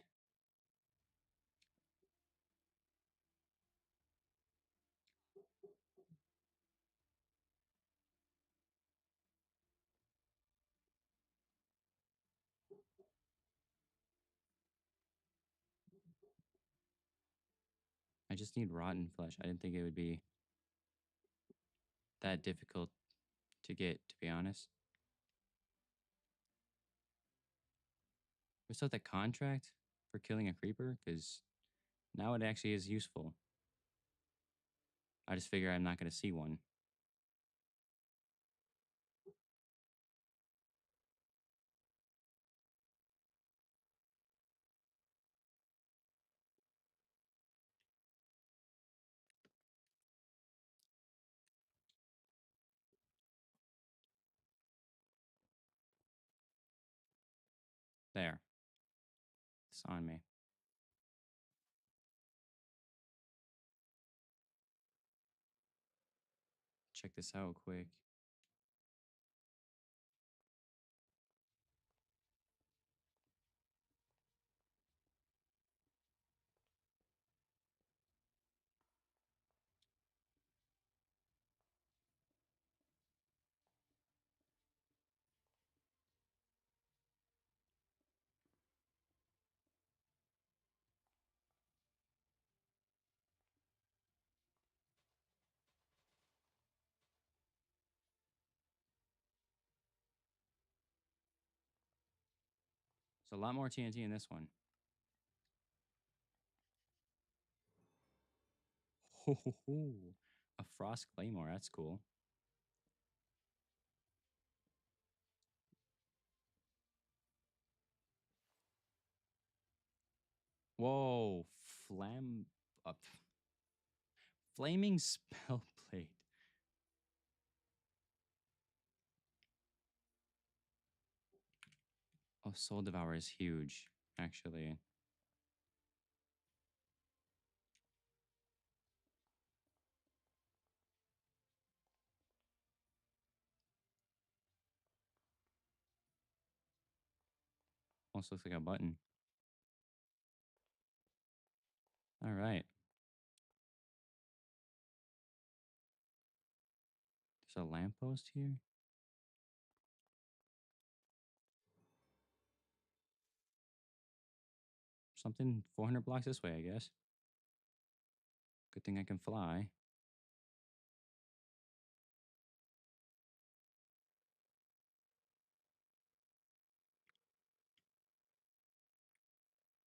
I just need rotten flesh. I didn't think it would be that difficult to get, to be honest. Was that the contract for killing a creeper? Because now it actually is useful. I just figure I'm not going to see one. There. It's on me. Check this out quick. There's a lot more TNT in this one. Ho, ho, ho. A frost claymore. That's cool. Whoa. Flam. Up. Flaming spell plate. Oh, Soul Devour is huge, actually. Almost looks like a button. All right. There's a lamppost here. Something 400 blocks this way, I guess. Good thing I can fly.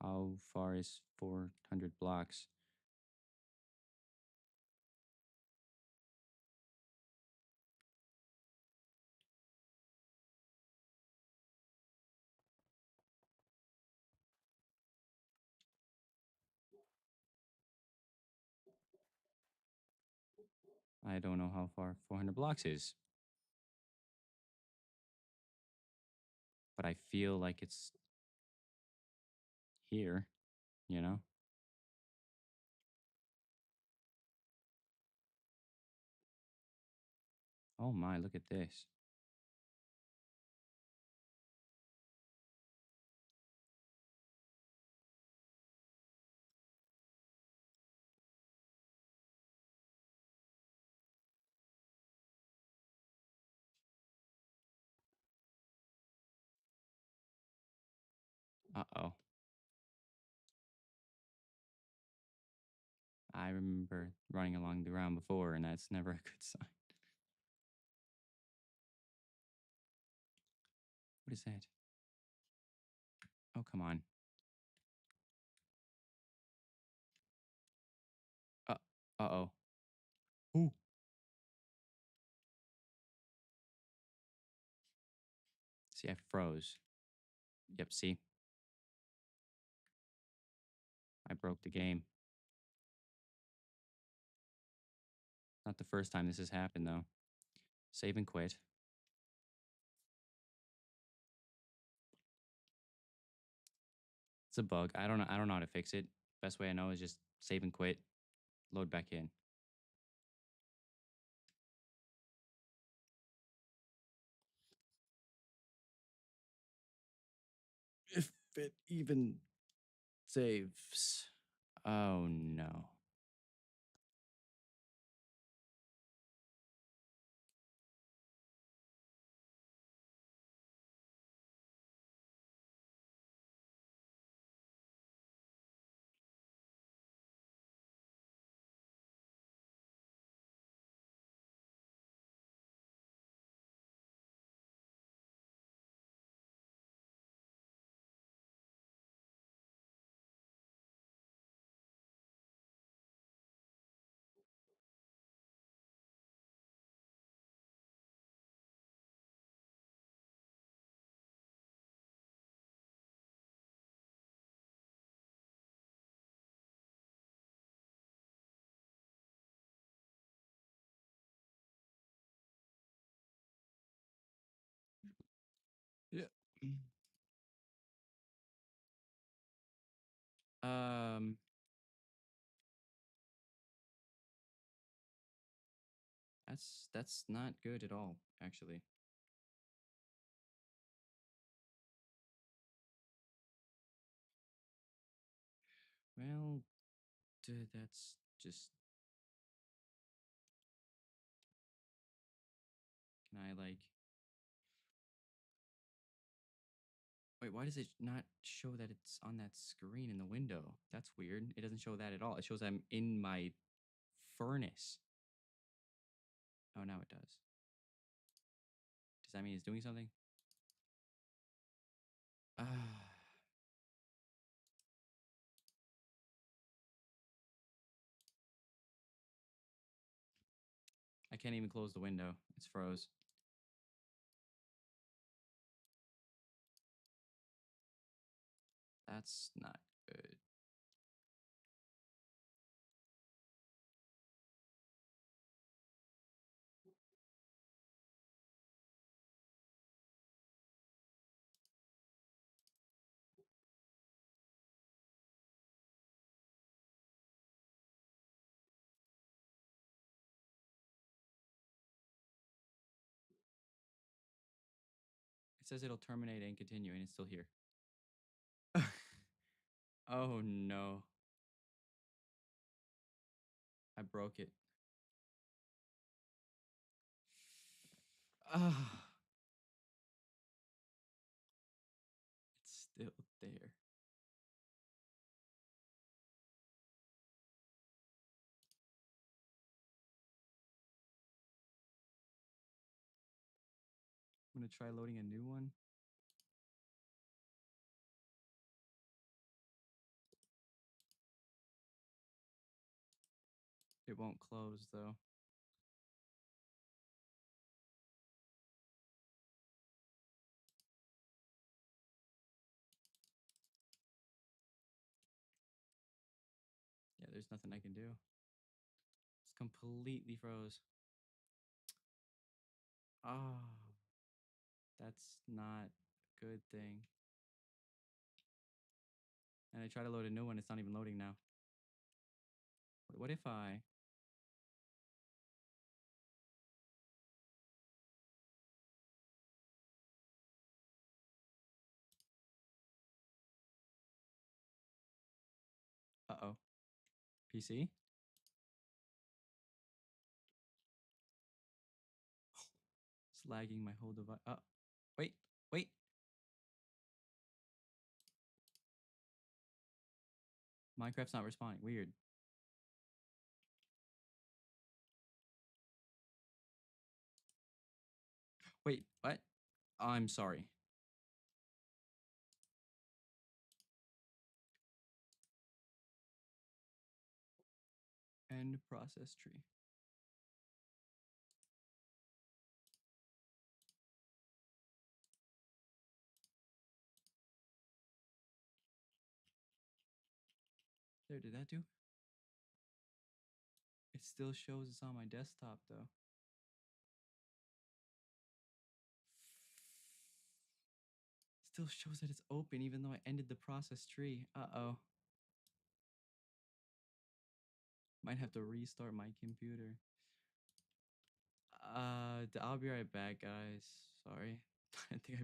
How far is 400 blocks? I don't know how far 400 blocks is, but I feel like it's here, you know? Oh my, look at this. Uh-oh. I remember running along the ground before, and that's never a good sign. What is that? Oh, come on. Uh, uh-oh. Ooh. See, I froze. Yep, see? I broke the game. Not the first time this has happened, though. Save and quit. It's a bug. I don't know how to fix it. Best way I know is just save and quit. Load back in. If it even saves. Oh no. That's not good at all, actually. Well, that's just. Can I like? Wait, why does it not show that it's on that screen in the window? That's weird. It doesn't show that at all. It shows I'm in my furnace. Oh, now it does. Does that mean it's doing something? Ah, I can't even close the window. It's froze. That's not good. It says it'll terminate and continue, and it's still here. Oh no. I broke it. Ah, it's still there. I'm gonna try loading a new one. It won't close though. Yeah, there's nothing I can do. It's completely froze. Oh, that's not a good thing. And I try to load a new one, it's not even loading now. What if I... Uh-oh. PC? It's lagging my whole device. Wait, wait. Minecraft's not responding. Weird. Wait, what? I'm sorry. End process tree. There, did that do? It still shows it's on my desktop though. Still shows that it's open even though I ended the process tree. Uh-oh. Might have to restart my computer. I'll be right back, guys. Sorry. I think I